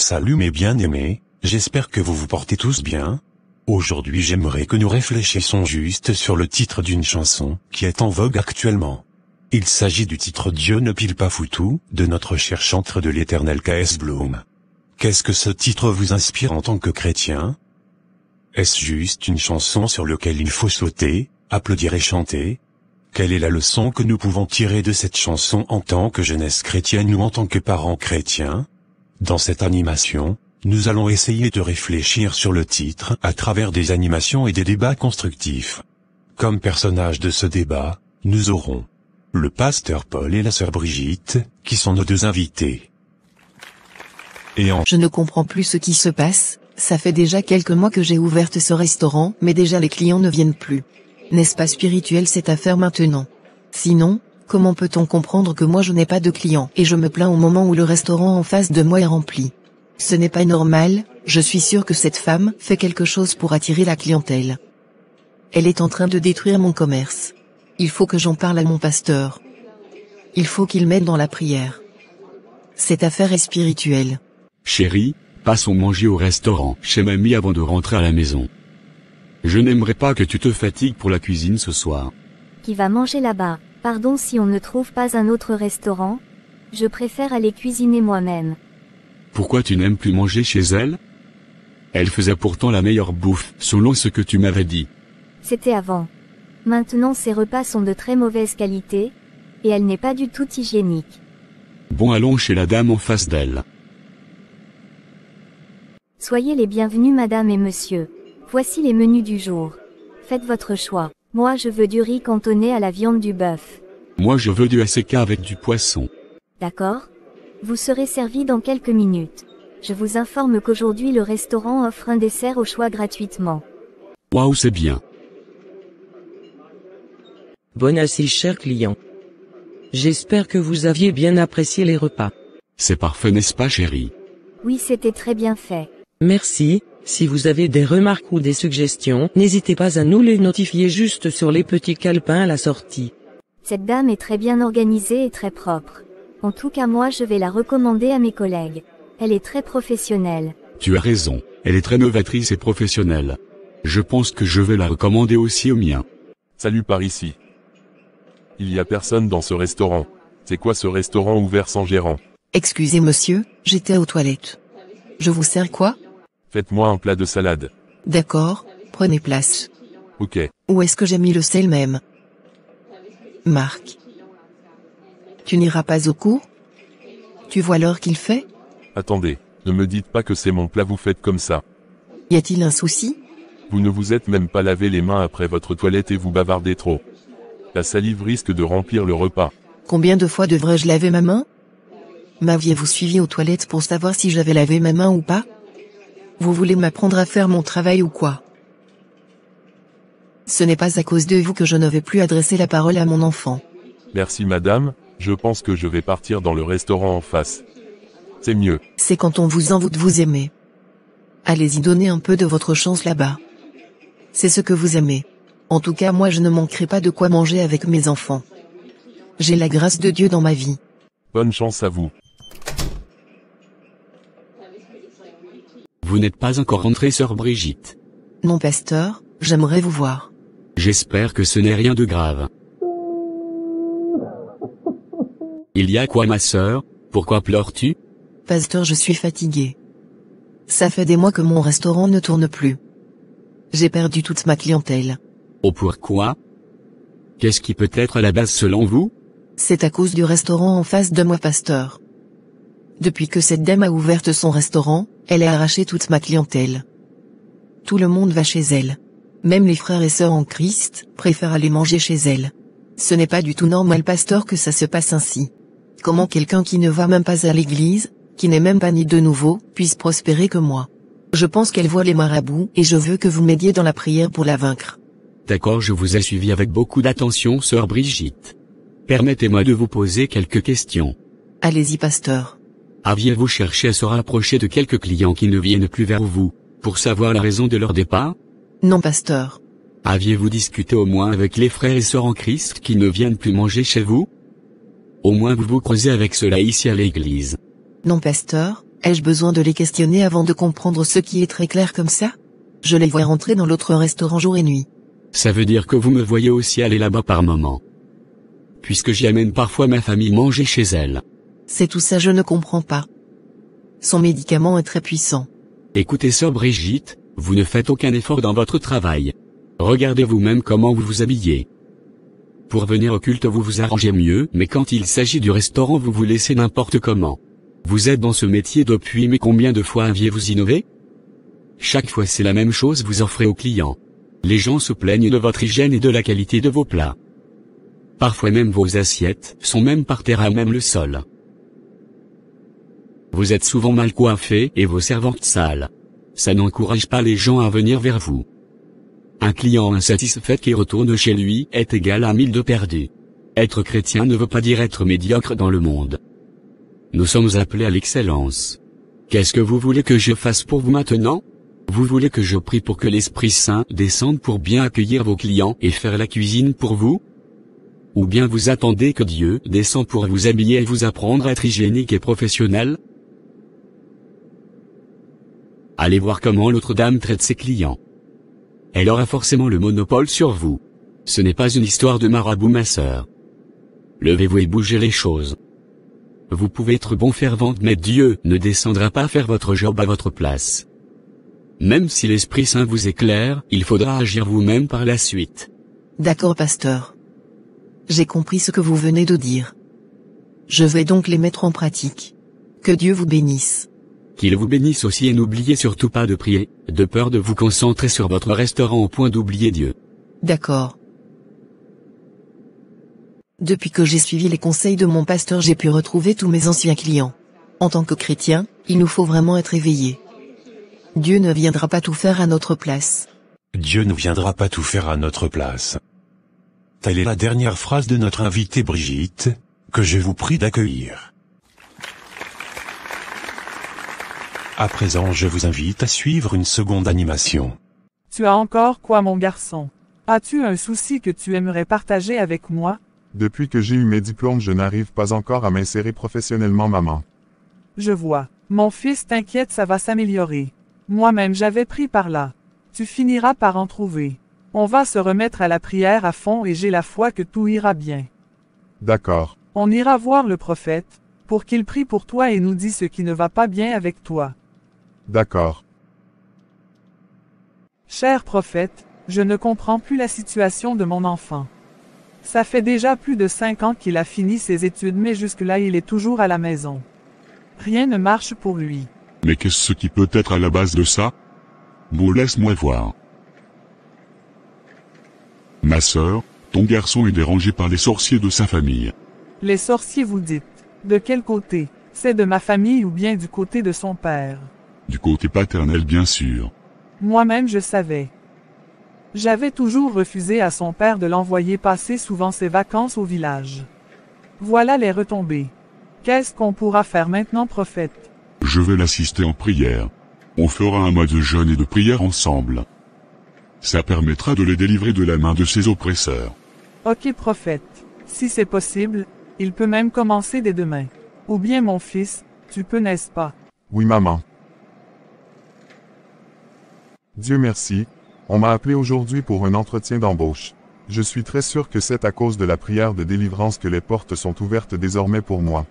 Salut mes bien-aimés, j'espère que vous vous portez tous bien. Aujourd'hui j'aimerais que nous réfléchissions juste sur le titre d'une chanson qui est en vogue actuellement. Il s'agit du titre Dieu ne pile pas foutu, de notre cher chanteur de l'Éternel K.S. Bloom. Qu'est-ce que ce titre vous inspire en tant que chrétien? Est-ce juste une chanson sur laquelle il faut sauter, applaudir et chanter? Quelle est la leçon que nous pouvons tirer de cette chanson en tant que jeunesse chrétienne ou en tant que parents chrétiens? Dans cette animation, nous allons essayer de réfléchir sur le titre à travers des animations et des débats constructifs. Comme personnages de ce débat, nous aurons le pasteur Paul et la sœur Brigitte, qui sont nos deux invités. Je ne comprends plus ce qui se passe, ça fait déjà quelques mois que j'ai ouvert ce restaurant, mais déjà les clients ne viennent plus. N'est-ce pas spirituel cette affaire maintenant? Sinon, comment peut-on comprendre que moi je n'ai pas de clients et je me plains au moment où le restaurant en face de moi est rempli? Ce n'est pas normal, je suis sûr que cette femme fait quelque chose pour attirer la clientèle. Elle est en train de détruire mon commerce. Il faut que j'en parle à mon pasteur. Il faut qu'il m'aide dans la prière. Cette affaire est spirituelle. Chérie, passons manger au restaurant chez mamie avant de rentrer à la maison. Je n'aimerais pas que tu te fatigues pour la cuisine ce soir. Qui va manger là-bas? Pardon si on ne trouve pas un autre restaurant? Je préfère aller cuisiner moi-même. Pourquoi tu n'aimes plus manger chez elle? Elle faisait pourtant la meilleure bouffe, selon ce que tu m'avais dit. C'était avant. Maintenant ses repas sont de très mauvaise qualité, et elle n'est pas du tout hygiénique. Bon, allons chez la dame en face d'elle. Soyez les bienvenus madame et monsieur. Voici les menus du jour. Faites votre choix. Moi je veux du riz cantonné à la viande du bœuf. Moi je veux du ACK avec du poisson. D'accord? Vous serez servi dans quelques minutes. Je vous informe qu'aujourd'hui le restaurant offre un dessert au choix gratuitement. Waouh, c'est bien. Bon assis cher client. J'espère que vous aviez bien apprécié les repas. C'est parfait, n'est-ce pas chérie? Oui, c'était très bien fait. Merci. Si vous avez des remarques ou des suggestions, n'hésitez pas à nous les notifier juste sur les petits calepins à la sortie. Cette dame est très bien organisée et très propre. En tout cas moi je vais la recommander à mes collègues. Elle est très professionnelle. Tu as raison, elle est très novatrice et professionnelle. Je pense que je vais la recommander aussi au mien. Salut par ici. Il y a personne dans ce restaurant. C'est quoi ce restaurant ouvert sans gérant? Excusez monsieur, j'étais aux toilettes. Je vous sers quoi? Faites-moi un plat de salade. D'accord, prenez place. Ok. Où est-ce que j'ai mis le sel même? Marc. Tu n'iras pas au cours? Tu vois l'heure qu'il fait? Attendez, ne me dites pas que c'est mon plat, vous faites comme ça. Y a-t-il un souci? Vous ne vous êtes même pas lavé les mains après votre toilette et vous bavardez trop. La salive risque de remplir le repas. Combien de fois devrais-je laver ma main? M'aviez-vous suivi aux toilettes pour savoir si j'avais lavé ma main ou pas? Vous voulez m'apprendre à faire mon travail ou quoi? Ce n'est pas à cause de vous que je ne vais plus adresser la parole à mon enfant. Merci madame, je pense que je vais partir dans le restaurant en face. C'est mieux. C'est quand on vous envoûte vous aimez. Allez-y donner un peu de votre chance là-bas. C'est ce que vous aimez. En tout cas moi je ne manquerai pas de quoi manger avec mes enfants. J'ai la grâce de Dieu dans ma vie. Bonne chance à vous. Vous n'êtes pas encore rentrée, sœur Brigitte? Non pasteur, j'aimerais vous voir. J'espère que ce n'est rien de grave. Il y a quoi ma sœur? Pourquoi pleures-tu? Pasteur, je suis fatigué. Ça fait des mois que mon restaurant ne tourne plus. J'ai perdu toute ma clientèle. Oh, pourquoi? Qu'est-ce qui peut être à la base selon vous? C'est à cause du restaurant en face de moi pasteur. Depuis que cette dame a ouvert son restaurant, elle a arraché toute ma clientèle. Tout le monde va chez elle. Même les frères et sœurs en Christ préfèrent aller manger chez elle. Ce n'est pas du tout normal pasteur que ça se passe ainsi. Comment quelqu'un qui ne va même pas à l'église, qui n'est même pas né de nouveau, puisse prospérer que moi? Je pense qu'elle voit les marabouts et je veux que vous m'aidiez dans la prière pour la vaincre. D'accord, je vous ai suivi avec beaucoup d'attention, sœur Brigitte. Permettez-moi de vous poser quelques questions. Allez-y pasteur. Aviez-vous cherché à se rapprocher de quelques clients qui ne viennent plus vers vous, pour savoir la raison de leur départ? Non pasteur. Aviez-vous discuté au moins avec les frères et sœurs en Christ qui ne viennent plus manger chez vous? Au moins vous vous croisez avec cela ici à l'église. Non pasteur, Ai-je besoin de les questionner avant de comprendre ce qui est très clair comme ça? Je les vois rentrer dans l'autre restaurant jour et nuit. Ça veut dire que vous me voyez aussi aller là-bas par moment. Puisque j'y amène parfois ma famille manger chez elle. C'est tout ça, je ne comprends pas. Son médicament est très puissant. Écoutez sœur Brigitte, vous ne faites aucun effort dans votre travail. Regardez vous-même comment vous vous habillez. Pour venir au culte vous vous arrangez mieux, mais quand il s'agit du restaurant vous vous laissez n'importe comment. Vous êtes dans ce métier depuis mais combien de fois aviez-vous innové? Chaque fois c'est la même chose vous offrez aux clients. Les gens se plaignent de votre hygiène et de la qualité de vos plats. Parfois même vos assiettes sont même par terre à même le sol. Vous êtes souvent mal coiffés et vos servantes sales. Ça n'encourage pas les gens à venir vers vous. Un client insatisfait qui retourne chez lui est égal à 1000 de perdus. Être chrétien ne veut pas dire être médiocre dans le monde. Nous sommes appelés à l'excellence. Qu'est-ce que vous voulez que je fasse pour vous maintenant? Vous voulez que je prie pour que l'Esprit Saint descende pour bien accueillir vos clients et faire la cuisine pour vous? Ou bien vous attendez que Dieu descende pour vous habiller et vous apprendre à être hygiénique et professionnel? Allez voir comment l'autre dame traite ses clients. Elle aura forcément le monopole sur vous. Ce n'est pas une histoire de marabout ma sœur. Levez-vous et bougez les choses. Vous pouvez être bon fervente mais Dieu ne descendra pas faire votre job à votre place. Même si l'Esprit Saint vous éclaire, il faudra agir vous-même par la suite. D'accord, pasteur. J'ai compris ce que vous venez de dire. Je vais donc les mettre en pratique. Que Dieu vous bénisse. Qu'il vous bénisse aussi et n'oubliez surtout pas de prier, de peur de vous concentrer sur votre restaurant au point d'oublier Dieu. D'accord. Depuis que j'ai suivi les conseils de mon pasteur, j'ai pu retrouver tous mes anciens clients. En tant que chrétien, il nous faut vraiment être éveillés. Dieu ne viendra pas tout faire à notre place. Dieu ne viendra pas tout faire à notre place. Telle est la dernière phrase de notre invitée Brigitte, que je vous prie d'accueillir. À présent, je vous invite à suivre une seconde animation. Tu as encore quoi, mon garçon? As-tu un souci que tu aimerais partager avec moi? Depuis que j'ai eu mes diplômes, je n'arrive pas encore à m'insérer professionnellement, maman. Je vois. Mon fils, t'inquiète, ça va s'améliorer. Moi-même j'avais pris par là. Tu finiras par en trouver. On va se remettre à la prière à fond et j'ai la foi que tout ira bien. D'accord. On ira voir le prophète, pour qu'il prie pour toi et nous dise ce qui ne va pas bien avec toi. D'accord. Cher prophète, je ne comprends plus la situation de mon enfant. Ça fait déjà plus de 5 ans qu'il a fini ses études mais jusque-là il est toujours à la maison. Rien ne marche pour lui. Mais qu'est-ce qui peut être à la base de ça? Bon, laisse-moi voir. Ma sœur, ton garçon est dérangé par les sorciers de sa famille. Les sorciers vous dites. De quel côté? C'est de ma famille ou bien du côté de son père? Du côté paternel bien sûr. Moi-même je savais. J'avais toujours refusé à son père de l'envoyer passer souvent ses vacances au village. Voilà les retombées. Qu'est-ce qu'on pourra faire maintenant, prophète? Je vais l'assister en prière. On fera un mois de jeûne et de prière ensemble. Ça permettra de les délivrer de la main de ses oppresseurs. Ok, prophète. Si c'est possible, il peut même commencer dès demain. Ou bien mon fils, tu peux, n'est-ce pas? Oui, maman. Dieu merci, on m'a appelé aujourd'hui pour un entretien d'embauche. Je suis très sûr que c'est à cause de la prière de délivrance que les portes sont ouvertes désormais pour moi.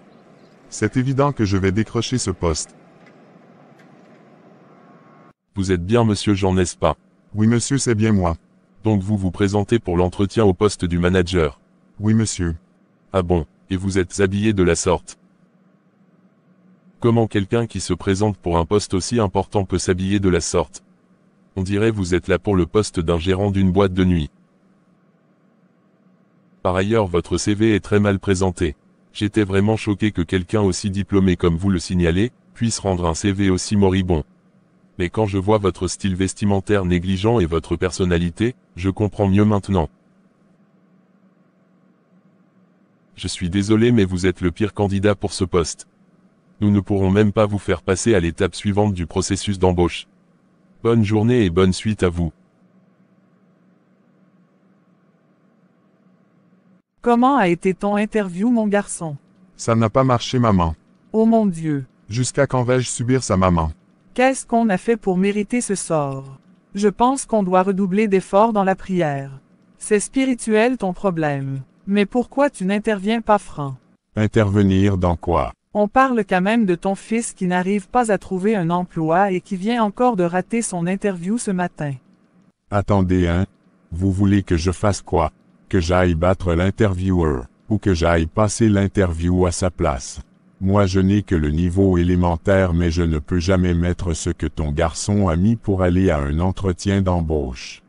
C'est évident que je vais décrocher ce poste. Vous êtes bien monsieur Jean, n'est-ce pas? Oui monsieur, c'est bien moi. Donc vous vous présentez pour l'entretien au poste du manager? Oui monsieur. Ah bon, et vous êtes habillé de la sorte? Comment quelqu'un qui se présente pour un poste aussi important peut s'habiller de la sorte? On dirait vous êtes là pour le poste d'un gérant d'une boîte de nuit. Par ailleurs, votre CV est très mal présenté. J'étais vraiment choqué que quelqu'un aussi diplômé comme vous le signalez, puisse rendre un CV aussi moribond. Mais quand je vois votre style vestimentaire négligent et votre personnalité, je comprends mieux maintenant. Je suis désolé mais vous êtes le pire candidat pour ce poste. Nous ne pourrons même pas vous faire passer à l'étape suivante du processus d'embauche. Bonne journée et bonne suite à vous. Comment a été ton interview, mon garçon? Ça n'a pas marché, maman. Oh mon Dieu. Jusqu'à quand vais-je subir sa maman? Qu'est-ce qu'on a fait pour mériter ce sort? Je pense qu'on doit redoubler d'efforts dans la prière. C'est spirituel ton problème. Mais pourquoi tu n'interviens pas, Franc? Intervenir dans quoi? On parle quand même de ton fils qui n'arrive pas à trouver un emploi et qui vient encore de rater son interview ce matin. Attendez, hein? Vous voulez que je fasse quoi? Que j'aille battre l'intervieweur, ou que j'aille passer l'interview à sa place? Moi je n'ai que le niveau élémentaire mais je ne peux jamais mettre ce que ton garçon a mis pour aller à un entretien d'embauche.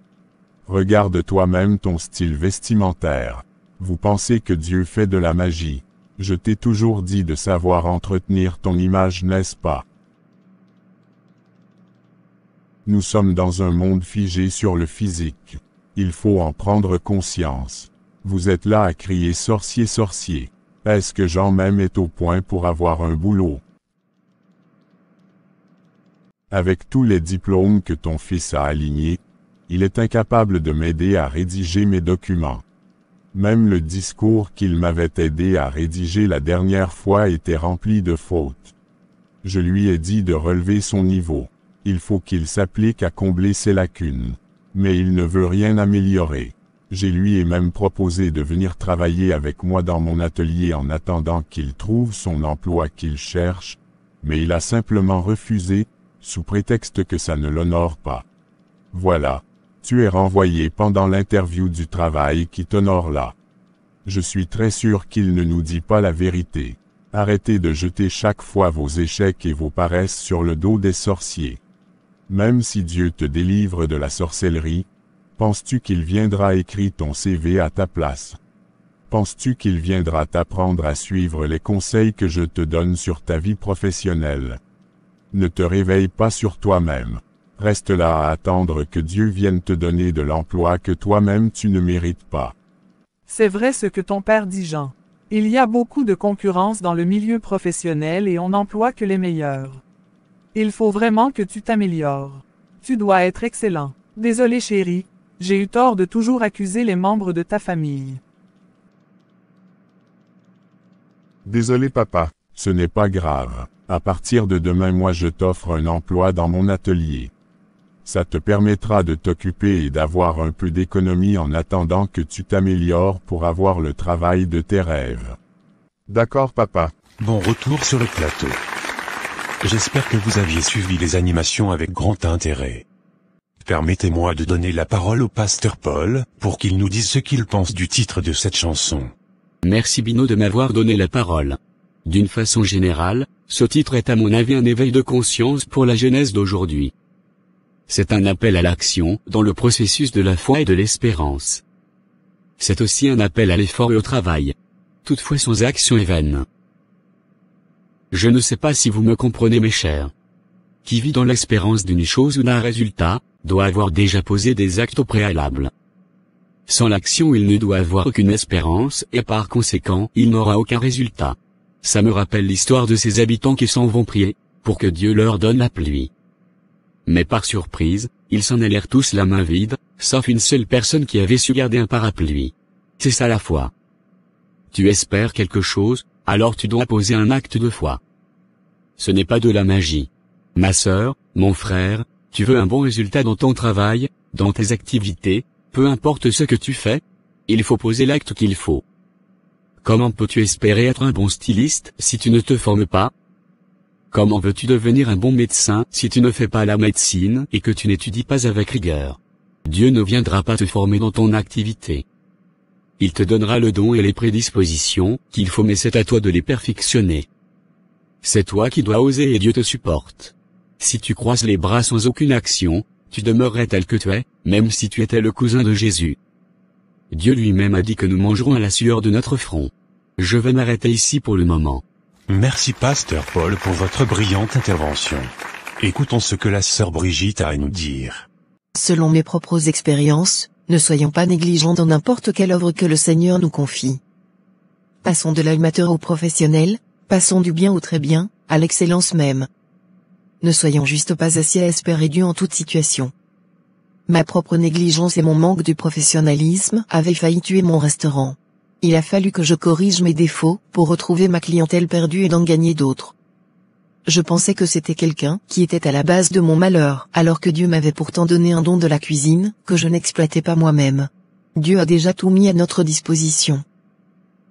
Regarde toi-même ton style vestimentaire. Vous pensez que Dieu fait de la magie. Je t'ai toujours dit de savoir entretenir ton image, n'est-ce pas? Nous sommes dans un monde figé sur le physique. Il faut en prendre conscience. Vous êtes là à crier sorcier, sorcier. Est-ce que Jean même est au point pour avoir un boulot? Avec tous les diplômes que ton fils a alignés, il est incapable de m'aider à rédiger mes documents. Même le discours qu'il m'avait aidé à rédiger la dernière fois était rempli de fautes. Je lui ai dit de relever son niveau. Il faut qu'il s'applique à combler ses lacunes. Mais il ne veut rien améliorer. Je lui ai même proposé de venir travailler avec moi dans mon atelier en attendant qu'il trouve son emploi qu'il cherche, mais il a simplement refusé, sous prétexte que ça ne l'honore pas. Voilà. Tu es renvoyé pendant l'interview du travail qui t'honore là. Je suis très sûr qu'il ne nous dit pas la vérité. Arrêtez de jeter chaque fois vos échecs et vos paresses sur le dos des sorciers. Même si Dieu te délivre de la sorcellerie, penses-tu qu'il viendra écrire ton CV à ta place? Penses-tu qu'il viendra t'apprendre à suivre les conseils que je te donne sur ta vie professionnelle? Ne te réveille pas sur toi-même. Reste là à attendre que Dieu vienne te donner de l'emploi que toi-même tu ne mérites pas. C'est vrai ce que ton père dit, Jean. Il y a beaucoup de concurrence dans le milieu professionnel et on n'emploie que les meilleurs. Il faut vraiment que tu t'améliores. Tu dois être excellent. Désolé chérie, j'ai eu tort de toujours accuser les membres de ta famille. Désolé papa, ce n'est pas grave. À partir de demain moi je t'offre un emploi dans mon atelier. Ça te permettra de t'occuper et d'avoir un peu d'économie en attendant que tu t'améliores pour avoir le travail de tes rêves. D'accord papa. Bon retour sur le plateau. J'espère que vous aviez suivi les animations avec grand intérêt. Permettez-moi de donner la parole au pasteur Paul, pour qu'il nous dise ce qu'il pense du titre de cette chanson. Merci Bino de m'avoir donné la parole. D'une façon générale, ce titre est à mon avis un éveil de conscience pour la jeunesse d'aujourd'hui. C'est un appel à l'action, dans le processus de la foi et de l'espérance. C'est aussi un appel à l'effort et au travail. Toutefois sans action est vaine. Je ne sais pas si vous me comprenez mes chers. Qui vit dans l'espérance d'une chose ou d'un résultat, doit avoir déjà posé des actes au préalable. Sans l'action il ne doit avoir aucune espérance et par conséquent il n'aura aucun résultat. Ça me rappelle l'histoire de ces habitants qui s'en vont prier, pour que Dieu leur donne la pluie. Mais par surprise, ils s'en allèrent tous la main vide, sauf une seule personne qui avait su garder un parapluie. C'est ça la foi. Tu espères quelque chose, alors tu dois poser un acte de foi. Ce n'est pas de la magie. Ma sœur, mon frère, tu veux un bon résultat dans ton travail, dans tes activités, peu importe ce que tu fais, il faut poser l'acte qu'il faut. Comment peux-tu espérer être un bon styliste si tu ne te formes pas? Comment veux-tu devenir un bon médecin si tu ne fais pas la médecine et que tu n'étudies pas avec rigueur? Dieu ne viendra pas te former dans ton activité. Il te donnera le don et les prédispositions qu'il faut mais c'est à toi de les perfectionner. C'est toi qui dois oser et Dieu te supporte. Si tu croises les bras sans aucune action, tu demeurerais tel que tu es, même si tu étais le cousin de Jésus. Dieu lui-même a dit que nous mangerons à la sueur de notre front. Je vais m'arrêter ici pour le moment. Merci pasteur Paul pour votre brillante intervention. Écoutons ce que la sœur Brigitte a à nous dire. Selon mes propres expériences, ne soyons pas négligents dans n'importe quelle œuvre que le Seigneur nous confie. Passons de l'amateur au professionnel, passons du bien au très bien, à l'excellence même. Ne soyons juste pas assez à espérer Dieu en toute situation. Ma propre négligence et mon manque de professionnalisme avaient failli tuer mon restaurant. Il a fallu que je corrige mes défauts pour retrouver ma clientèle perdue et d'en gagner d'autres. Je pensais que c'était quelqu'un qui était à la base de mon malheur, alors que Dieu m'avait pourtant donné un don de la cuisine, que je n'exploitais pas moi-même. Dieu a déjà tout mis à notre disposition.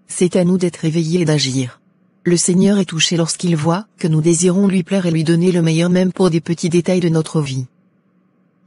C'est à nous d'être éveillés et d'agir. Le Seigneur est touché lorsqu'il voit que nous désirons lui plaire et lui donner le meilleur même pour des petits détails de notre vie.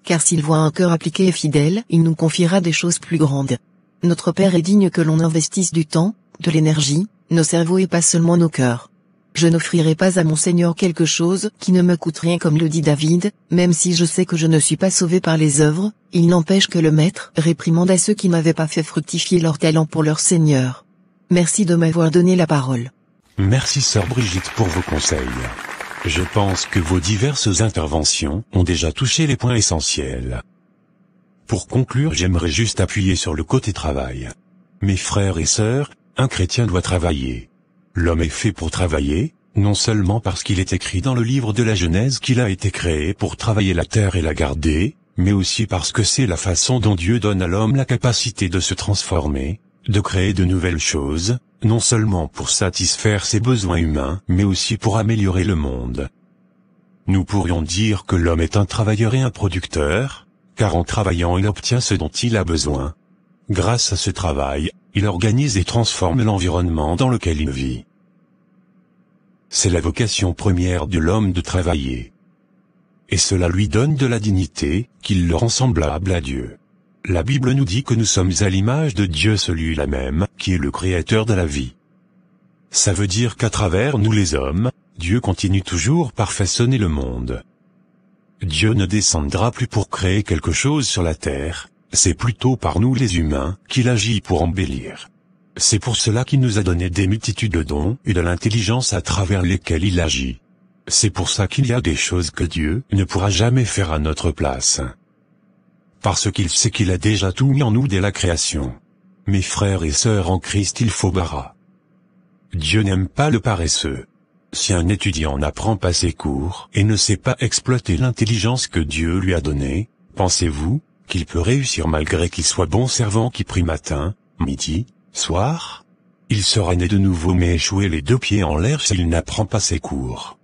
Car s'il voit un cœur appliqué et fidèle, il nous confiera des choses plus grandes. Notre Père est digne que l'on investisse du temps, de l'énergie, nos cerveaux et pas seulement nos cœurs. Je n'offrirai pas à mon Seigneur quelque chose qui ne me coûte rien comme le dit David, même si je sais que je ne suis pas sauvé par les œuvres, il n'empêche que le Maître réprimande à ceux qui n'avaient pas fait fructifier leur talent pour leur Seigneur. Merci de m'avoir donné la parole. Merci sœur Brigitte pour vos conseils. Je pense que vos diverses interventions ont déjà touché les points essentiels. Pour conclure, j'aimerais juste appuyer sur le côté travail. Mes frères et sœurs, un chrétien doit travailler. L'homme est fait pour travailler, non seulement parce qu'il est écrit dans le livre de la Genèse qu'il a été créé pour travailler la terre et la garder, mais aussi parce que c'est la façon dont Dieu donne à l'homme la capacité de se transformer, de créer de nouvelles choses, non seulement pour satisfaire ses besoins humains, mais aussi pour améliorer le monde. Nous pourrions dire que l'homme est un travailleur et un producteur, car en travaillant il obtient ce dont il a besoin. Grâce à ce travail, il organise et transforme l'environnement dans lequel il vit. C'est la vocation première de l'homme de travailler. Et cela lui donne de la dignité, qui le rend semblable à Dieu. La Bible nous dit que nous sommes à l'image de Dieu celui-là même, qui est le créateur de la vie. Ça veut dire qu'à travers nous les hommes, Dieu continue toujours par façonner le monde. Dieu ne descendra plus pour créer quelque chose sur la terre, c'est plutôt par nous les humains qu'il agit pour embellir. C'est pour cela qu'il nous a donné des multitudes de dons et de l'intelligence à travers lesquels il agit. C'est pour ça qu'il y a des choses que Dieu ne pourra jamais faire à notre place. Parce qu'il sait qu'il a déjà tout mis en nous dès la création. Mes frères et sœurs en Christ, il faut bara. Dieu n'aime pas le paresseux. Si un étudiant n'apprend pas ses cours et ne sait pas exploiter l'intelligence que Dieu lui a donnée, pensez-vous qu'il peut réussir malgré qu'il soit bon servant qui prie matin, midi, soir? Il sera né de nouveau mais échoué les deux pieds en l'air s'il n'apprend pas ses cours.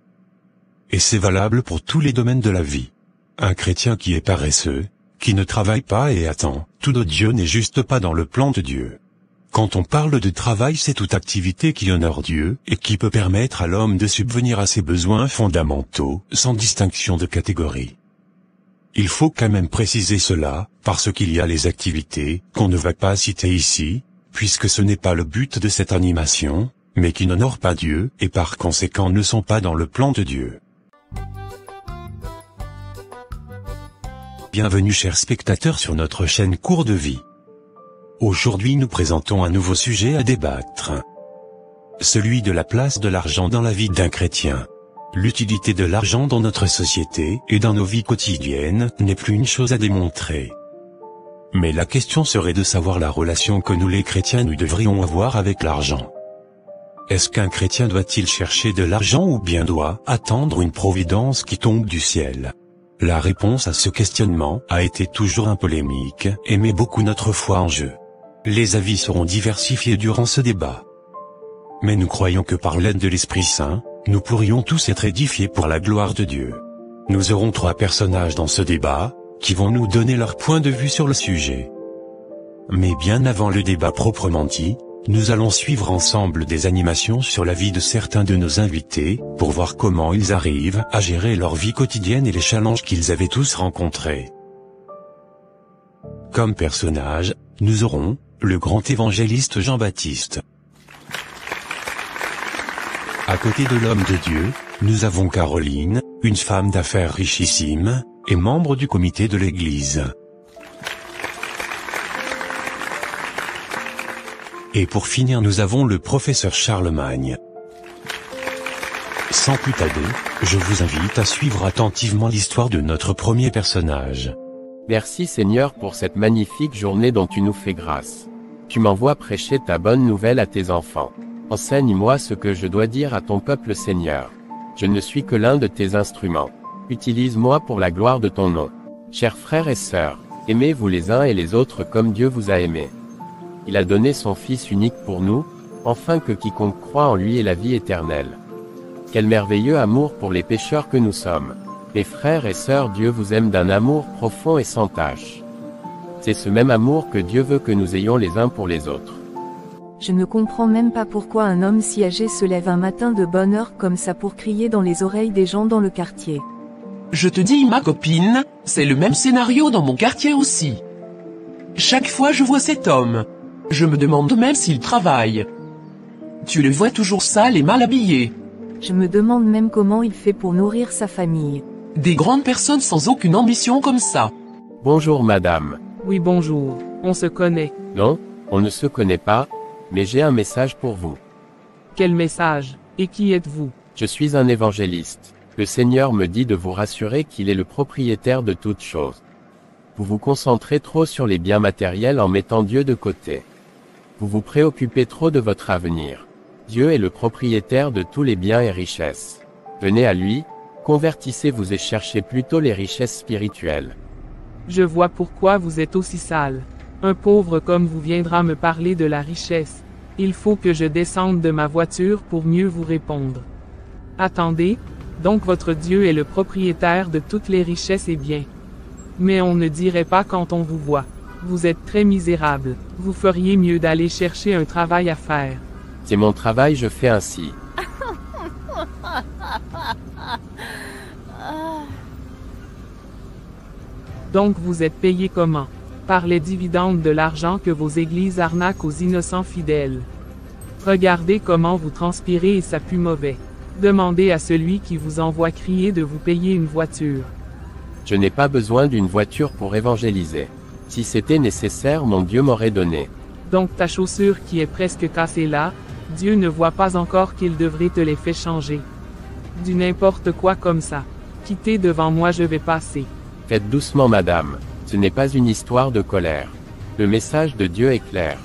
Et c'est valable pour tous les domaines de la vie. Un chrétien qui est paresseux, qui ne travaille pas et attend, tout de Dieu n'est juste pas dans le plan de Dieu. Quand on parle de travail, c'est toute activité qui honore Dieu et qui peut permettre à l'homme de subvenir à ses besoins fondamentaux, sans distinction de catégorie. Il faut quand même préciser cela, parce qu'il y a les activités qu'on ne va pas citer ici, puisque ce n'est pas le but de cette animation, mais qui n'honorent pas Dieu et par conséquent ne sont pas dans le plan de Dieu. Bienvenue chers spectateurs sur notre chaîne Cours de vie. Aujourd'hui nous présentons un nouveau sujet à débattre. Celui de la place de l'argent dans la vie d'un chrétien. L'utilité de l'argent dans notre société et dans nos vies quotidiennes n'est plus une chose à démontrer. Mais la question serait de savoir la relation que nous les chrétiens nous devrions avoir avec l'argent. Est-ce qu'un chrétien doit-il chercher de l'argent ou bien doit attendre une providence qui tombe du ciel? La réponse à ce questionnement a été toujours un polémique et met beaucoup notre foi en jeu. Les avis seront diversifiés durant ce débat. Mais nous croyons que par l'aide de l'Esprit Saint, nous pourrions tous être édifiés pour la gloire de Dieu. Nous aurons 3 personnages dans ce débat, qui vont nous donner leur point de vue sur le sujet. Mais bien avant le débat proprement dit, nous allons suivre ensemble des animations sur la vie de certains de nos invités, pour voir comment ils arrivent à gérer leur vie quotidienne et les challenges qu'ils avaient tous rencontrés. Comme personnage, nous aurons le grand évangéliste Jean-Baptiste. À côté de l'homme de Dieu, nous avons Caroline, une femme d'affaires richissime, et membre du comité de l'Église. Et pour finir nous avons le professeur Charlemagne. Sans plus tarder, je vous invite à suivre attentivement l'histoire de notre premier personnage. Merci Seigneur pour cette magnifique journée dont tu nous fais grâce. Tu m'envoies prêcher ta bonne nouvelle à tes enfants. Enseigne-moi ce que je dois dire à ton peuple Seigneur. Je ne suis que l'un de tes instruments. Utilise-moi pour la gloire de ton nom. Chers frères et sœurs, aimez-vous les uns et les autres comme Dieu vous a aimés. Il a donné son Fils unique pour nous, afin que quiconque croit en lui ait la vie éternelle. Quel merveilleux amour pour les pécheurs que nous sommes. Mes frères et sœurs, Dieu vous aime d'un amour profond et sans tache. C'est ce même amour que Dieu veut que nous ayons les uns pour les autres. Je ne comprends même pas pourquoi un homme si âgé se lève un matin de bonne heure comme ça pour crier dans les oreilles des gens dans le quartier. Je te dis, ma copine, c'est le même scénario dans mon quartier aussi. Chaque fois je vois cet homme, je me demande même s'il travaille. Tu le vois toujours sale et mal habillé. Je me demande même comment il fait pour nourrir sa famille. Des grandes personnes sans aucune ambition comme ça. Bonjour madame. Oui, bonjour. On se connaît. Non, on ne se connaît pas, mais j'ai un message pour vous. Quel message? Et qui êtes-vous? Je suis un évangéliste. Le Seigneur me dit de vous rassurer qu'il est le propriétaire de toutes choses. Vous vous concentrez trop sur les biens matériels en mettant Dieu de côté. Vous vous préoccupez trop de votre avenir. Dieu est le propriétaire de tous les biens et richesses. Venez à lui, convertissez-vous et cherchez plutôt les richesses spirituelles. Je vois pourquoi vous êtes aussi sale. Un pauvre comme vous viendra me parler de la richesse. Il faut que je descende de ma voiture pour mieux vous répondre. Attendez, donc votre Dieu est le propriétaire de toutes les richesses et biens. Mais on ne dirait pas quand on vous voit. Vous êtes très misérable. Vous feriez mieux d'aller chercher un travail à faire. C'est mon travail, je fais ainsi. Donc vous êtes payé comment? Par les dividendes de l'argent que vos églises arnaquent aux innocents fidèles. Regardez comment vous transpirez et ça pue mauvais. Demandez à celui qui vous envoie crier de vous payer une voiture. Je n'ai pas besoin d'une voiture pour évangéliser. Si c'était nécessaire, mon Dieu m'aurait donné. Donc ta chaussure qui est presque cassée là, Dieu ne voit pas encore qu'il devrait te les faire changer. Du n'importe quoi comme ça. Quittez devant moi, je vais passer. Faites doucement madame. Ce n'est pas une histoire de colère. Le message de Dieu est clair.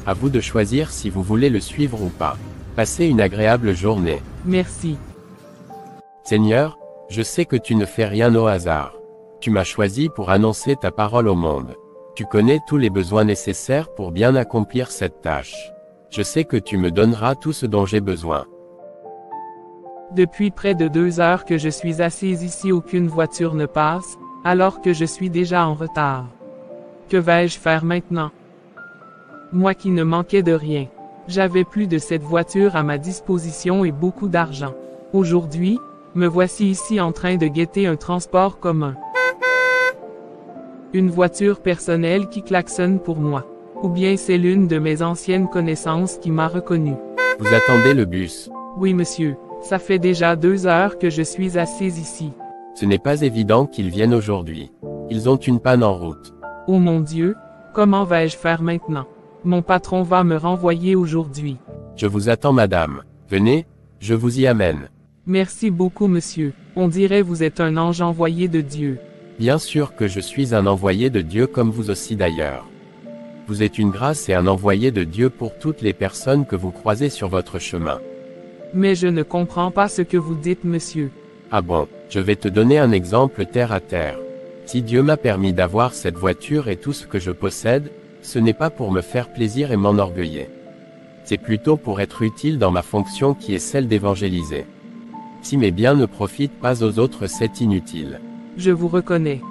À vous de choisir si vous voulez le suivre ou pas. Passez une agréable journée. Merci. Seigneur, je sais que tu ne fais rien au hasard. Tu m'as choisi pour annoncer ta parole au monde. Tu connais tous les besoins nécessaires pour bien accomplir cette tâche. Je sais que tu me donneras tout ce dont j'ai besoin. Depuis près de 2 heures que je suis assise ici, aucune voiture ne passe, alors que je suis déjà en retard. Que vais-je faire maintenant? Moi qui ne manquais de rien. J'avais plus de cette voiture à ma disposition et beaucoup d'argent. Aujourd'hui, me voici ici en train de guetter un transport commun. Une voiture personnelle qui klaxonne pour moi. Ou bien c'est l'une de mes anciennes connaissances qui m'a reconnu. Vous attendez le bus? Oui monsieur, ça fait déjà 2 heures que je suis assise ici. Ce n'est pas évident qu'ils viennent aujourd'hui. Ils ont une panne en route. Oh mon Dieu, comment vais-je faire maintenant? Mon patron va me renvoyer aujourd'hui. Je vous attends madame. Venez, je vous y amène. Merci beaucoup monsieur. On dirait vous êtes un ange envoyé de Dieu. Bien sûr que je suis un envoyé de Dieu comme vous aussi d'ailleurs. Vous êtes une grâce et un envoyé de Dieu pour toutes les personnes que vous croisez sur votre chemin. Mais je ne comprends pas ce que vous dites monsieur. Ah bon, je vais te donner un exemple terre à terre. Si Dieu m'a permis d'avoir cette voiture et tout ce que je possède, ce n'est pas pour me faire plaisir et m'enorgueillir. C'est plutôt pour être utile dans ma fonction qui est celle d'évangéliser. Si mes biens ne profitent pas aux autres, c'est inutile. Je vous reconnais.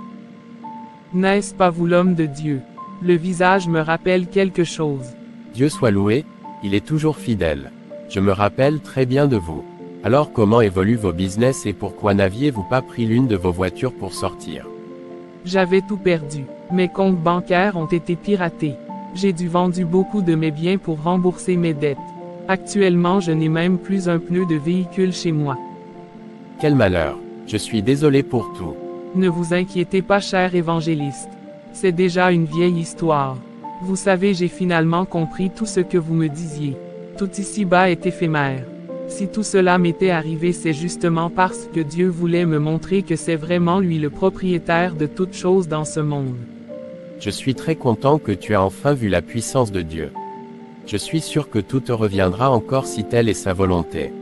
N'est-ce pas vous l'homme de Dieu? Le visage me rappelle quelque chose. Dieu soit loué, il est toujours fidèle. Je me rappelle très bien de vous. Alors comment évoluent vos business et pourquoi n'aviez-vous pas pris l'une de vos voitures pour sortir? J'avais tout perdu. Mes comptes bancaires ont été piratés. J'ai dû vendre beaucoup de mes biens pour rembourser mes dettes. Actuellement, je n'ai même plus un pneu de véhicule chez moi. Quel malheur. Je suis désolé pour tout. Ne vous inquiétez pas, cher évangéliste. C'est déjà une vieille histoire. Vous savez, j'ai finalement compris tout ce que vous me disiez. Tout ici-bas est éphémère. Si tout cela m'était arrivé, c'est justement parce que Dieu voulait me montrer que c'est vraiment lui le propriétaire de toutes choses dans ce monde. Je suis très content que tu aies enfin vu la puissance de Dieu. Je suis sûr que tout te reviendra encore si telle est sa volonté.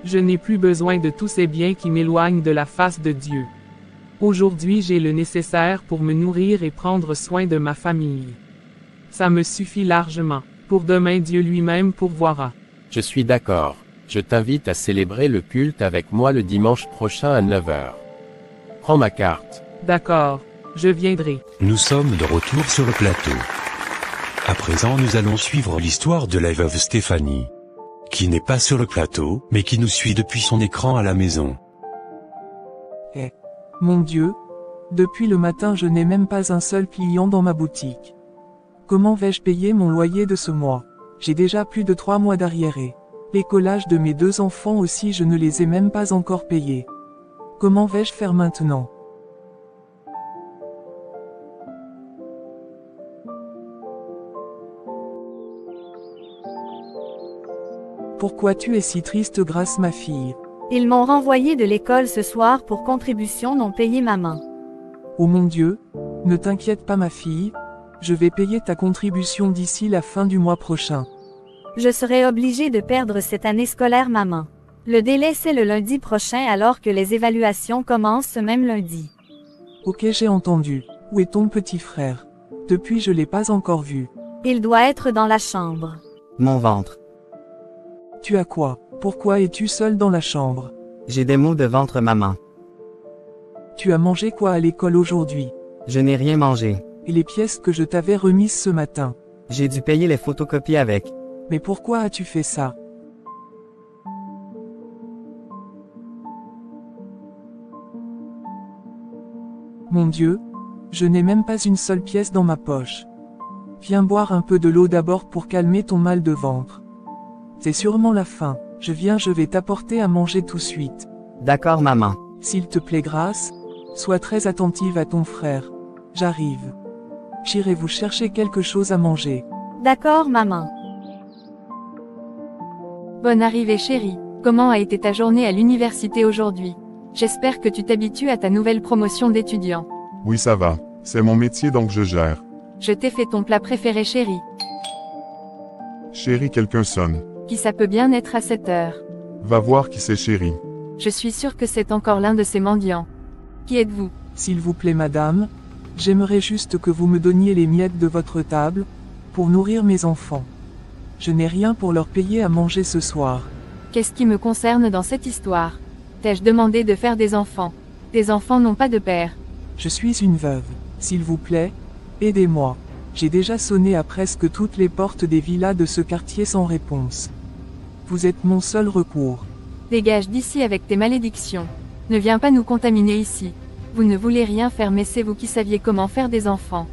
Je n'ai plus besoin de tous ces biens qui m'éloignent de la face de Dieu. Aujourd'hui, j'ai le nécessaire pour me nourrir et prendre soin de ma famille. Ça me suffit largement. Pour demain, Dieu lui-même pourvoira. Je suis d'accord. Je t'invite à célébrer le culte avec moi le dimanche prochain à 9 h. Prends ma carte. D'accord, je viendrai. Nous sommes de retour sur le plateau. À présent nous allons suivre l'histoire de la veuve Stéphanie, qui n'est pas sur le plateau, mais qui nous suit depuis son écran à la maison. Mon Dieu, depuis le matin je n'ai même pas un seul client dans ma boutique. Comment vais-je payer mon loyer de ce mois? J'ai déjà plus de 3 mois d'arriérés. Les collages de mes 2 enfants aussi je ne les ai même pas encore payés. Comment vais-je faire maintenant? Pourquoi tu es si triste Grâce ma fille? Ils m'ont renvoyé de l'école ce soir pour contribution non payée maman. Oh mon Dieu, ne t'inquiète pas ma fille, je vais payer ta contribution d'ici la fin du mois prochain. Je serai obligée de perdre cette année scolaire maman. Le délai c'est le lundi prochain alors que les évaluations commencent ce même lundi. Ok j'ai entendu. Où est ton petit frère? Depuis je l'ai pas encore vu. Il doit être dans la chambre. Mon ventre. Tu as quoi? Pourquoi es-tu seul dans la chambre? J'ai des maux de ventre maman. Tu as mangé quoi à l'école aujourd'hui? Je n'ai rien mangé. Et les pièces que je t'avais remises ce matin? J'ai dû payer les photocopies avec. Mais pourquoi as-tu fait ça? Mon Dieu, je n'ai même pas une seule pièce dans ma poche. Viens boire un peu de l'eau d'abord pour calmer ton mal de ventre. C'est sûrement la faim. Je vais t'apporter à manger tout de suite. D'accord maman. S'il te plaît Grâce, sois très attentive à ton frère. J'arrive. J'irai vous chercher quelque chose à manger. D'accord maman. Bonne arrivée chérie. Comment a été ta journée à l'université aujourd'hui? J'espère que tu t'habitues à ta nouvelle promotion d'étudiant. Oui ça va, c'est mon métier donc je gère. Je t'ai fait ton plat préféré chérie. Chérie quelqu'un sonne. Qui ça peut bien être à cette heure? Va voir qui c'est chérie. Je suis sûre que c'est encore l'un de ces mendiants. Qui êtes-vous? S'il vous plaît madame, j'aimerais juste que vous me donniez les miettes de votre table, pour nourrir mes enfants. Je n'ai rien pour leur payer à manger ce soir. Qu'est-ce qui me concerne dans cette histoire? T'ai-je demandé de faire des enfants? Des enfants n'ont pas de père. Je suis une veuve. S'il vous plaît, aidez-moi. J'ai déjà sonné à presque toutes les portes des villas de ce quartier sans réponse. Vous êtes mon seul recours. Dégage d'ici avec tes malédictions. Ne viens pas nous contaminer ici. Vous ne voulez rien faire mais c'est vous qui saviez comment faire des enfants.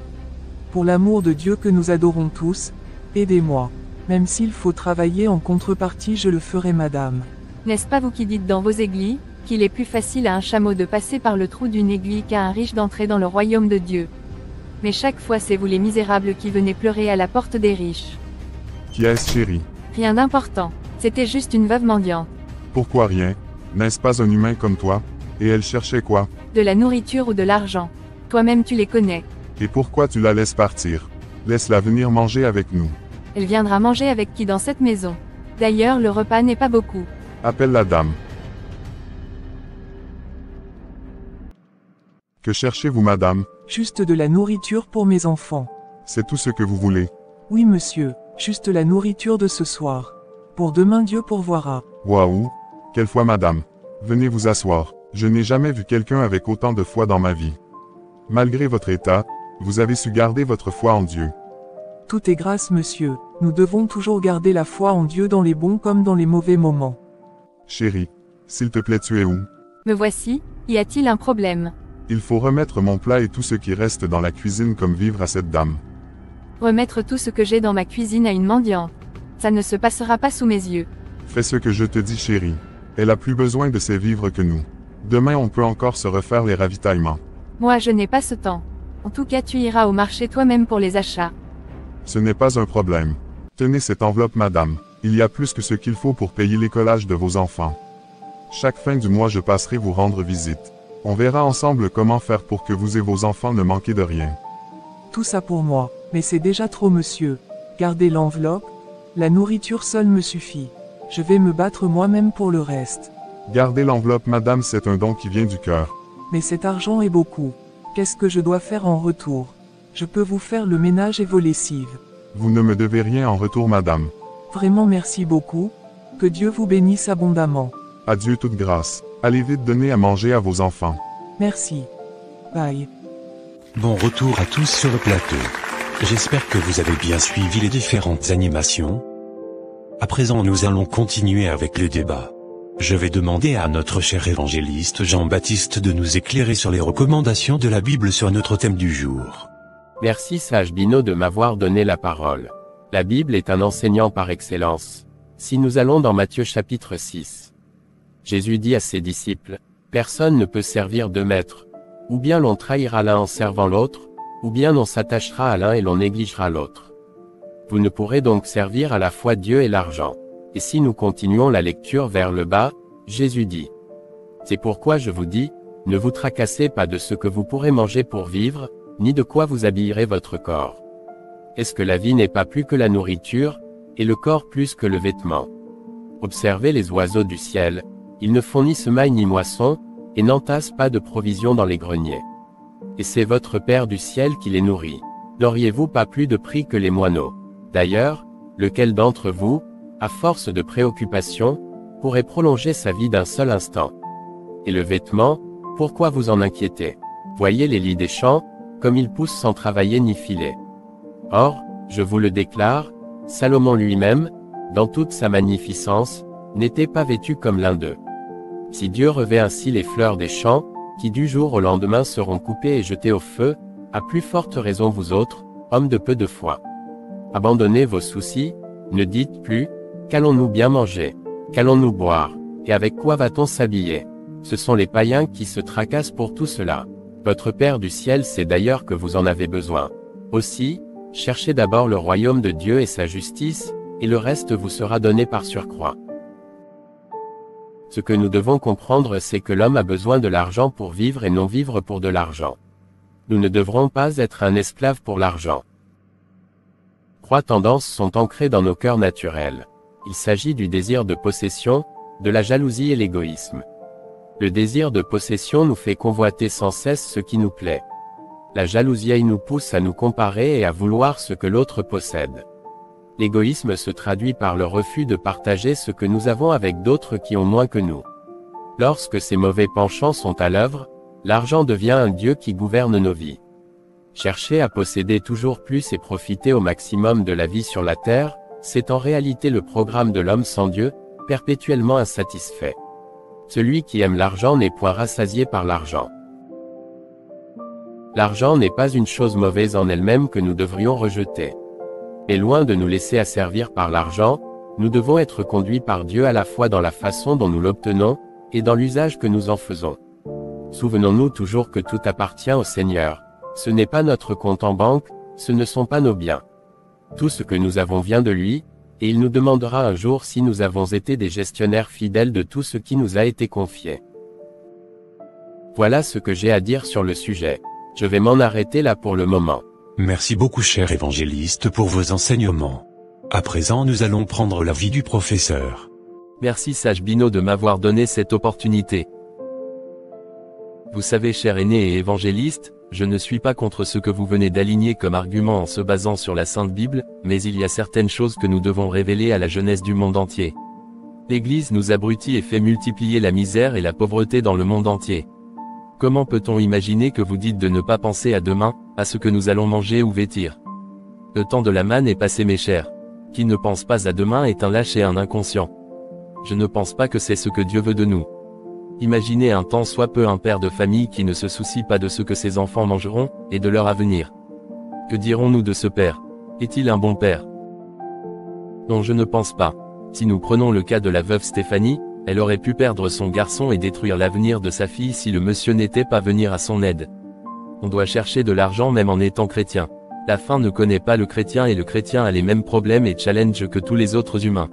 Pour l'amour de Dieu que nous adorons tous, aidez-moi. Même s'il faut travailler en contrepartie je le ferai madame. N'est-ce pas vous qui dites dans vos aiguilles, qu'il est plus facile à un chameau de passer par le trou d'une aiguille qu'à un riche d'entrer dans le royaume de Dieu? Mais chaque fois c'est vous les misérables qui venez pleurer à la porte des riches. Qui est-ce chérie? Rien d'important. C'était juste une veuve mendiante. Pourquoi rien? N'est-ce pas un humain comme toi? Et elle cherchait quoi? De la nourriture ou de l'argent. Toi-même tu les connais. Et pourquoi tu la laisses partir? Laisse-la venir manger avec nous. Elle viendra manger avec qui dans cette maison? D'ailleurs le repas n'est pas beaucoup. Appelle la dame. Que cherchez-vous madame? Juste de la nourriture pour mes enfants. C'est tout ce que vous voulez? Oui monsieur, juste la nourriture de ce soir. Pour demain Dieu pourvoira. Waouh! Quelle foi madame! Venez vous asseoir. Je n'ai jamais vu quelqu'un avec autant de foi dans ma vie. Malgré votre état, vous avez su garder votre foi en Dieu. Tout est grâce monsieur, nous devons toujours garder la foi en Dieu dans les bons comme dans les mauvais moments. Chérie, s'il te plaît tu es où? Me voici, y a-t-il un problème? Il faut remettre mon plat et tout ce qui reste dans la cuisine comme vivre à cette dame. Remettre tout ce que j'ai dans ma cuisine à une mendiante. Ça ne se passera pas sous mes yeux. Fais ce que je te dis chérie. Elle a plus besoin de ses vivres que nous. Demain on peut encore se refaire les ravitaillements. Moi je n'ai pas ce temps. En tout cas tu iras au marché toi-même pour les achats. Ce n'est pas un problème. Tenez cette enveloppe madame. Il y a plus que ce qu'il faut pour payer les collages de vos enfants. Chaque fin du mois je passerai vous rendre visite. On verra ensemble comment faire pour que vous et vos enfants ne manquez de rien. Tout ça pour moi, mais c'est déjà trop monsieur. Gardez l'enveloppe. La nourriture seule me suffit. Je vais me battre moi-même pour le reste. Gardez l'enveloppe madame, c'est un don qui vient du cœur. Mais cet argent est beaucoup. Qu'est-ce que je dois faire en retour? Je peux vous faire le ménage et vos lessives. Vous ne me devez rien en retour madame. Vraiment merci beaucoup. Que Dieu vous bénisse abondamment. Adieu toute grâce. Allez vite donner à manger à vos enfants. Merci. Bye. Bon retour à tous sur le plateau. J'espère que vous avez bien suivi les différentes animations. À présent nous allons continuer avec le débat. Je vais demander à notre cher évangéliste Jean-Baptiste de nous éclairer sur les recommandations de la Bible sur notre thème du jour. Merci sage Bino de m'avoir donné la parole. La Bible est un enseignant par excellence. Si nous allons dans Matthieu chapitre 6. Jésus dit à ses disciples, « Personne ne peut servir deux maîtres. Ou bien l'on trahira l'un en servant l'autre, ou bien l'on s'attachera à l'un et l'on négligera l'autre. Vous ne pourrez donc servir à la fois Dieu et l'argent. » Et si nous continuons la lecture vers le bas, Jésus dit, « C'est pourquoi je vous dis, ne vous tracassez pas de ce que vous pourrez manger pour vivre, ni de quoi vous habillerez votre corps. Est-ce que la vie n'est pas plus que la nourriture, et le corps plus que le vêtement? Observez les oiseaux du ciel, ils ne font ni semaille ni moisson, et n'entassent pas de provisions dans les greniers. Et c'est votre Père du ciel qui les nourrit. N'auriez-vous pas plus de prix que les moineaux? D'ailleurs, lequel d'entre vous, à force de préoccupation, pourrait prolonger sa vie d'un seul instant? Et le vêtement, pourquoi vous en inquiétez? Voyez les lys des champs, comme ils poussent sans travailler ni filer. Or, je vous le déclare, Salomon lui-même, dans toute sa magnificence, n'était pas vêtu comme l'un d'eux. Si Dieu revêt ainsi les fleurs des champs, qui du jour au lendemain seront coupées et jetées au feu, à plus forte raison vous autres, hommes de peu de foi. Abandonnez vos soucis, ne dites plus, qu'allons-nous bien manger? Qu'allons-nous boire? Et avec quoi va-t-on s'habiller? Ce sont les païens qui se tracassent pour tout cela. Votre Père du ciel sait d'ailleurs que vous en avez besoin. Aussi, cherchez d'abord le royaume de Dieu et sa justice, et le reste vous sera donné par surcroît. Ce que nous devons comprendre, c'est que l'homme a besoin de l'argent pour vivre et non vivre pour de l'argent. Nous ne devrons pas être un esclave pour l'argent. Trois tendances sont ancrées dans nos cœurs naturels. Il s'agit du désir de possession, de la jalousie et l'égoïsme. Le désir de possession nous fait convoiter sans cesse ce qui nous plaît. La jalousie nous pousse à nous comparer et à vouloir ce que l'autre possède. L'égoïsme se traduit par le refus de partager ce que nous avons avec d'autres qui ont moins que nous. Lorsque ces mauvais penchants sont à l'œuvre, l'argent devient un dieu qui gouverne nos vies. Chercher à posséder toujours plus et profiter au maximum de la vie sur la terre, c'est en réalité le programme de l'homme sans Dieu, perpétuellement insatisfait. Celui qui aime l'argent n'est point rassasié par l'argent. L'argent n'est pas une chose mauvaise en elle-même que nous devrions rejeter. Et loin de nous laisser asservir par l'argent, nous devons être conduits par Dieu à la fois dans la façon dont nous l'obtenons, et dans l'usage que nous en faisons. Souvenons-nous toujours que tout appartient au Seigneur. Ce n'est pas notre compte en banque, ce ne sont pas nos biens. Tout ce que nous avons vient de lui, et il nous demandera un jour si nous avons été des gestionnaires fidèles de tout ce qui nous a été confié. Voilà ce que j'ai à dire sur le sujet. Je vais m'en arrêter là pour le moment. Merci beaucoup cher évangéliste pour vos enseignements. À présent nous allons prendre l'avis du professeur. Merci sage Bino de m'avoir donné cette opportunité. Vous savez cher aîné et évangéliste, je ne suis pas contre ce que vous venez d'aligner comme argument en se basant sur la Sainte Bible, mais il y a certaines choses que nous devons révéler à la jeunesse du monde entier. L'Église nous abrutit et fait multiplier la misère et la pauvreté dans le monde entier. Comment peut-on imaginer que vous dites de ne pas penser à demain, à ce que nous allons manger ou vêtir? Le temps de la manne est passé mes chers. Qui ne pense pas à demain est un lâche et un inconscient. Je ne pense pas que c'est ce que Dieu veut de nous. Imaginez un tant soit peu un père de famille qui ne se soucie pas de ce que ses enfants mangeront, et de leur avenir. Que dirons-nous de ce père? Est-il un bon père? Non, je ne pense pas. Si nous prenons le cas de la veuve Stéphanie, elle aurait pu perdre son garçon et détruire l'avenir de sa fille si le monsieur n'était pas venu à son aide. On doit chercher de l'argent même en étant chrétien. La faim ne connaît pas le chrétien et le chrétien a les mêmes problèmes et challenges que tous les autres humains.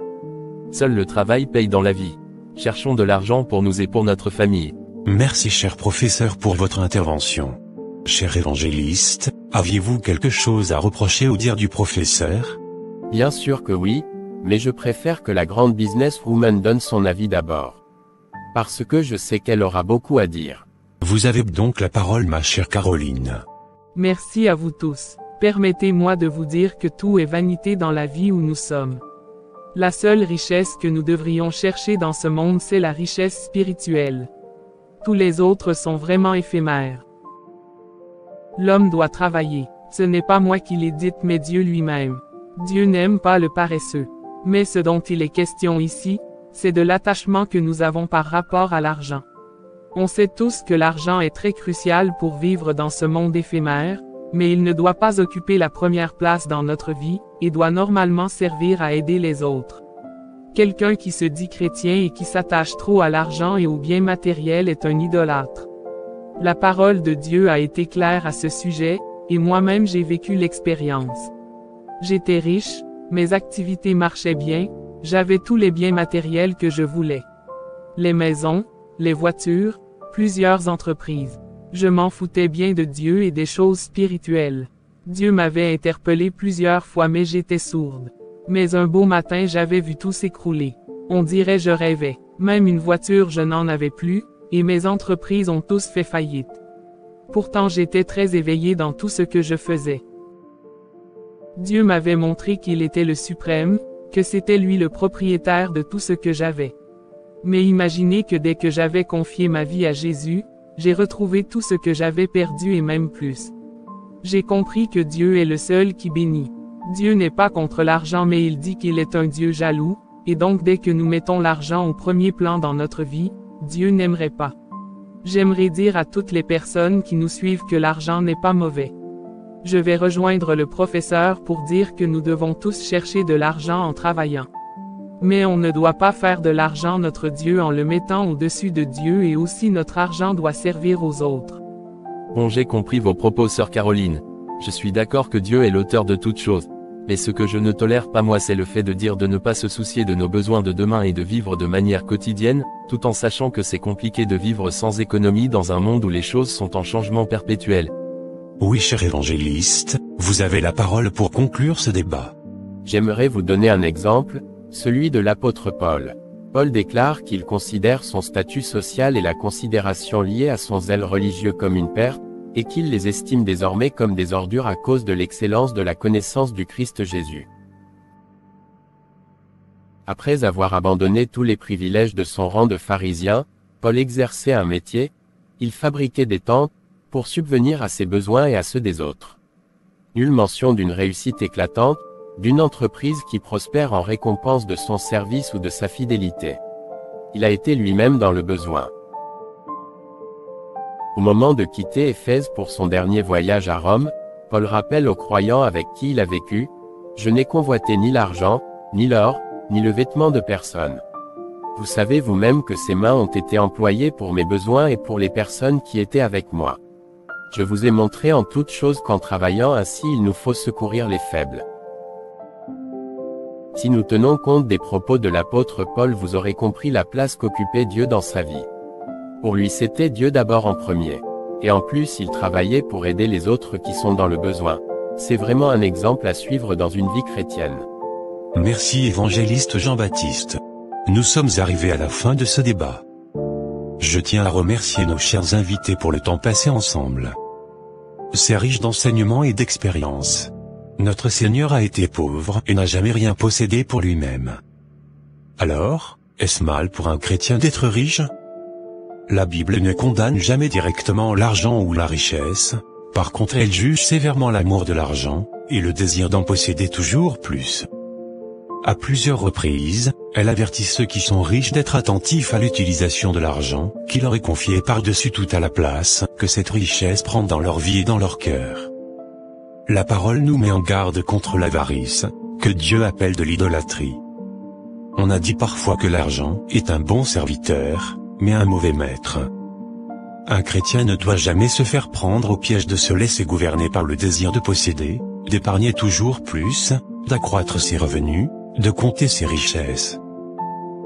Seul le travail paye dans la vie. Cherchons de l'argent pour nous et pour notre famille. Merci cher professeur pour votre intervention. Cher évangéliste, aviez-vous quelque chose à reprocher au dire du professeur? Bien sûr que oui, mais je préfère que la grande businesswoman donne son avis d'abord. Parce que je sais qu'elle aura beaucoup à dire. Vous avez donc la parole ma chère Caroline. Merci à vous tous. Permettez-moi de vous dire que tout est vanité dans la vie où nous sommes. La seule richesse que nous devrions chercher dans ce monde, c'est la richesse spirituelle. Tous les autres sont vraiment éphémères. L'homme doit travailler. Ce n'est pas moi qui l'ai dit, mais Dieu lui-même. Dieu n'aime pas le paresseux. Mais ce dont il est question ici, c'est de l'attachement que nous avons par rapport à l'argent. On sait tous que l'argent est très crucial pour vivre dans ce monde éphémère, mais il ne doit pas occuper la première place dans notre vie, et doit normalement servir à aider les autres. Quelqu'un qui se dit chrétien et qui s'attache trop à l'argent et aux biens matériels est un idolâtre. La parole de Dieu a été claire à ce sujet, et moi-même j'ai vécu l'expérience. J'étais riche, mes activités marchaient bien, j'avais tous les biens matériels que je voulais. Les maisons, les voitures, plusieurs entreprises. Je m'en foutais bien de Dieu et des choses spirituelles. Dieu m'avait interpellé plusieurs fois mais j'étais sourde. Mais un beau matin j'avais vu tout s'écrouler. On dirait je rêvais. Même une voiture je n'en avais plus, et mes entreprises ont tous fait faillite. Pourtant j'étais très éveillé dans tout ce que je faisais. Dieu m'avait montré qu'il était le suprême, que c'était lui le propriétaire de tout ce que j'avais. Mais imaginez que dès que j'avais confié ma vie à Jésus, j'ai retrouvé tout ce que j'avais perdu et même plus. J'ai compris que Dieu est le seul qui bénit. Dieu n'est pas contre l'argent mais il dit qu'il est un Dieu jaloux, et donc dès que nous mettons l'argent au premier plan dans notre vie, Dieu n'aimerait pas. J'aimerais dire à toutes les personnes qui nous suivent que l'argent n'est pas mauvais. Je vais rejoindre le professeur pour dire que nous devons tous chercher de l'argent en travaillant. Mais on ne doit pas faire de l'argent notre Dieu en le mettant au-dessus de Dieu et aussi notre argent doit servir aux autres. Bon, j'ai compris vos propos, sœur Caroline. Je suis d'accord que Dieu est l'auteur de toutes choses. Mais ce que je ne tolère pas moi, c'est le fait de dire de ne pas se soucier de nos besoins de demain et de vivre de manière quotidienne, tout en sachant que c'est compliqué de vivre sans économie dans un monde où les choses sont en changement perpétuel. Oui, cher évangéliste, vous avez la parole pour conclure ce débat. J'aimerais vous donner un exemple, celui de l'apôtre Paul. Paul déclare qu'il considère son statut social et la considération liée à son zèle religieux comme une perte, et qu'il les estime désormais comme des ordures à cause de l'excellence de la connaissance du Christ Jésus. Après avoir abandonné tous les privilèges de son rang de pharisien, Paul exerçait un métier, il fabriquait des tentes, pour subvenir à ses besoins et à ceux des autres. Nulle mention d'une réussite éclatante, d'une entreprise qui prospère en récompense de son service ou de sa fidélité. Il a été lui-même dans le besoin. Au moment de quitter Éphèse pour son dernier voyage à Rome, Paul rappelle aux croyants avec qui il a vécu, « Je n'ai convoité ni l'argent, ni l'or, ni le vêtement de personne. Vous savez vous-même que ces mains ont été employées pour mes besoins et pour les personnes qui étaient avec moi. Je vous ai montré en toutes choses qu'en travaillant ainsi il nous faut secourir les faibles. » Si nous tenons compte des propos de l'apôtre Paul, vous aurez compris la place qu'occupait Dieu dans sa vie. Pour lui c'était Dieu d'abord en premier. Et en plus il travaillait pour aider les autres qui sont dans le besoin. C'est vraiment un exemple à suivre dans une vie chrétienne. Merci évangéliste Jean-Baptiste. Nous sommes arrivés à la fin de ce débat. Je tiens à remercier nos chers invités pour le temps passé ensemble. C'est riche d'enseignements et d'expériences. Notre Seigneur a été pauvre et n'a jamais rien possédé pour lui-même. Alors, est-ce mal pour un chrétien d'être riche ? La Bible ne condamne jamais directement l'argent ou la richesse, par contre elle juge sévèrement l'amour de l'argent, et le désir d'en posséder toujours plus. À plusieurs reprises, elle avertit ceux qui sont riches d'être attentifs à l'utilisation de l'argent, qui leur est confié par-dessus tout à la place que cette richesse prend dans leur vie et dans leur cœur. La parole nous met en garde contre l'avarice, que Dieu appelle de l'idolâtrie. On a dit parfois que l'argent est un bon serviteur, mais un mauvais maître. Un chrétien ne doit jamais se faire prendre au piège de se laisser gouverner par le désir de posséder, d'épargner toujours plus, d'accroître ses revenus, de compter ses richesses.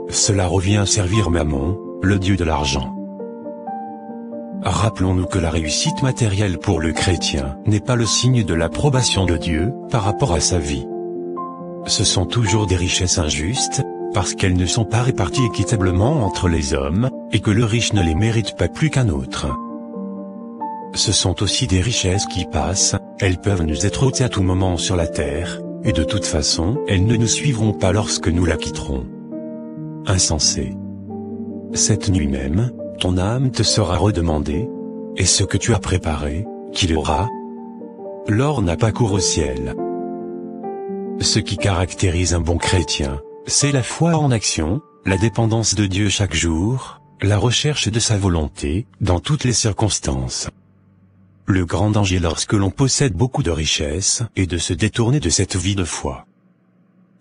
Cela revient à servir Mammon, le dieu de l'argent. Rappelons-nous que la réussite matérielle pour le chrétien n'est pas le signe de l'approbation de Dieu par rapport à sa vie. Ce sont toujours des richesses injustes, parce qu'elles ne sont pas réparties équitablement entre les hommes, et que le riche ne les mérite pas plus qu'un autre. Ce sont aussi des richesses qui passent, elles peuvent nous être ôtées à tout moment sur la terre, et de toute façon, elles ne nous suivront pas lorsque nous la quitterons. Insensé. Cette nuit même, ton âme te sera redemandée, et ce que tu as préparé, qui l'aura? L'or n'a pas cours au ciel. Ce qui caractérise un bon chrétien, c'est la foi en action, la dépendance de Dieu chaque jour, la recherche de sa volonté, dans toutes les circonstances. Le grand danger lorsque l'on possède beaucoup de richesses, est de se détourner de cette vie de foi.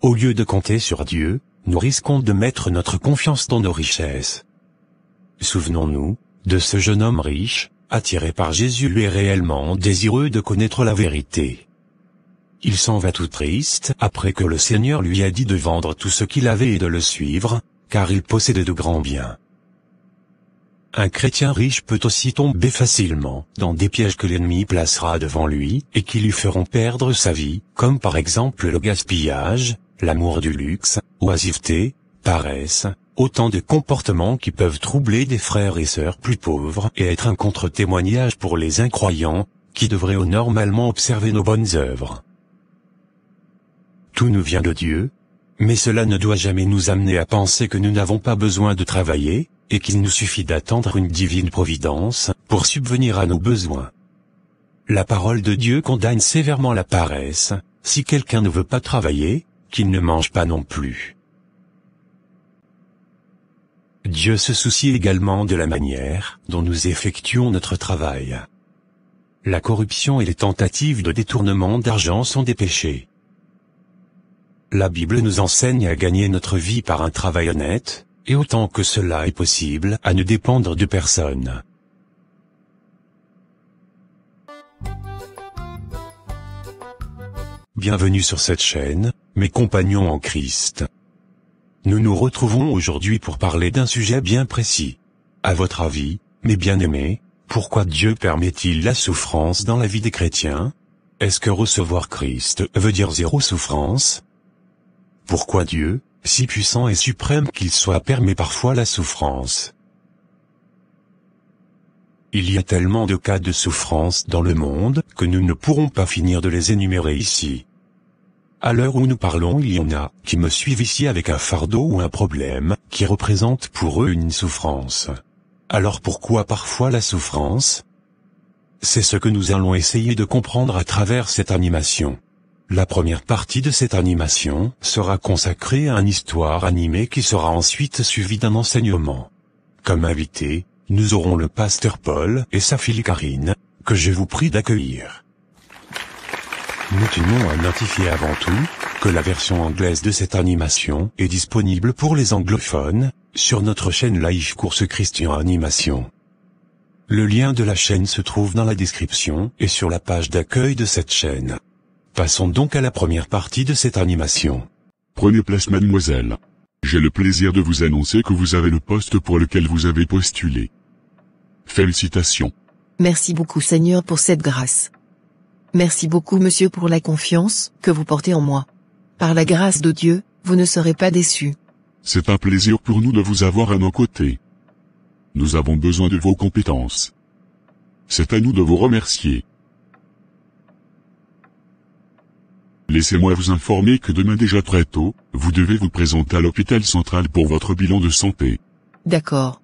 Au lieu de compter sur Dieu, nous risquons de mettre notre confiance dans nos richesses. Souvenons-nous, de ce jeune homme riche, attiré par Jésus lui réellement désireux de connaître la vérité. Il s'en va tout triste après que le Seigneur lui a dit de vendre tout ce qu'il avait et de le suivre, car il possédait de grands biens. Un chrétien riche peut aussi tomber facilement dans des pièges que l'ennemi placera devant lui et qui lui feront perdre sa vie, comme par exemple le gaspillage, l'amour du luxe, oisiveté, paresse, autant de comportements qui peuvent troubler des frères et sœurs plus pauvres et être un contre-témoignage pour les incroyants, qui devraient normalement observer nos bonnes œuvres. Tout nous vient de Dieu, mais cela ne doit jamais nous amener à penser que nous n'avons pas besoin de travailler, et qu'il nous suffit d'attendre une divine providence, pour subvenir à nos besoins. La parole de Dieu condamne sévèrement la paresse, si quelqu'un ne veut pas travailler, qu'il ne mange pas non plus. Dieu se soucie également de la manière dont nous effectuons notre travail. La corruption et les tentatives de détournement d'argent sont des péchés. La Bible nous enseigne à gagner notre vie par un travail honnête, et autant que cela est possible, à ne dépendre de personne. Bienvenue sur cette chaîne, mes compagnons en Christ. Nous nous retrouvons aujourd'hui pour parler d'un sujet bien précis. À votre avis, mes bien-aimés, pourquoi Dieu permet-il la souffrance dans la vie des chrétiens? Est-ce que recevoir Christ veut dire zéro souffrance? Pourquoi Dieu, si puissant et suprême qu'il soit, permet parfois la souffrance? Il y a tellement de cas de souffrance dans le monde que nous ne pourrons pas finir de les énumérer ici. À l'heure où nous parlons, il y en a qui me suivent ici avec un fardeau ou un problème qui représente pour eux une souffrance. Alors pourquoi parfois la souffrance? C'est ce que nous allons essayer de comprendre à travers cette animation. La première partie de cette animation sera consacrée à une histoire animée qui sera ensuite suivie d'un enseignement. Comme invité, nous aurons le pasteur Paul et sa fille Karine, que je vous prie d'accueillir. Nous tenons à notifier avant tout que la version anglaise de cette animation est disponible pour les anglophones, sur notre chaîne Live Course Christian Animation. Le lien de la chaîne se trouve dans la description et sur la page d'accueil de cette chaîne. Passons donc à la première partie de cette animation. Prenez place, mademoiselle. J'ai le plaisir de vous annoncer que vous avez le poste pour lequel vous avez postulé. Félicitations. Merci beaucoup Seigneur pour cette grâce. Merci beaucoup Monsieur pour la confiance que vous portez en moi. Par la grâce de Dieu, vous ne serez pas déçus. C'est un plaisir pour nous de vous avoir à nos côtés. Nous avons besoin de vos compétences. C'est à nous de vous remercier. Laissez-moi vous informer que demain déjà très tôt, vous devez vous présenter à l'hôpital central pour votre bilan de santé. D'accord.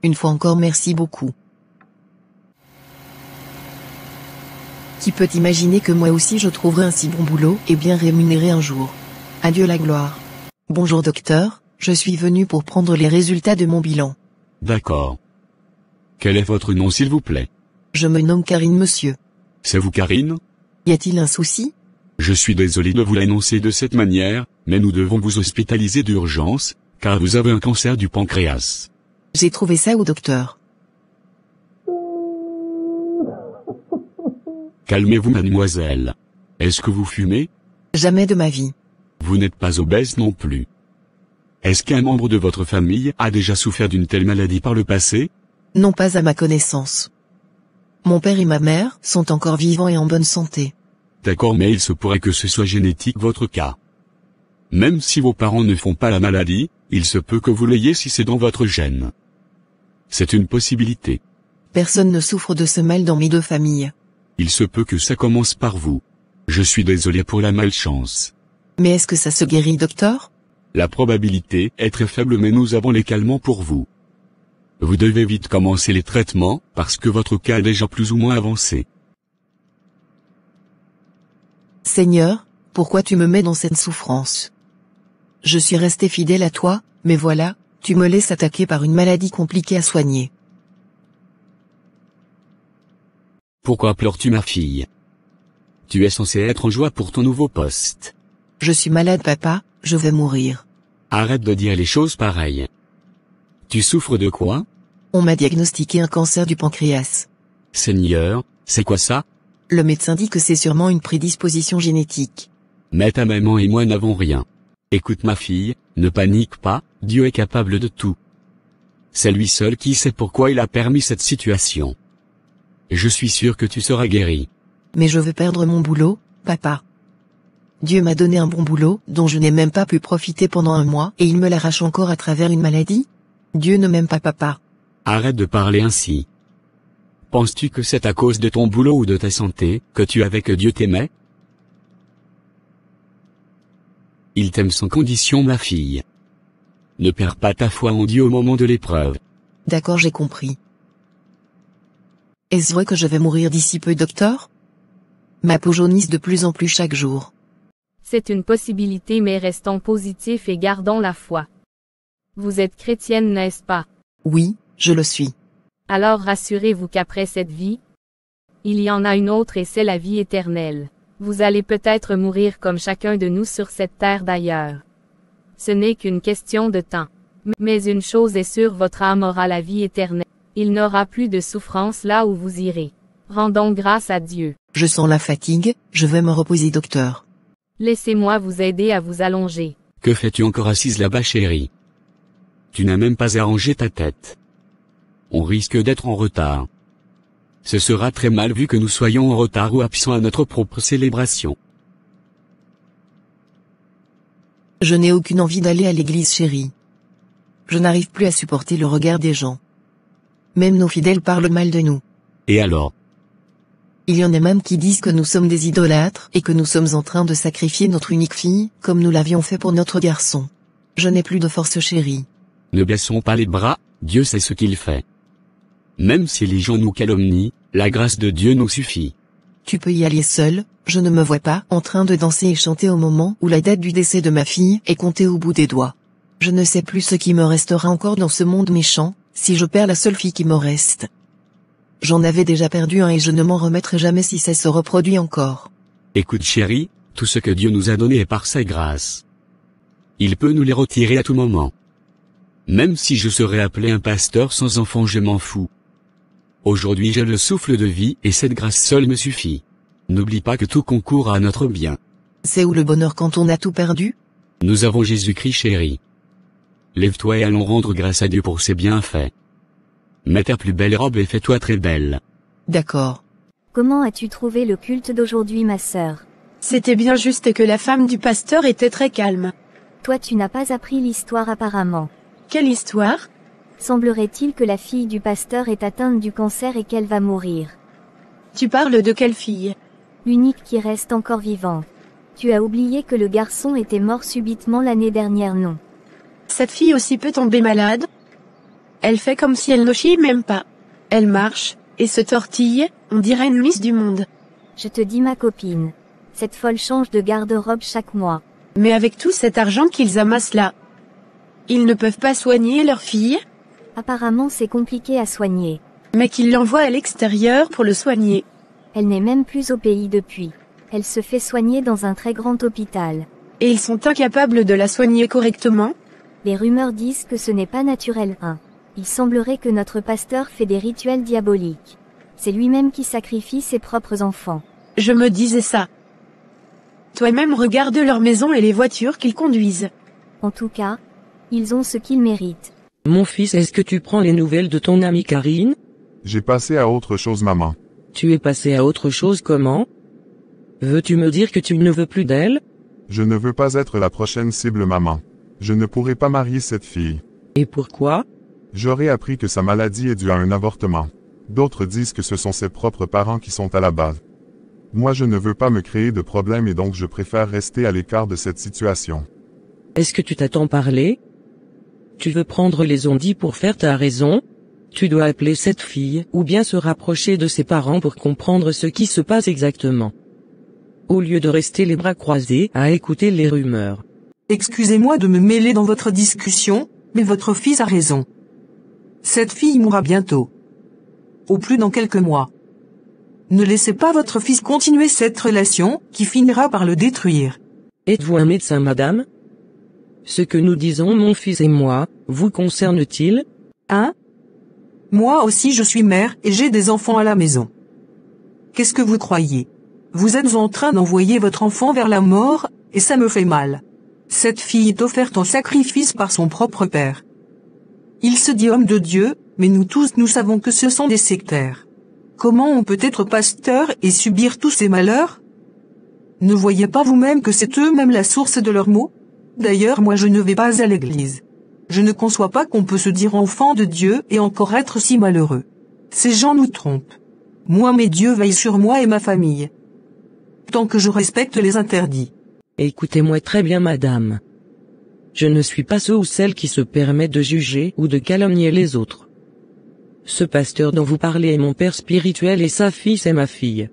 Une fois encore merci beaucoup. Qui peut imaginer que moi aussi je trouverai un si bon boulot et bien rémunéré un jour? Adieu la gloire. Bonjour docteur, je suis venu pour prendre les résultats de mon bilan. D'accord. Quel est votre nom s'il vous plaît? Je me nomme Karine monsieur. C'est vous Karine? Y a-t-il un souci? Je suis désolé de vous l'annoncer de cette manière, mais nous devons vous hospitaliser d'urgence, car vous avez un cancer du pancréas. J'ai trouvé ça au docteur. Calmez-vous mademoiselle. Est-ce que vous fumez? Jamais de ma vie. Vous n'êtes pas obèse non plus. Est-ce qu'un membre de votre famille a déjà souffert d'une telle maladie par le passé? Non, pas à ma connaissance. Mon père et ma mère sont encore vivants et en bonne santé. D'accord, mais il se pourrait que ce soit génétique votre cas. Même si vos parents ne font pas la maladie, il se peut que vous l'ayez si c'est dans votre gène. C'est une possibilité. Personne ne souffre de ce mal dans mes deux familles. Il se peut que ça commence par vous. Je suis désolé pour la malchance. Mais est-ce que ça se guérit, docteur? La probabilité est très faible, mais nous avons les calmants pour vous. Vous devez vite commencer les traitements, parce que votre cas est déjà plus ou moins avancé. Seigneur, pourquoi tu me mets dans cette souffrance? Je suis resté fidèle à toi, mais voilà, tu me laisses attaquer par une maladie compliquée à soigner. Pourquoi pleures-tu, ma fille? Tu es censé être en joie pour ton nouveau poste. Je suis malade, papa, je vais mourir. Arrête de dire les choses pareilles. Tu souffres de quoi? On m'a diagnostiqué un cancer du pancréas. Seigneur, c'est quoi ça? Le médecin dit que c'est sûrement une prédisposition génétique. Mais ta maman et moi n'avons rien. Écoute ma fille, ne panique pas, Dieu est capable de tout. C'est lui seul qui sait pourquoi il a permis cette situation. Je suis sûr que tu seras guéri. Mais je veux perdre mon boulot, papa. Dieu m'a donné un bon boulot, dont je n'ai même pas pu profiter pendant un mois, et il me l'arrache encore à travers une maladie? Dieu ne m'aime pas, papa. Arrête de parler ainsi. Penses-tu que c'est à cause de ton boulot ou de ta santé, que tu avais que Dieu t'aimait? Il t'aime sans condition, ma fille. Ne perds pas ta foi en Dieu au moment de l'épreuve. D'accord, j'ai compris. Est-ce vrai que je vais mourir d'ici peu, docteur? Ma peau jaunisse de plus en plus chaque jour. C'est une possibilité, mais restons positifs et gardons la foi. Vous êtes chrétienne, n'est-ce pas? Oui, je le suis. Alors rassurez-vous qu'après cette vie, il y en a une autre et c'est la vie éternelle. Vous allez peut-être mourir comme chacun de nous sur cette terre d'ailleurs. Ce n'est qu'une question de temps. Mais une chose est sûre, votre âme aura la vie éternelle. Il n'aura plus de souffrance là où vous irez. Rendons grâce à Dieu. Je sens la fatigue, je vais me reposer, docteur. Laissez-moi vous aider à vous allonger. Que fais-tu encore assise là-bas, chérie? Tu n'as même pas arrangé ta tête. On risque d'être en retard. Ce sera très mal vu que nous soyons en retard ou absents à notre propre célébration. Je n'ai aucune envie d'aller à l'église, chérie. Je n'arrive plus à supporter le regard des gens. Même nos fidèles parlent mal de nous. Et alors? Il y en a même qui disent que nous sommes des idolâtres et que nous sommes en train de sacrifier notre unique fille, comme nous l'avions fait pour notre garçon. Je n'ai plus de force, chérie. Ne baissons pas les bras, Dieu sait ce qu'il fait. Même si les gens nous calomnient, la grâce de Dieu nous suffit. Tu peux y aller seul, je ne me vois pas en train de danser et chanter au moment où la date du décès de ma fille est comptée au bout des doigts. Je ne sais plus ce qui me restera encore dans ce monde méchant, si je perds la seule fille qui me reste. J'en avais déjà perdu un et je ne m'en remettrai jamais si ça se reproduit encore. Écoute chérie, tout ce que Dieu nous a donné est par sa grâce. Il peut nous les retirer à tout moment. Même si je serais appelé un pasteur sans enfant, je m'en fous. Aujourd'hui j'ai le souffle de vie et cette grâce seule me suffit. N'oublie pas que tout concourt à notre bien. C'est où le bonheur quand on a tout perdu? Nous avons Jésus-Christ, chérie. Lève-toi et allons rendre grâce à Dieu pour ses bienfaits. Mets ta plus belle robe et fais-toi très belle. D'accord. Comment as-tu trouvé le culte d'aujourd'hui, ma sœur? C'était bien juste que la femme du pasteur était très calme. Toi, tu n'as pas appris l'histoire apparemment. Quelle histoire? Semblerait-il que la fille du pasteur est atteinte du cancer et qu'elle va mourir. Tu parles de quelle fille? L'unique qui reste encore vivante. Tu as oublié que le garçon était mort subitement l'année dernière, non? Cette fille aussi peut tomber malade? Elle fait comme si elle ne chie même pas. Elle marche, et se tortille, on dirait une Miss du monde. Je te dis ma copine. Cette folle change de garde-robe chaque mois. Mais avec tout cet argent qu'ils amassent là, ils ne peuvent pas soigner leur fille? Apparemment c'est compliqué à soigner. Mais qu'ils l'envoient à l'extérieur pour le soigner. Elle n'est même plus au pays depuis. Elle se fait soigner dans un très grand hôpital. Et ils sont incapables de la soigner correctement? Les rumeurs disent que ce n'est pas naturel. Il semblerait que notre pasteur fait des rituels diaboliques. C'est lui-même qui sacrifie ses propres enfants. Je me disais ça. Toi-même regarde leur maison et les voitures qu'ils conduisent. En tout cas, ils ont ce qu'ils méritent. Mon fils, est-ce que tu prends les nouvelles de ton amie Karine? J'ai passé à autre chose, maman. Tu es passé à autre chose comment? Veux-tu me dire que tu ne veux plus d'elle? Je ne veux pas être la prochaine cible, maman. Je ne pourrai pas marier cette fille. Et pourquoi? J'aurais appris que sa maladie est due à un avortement. D'autres disent que ce sont ses propres parents qui sont à la base. Moi je ne veux pas me créer de problème et donc je préfère rester à l'écart de cette situation. Est-ce que tu t'attends parler? Tu veux prendre les ondits pour faire ta raison? Tu dois appeler cette fille, ou bien se rapprocher de ses parents pour comprendre ce qui se passe exactement. Au lieu de rester les bras croisés à écouter les rumeurs. Excusez-moi de me mêler dans votre discussion, mais votre fils a raison. Cette fille mourra bientôt. Au plus dans quelques mois. Ne laissez pas votre fils continuer cette relation, qui finira par le détruire. Êtes-vous un médecin, madame? Ce que nous disons mon fils et moi, vous concerne-t-il? Hein? Moi aussi je suis mère et j'ai des enfants à la maison. Qu'est-ce que vous croyez? Vous êtes en train d'envoyer votre enfant vers la mort, et ça me fait mal. Cette fille est offerte en sacrifice par son propre père. Il se dit homme de Dieu, mais nous tous nous savons que ce sont des sectaires. Comment on peut être pasteur et subir tous ces malheurs? Ne voyez pas vous-même que c'est eux-mêmes la source de leurs maux? D'ailleurs moi je ne vais pas à l'église. Je ne conçois pas qu'on peut se dire enfant de Dieu et encore être si malheureux. Ces gens nous trompent. Moi mais Dieu veille sur moi et ma famille. Tant que je respecte les interdits. Écoutez-moi très bien madame. Je ne suis pas ceux ou celle qui se permet de juger ou de calomnier les autres. Ce pasteur dont vous parlez est mon père spirituel et sa fille c'est ma fille.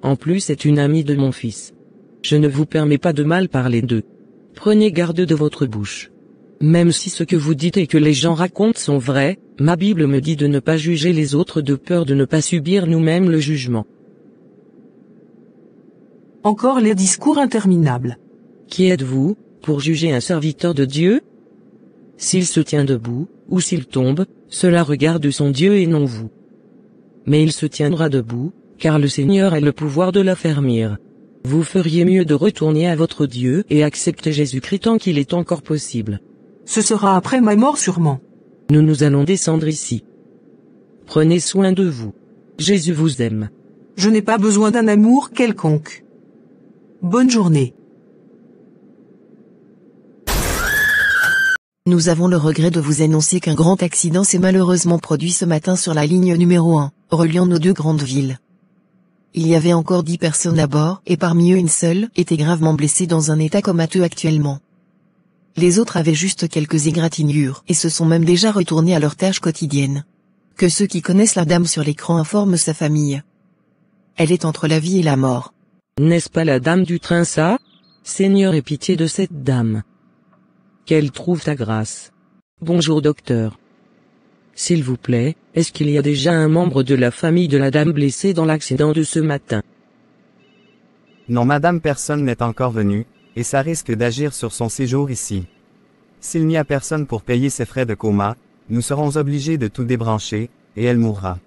En plus c'est une amie de mon fils. Je ne vous permets pas de mal parler d'eux. Prenez garde de votre bouche. Même si ce que vous dites et que les gens racontent sont vrais, ma Bible me dit de ne pas juger les autres de peur de ne pas subir nous-mêmes le jugement. Encore les discours interminables. Qui êtes-vous, pour juger un serviteur de Dieu? S'il se tient debout, ou s'il tombe, cela regarde son Dieu et non vous. Mais il se tiendra debout, car le Seigneur a le pouvoir de l'affermir. Vous feriez mieux de retourner à votre Dieu et accepter Jésus-Christ tant qu'il est encore possible. Ce sera après ma mort sûrement. Nous allons descendre ici. Prenez soin de vous. Jésus vous aime. Je n'ai pas besoin d'un amour quelconque. Bonne journée. Nous avons le regret de vous annoncer qu'un grand accident s'est malheureusement produit ce matin sur la ligne numéro 1, reliant nos deux grandes villes. Il y avait encore 10 personnes à bord, et parmi eux une seule était gravement blessée dans un état comateux actuellement. Les autres avaient juste quelques égratignures, et se sont même déjà retournés à leurs tâches quotidiennes. Que ceux qui connaissent la dame sur l'écran informent sa famille. Elle est entre la vie et la mort. N'est-ce pas la dame du train ça? Seigneur, aie pitié de cette dame. Qu'elle trouve ta grâce. Bonjour docteur. S'il vous plaît, est-ce qu'il y a déjà un membre de la famille de la dame blessée dans l'accident de ce matin? Non madame, personne n'est encore venu, et ça risque d'agir sur son séjour ici. S'il n'y a personne pour payer ses frais de coma, nous serons obligés de tout débrancher, et elle mourra.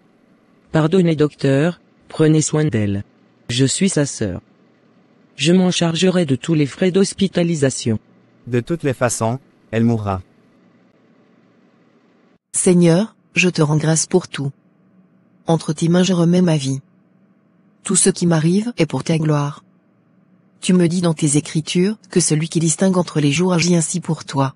Pardonnez docteur, prenez soin d'elle. Je suis sa sœur. Je m'en chargerai de tous les frais d'hospitalisation. De toutes les façons, elle mourra. Seigneur, je te rends grâce pour tout. Entre tes mains je remets ma vie. Tout ce qui m'arrive est pour ta gloire. Tu me dis dans tes écritures que celui qui distingue entre les jours agit ainsi pour toi.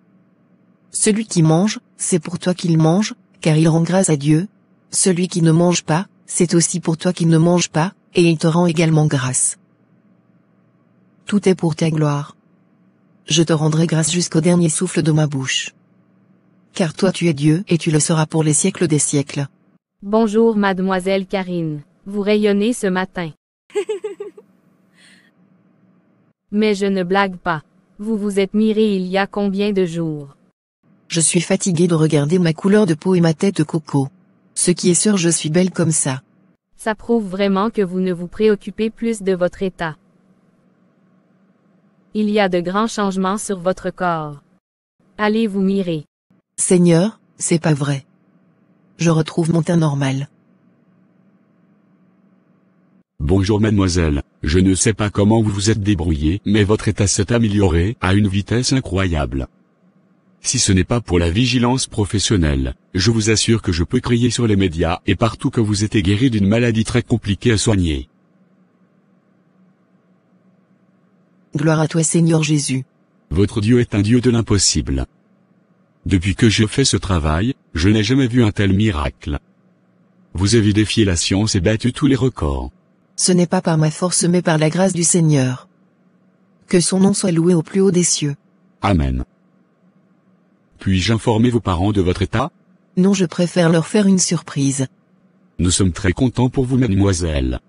Celui qui mange, c'est pour toi qu'il mange, car il rend grâce à Dieu. Celui qui ne mange pas, c'est aussi pour toi qu'il ne mange pas, et il te rend également grâce. Tout est pour ta gloire. Je te rendrai grâce jusqu'au dernier souffle de ma bouche. Car toi tu es Dieu et tu le seras pour les siècles des siècles. Bonjour mademoiselle Karine, vous rayonnez ce matin. Mais je ne blague pas. Vous vous êtes miré il y a combien de jours? Je suis fatiguée de regarder ma couleur de peau et ma tête coco. Ce qui est sûr, je suis belle comme ça. Ça prouve vraiment que vous ne vous préoccupez plus de votre état. Il y a de grands changements sur votre corps. Allez vous mirer. Seigneur, c'est pas vrai. Je retrouve mon teint normal. Bonjour mademoiselle, je ne sais pas comment vous vous êtes débrouillée, mais votre état s'est amélioré à une vitesse incroyable. Si ce n'est pas pour la vigilance professionnelle, je vous assure que je peux crier sur les médias et partout que vous êtes guéri d'une maladie très compliquée à soigner. Gloire à toi Seigneur Jésus. Votre Dieu est un Dieu de l'impossible. Depuis que je fais ce travail, je n'ai jamais vu un tel miracle. Vous avez défié la science et battu tous les records. Ce n'est pas par ma force mais par la grâce du Seigneur. Que son nom soit loué au plus haut des cieux. Amen. Puis-je informer vos parents de votre état? Non, je préfère leur faire une surprise. Nous sommes très contents pour vous, mademoiselle.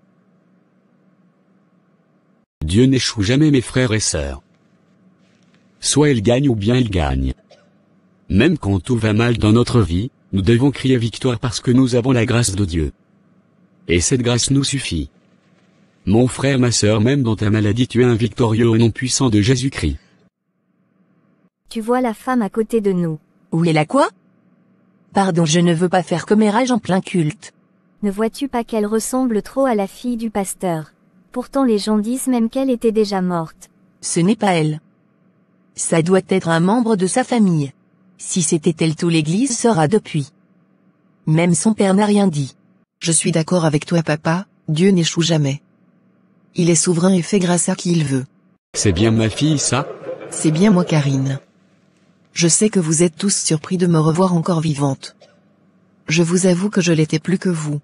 Dieu n'échoue jamais, mes frères et sœurs. Soit il gagne ou bien il gagne. Même quand tout va mal dans notre vie, nous devons crier victoire parce que nous avons la grâce de Dieu. Et cette grâce nous suffit. Mon frère, ma sœur, même dans ta maladie, tu es un victorieux au nom puissant de Jésus-Christ. Tu vois la femme à côté de nous. Où est la quoi? Pardon, je ne veux pas faire commérage en plein culte. Ne vois-tu pas qu'elle ressemble trop à la fille du pasteur? Pourtant les gens disent même qu'elle était déjà morte. Ce n'est pas elle. Ça doit être un membre de sa famille. Si c'était elle, toute l'église sera depuis. Même son père n'a rien dit. Je suis d'accord avec toi, papa, Dieu n'échoue jamais. Il est souverain et fait grâce à qui il veut. C'est bien ma fille, ça? C'est bien moi, Karine. Je sais que vous êtes tous surpris de me revoir encore vivante. Je vous avoue que je l'étais plus que vous.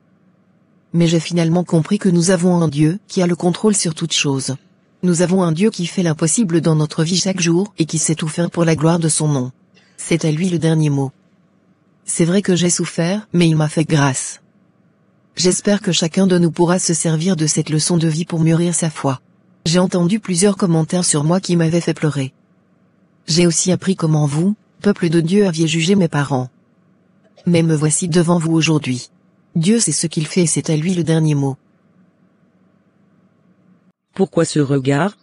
Mais j'ai finalement compris que nous avons un Dieu qui a le contrôle sur toute chose. Nous avons un Dieu qui fait l'impossible dans notre vie chaque jour et qui sait tout faire pour la gloire de son nom. C'est à lui le dernier mot. C'est vrai que j'ai souffert, mais il m'a fait grâce. J'espère que chacun de nous pourra se servir de cette leçon de vie pour mûrir sa foi. J'ai entendu plusieurs commentaires sur moi qui m'avaient fait pleurer. J'ai aussi appris comment vous, peuple de Dieu, aviez jugé mes parents. Mais me voici devant vous aujourd'hui. Dieu sait ce qu'il fait et c'est à lui le dernier mot. Pourquoi ce regard?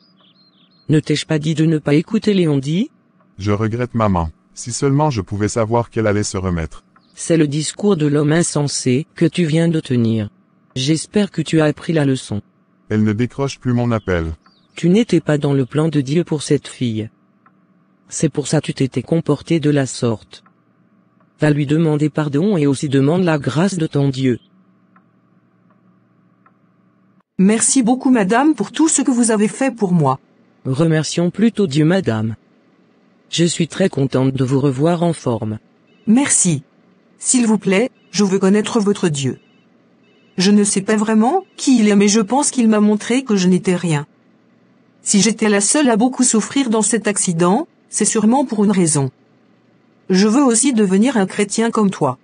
Ne t'ai-je pas dit de ne pas écouter Léondie? Je regrette maman. Si seulement je pouvais savoir qu'elle allait se remettre. C'est le discours de l'homme insensé que tu viens de tenir. J'espère que tu as appris la leçon. Elle ne décroche plus mon appel. Tu n'étais pas dans le plan de Dieu pour cette fille. C'est pour ça que tu t'étais comporté de la sorte. Va lui demander pardon et aussi demande la grâce de ton Dieu. Merci beaucoup madame pour tout ce que vous avez fait pour moi. Remercions plutôt Dieu madame. Je suis très contente de vous revoir en forme. Merci. S'il vous plaît, je veux connaître votre Dieu. Je ne sais pas vraiment qui il est mais je pense qu'il m'a montré que je n'étais rien. Si j'étais la seule à beaucoup souffrir dans cet accident, c'est sûrement pour une raison. Je veux aussi devenir un chrétien comme toi.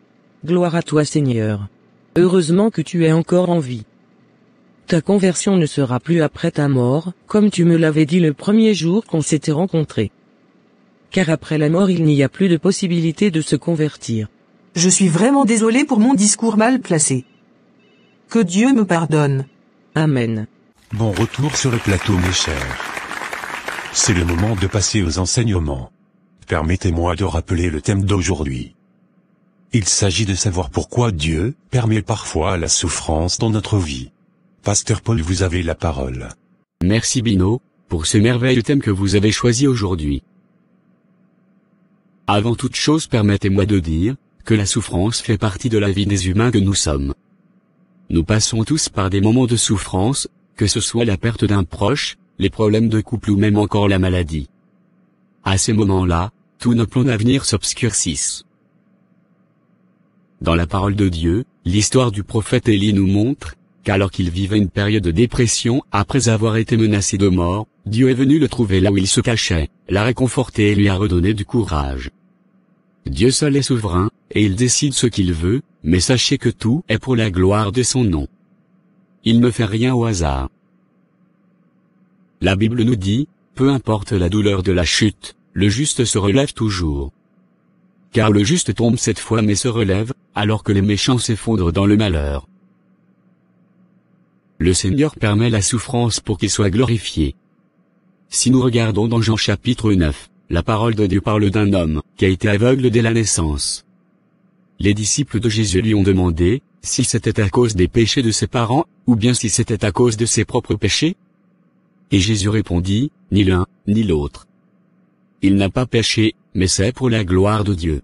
Gloire à toi Seigneur. Heureusement que tu es encore en vie. Ta conversion ne sera plus après ta mort, comme tu me l'avais dit le premier jour qu'on s'était rencontrés. Car après la mort il n'y a plus de possibilité de se convertir. Je suis vraiment désolé pour mon discours mal placé. Que Dieu me pardonne. Amen. Bon retour sur le plateau mes chers. C'est le moment de passer aux enseignements. Permettez-moi de rappeler le thème d'aujourd'hui. Il s'agit de savoir pourquoi Dieu permet parfois la souffrance dans notre vie. Pasteur Paul, vous avez la parole. Merci Bino, pour ce merveilleux thème que vous avez choisi aujourd'hui. Avant toute chose, permettez-moi de dire que la souffrance fait partie de la vie des humains que nous sommes. Nous passons tous par des moments de souffrance, que ce soit la perte d'un proche, les problèmes de couple ou même encore la maladie. À ces moments-là, tous nos plans d'avenir s'obscurcissent. Dans la parole de Dieu, l'histoire du prophète Élie nous montre qu'alors qu'il vivait une période de dépression après avoir été menacé de mort, Dieu est venu le trouver là où il se cachait, l'a réconforté et lui a redonné du courage. Dieu seul est souverain, et il décide ce qu'il veut, mais sachez que tout est pour la gloire de son nom. Il ne fait rien au hasard. La Bible nous dit, peu importe la douleur de la chute, le juste se relève toujours. Car le juste tombe cette fois mais se relève, alors que les méchants s'effondrent dans le malheur. Le Seigneur permet la souffrance pour qu'il soit glorifié. Si nous regardons dans Jean chapitre 9, la parole de Dieu parle d'un homme qui a été aveugle dès la naissance. Les disciples de Jésus lui ont demandé si c'était à cause des péchés de ses parents, ou bien si c'était à cause de ses propres péchés. Et Jésus répondit, ni l'un, ni l'autre. Il n'a pas péché, mais c'est pour la gloire de Dieu.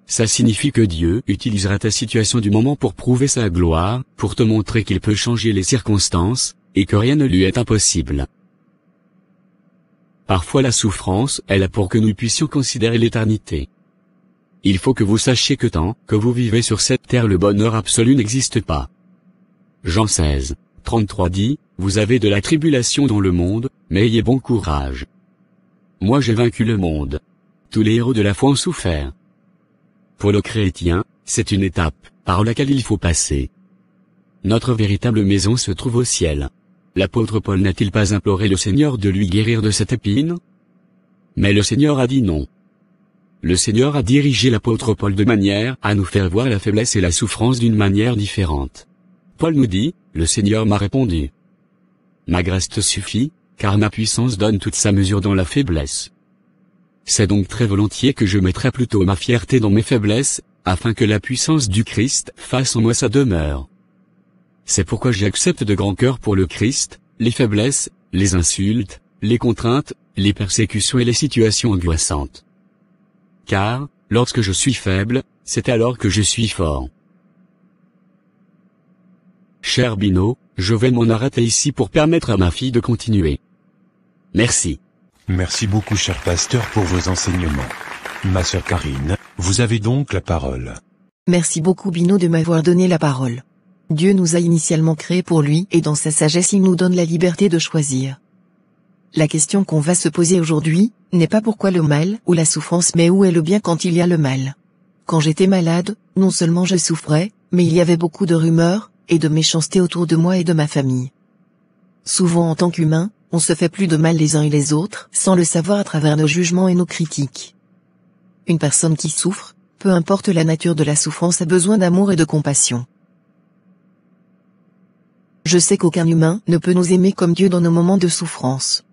Ça signifie que Dieu utilisera ta situation du moment pour prouver sa gloire, pour te montrer qu'il peut changer les circonstances, et que rien ne lui est impossible. Parfois la souffrance est là pour que nous puissions considérer l'éternité. Il faut que vous sachiez que tant que vous vivez sur cette terre le bonheur absolu n'existe pas. Jean 16, 33 dit, vous avez de la tribulation dans le monde, mais ayez bon courage. Moi j'ai vaincu le monde. Tous les héros de la foi ont souffert. Pour le chrétien, c'est une étape, par laquelle il faut passer. Notre véritable maison se trouve au ciel. L'apôtre Paul n'a-t-il pas imploré le Seigneur de lui guérir de cette épine? Mais le Seigneur a dit non. Le Seigneur a dirigé l'apôtre Paul de manière à nous faire voir la faiblesse et la souffrance d'une manière différente. Paul nous dit, le Seigneur m'a répondu. Ma grâce te suffit, car ma puissance donne toute sa mesure dans la faiblesse. C'est donc très volontiers que je mettrai plutôt ma fierté dans mes faiblesses, afin que la puissance du Christ fasse en moi sa demeure. C'est pourquoi j'accepte de grand cœur pour le Christ, les faiblesses, les insultes, les contraintes, les persécutions et les situations angoissantes. Car, lorsque je suis faible, c'est alors que je suis fort. Cher Bino, je vais m'en arrêter ici pour permettre à ma fille de continuer. Merci. Merci beaucoup cher pasteur pour vos enseignements. Ma sœur Karine, vous avez donc la parole. Merci beaucoup Bino de m'avoir donné la parole. Dieu nous a initialement créés pour lui et dans sa sagesse il nous donne la liberté de choisir. La question qu'on va se poser aujourd'hui, n'est pas pourquoi le mal ou la souffrance mais où est le bien quand il y a le mal. Quand j'étais malade, non seulement je souffrais, mais il y avait beaucoup de rumeurs, et de méchanceté autour de moi et de ma famille. Souvent en tant qu'humain, on se fait plus de mal les uns et les autres, sans le savoir à travers nos jugements et nos critiques. Une personne qui souffre, peu importe la nature de la souffrance a besoin d'amour et de compassion. Je sais qu'aucun humain ne peut nous aimer comme Dieu dans nos moments de souffrance.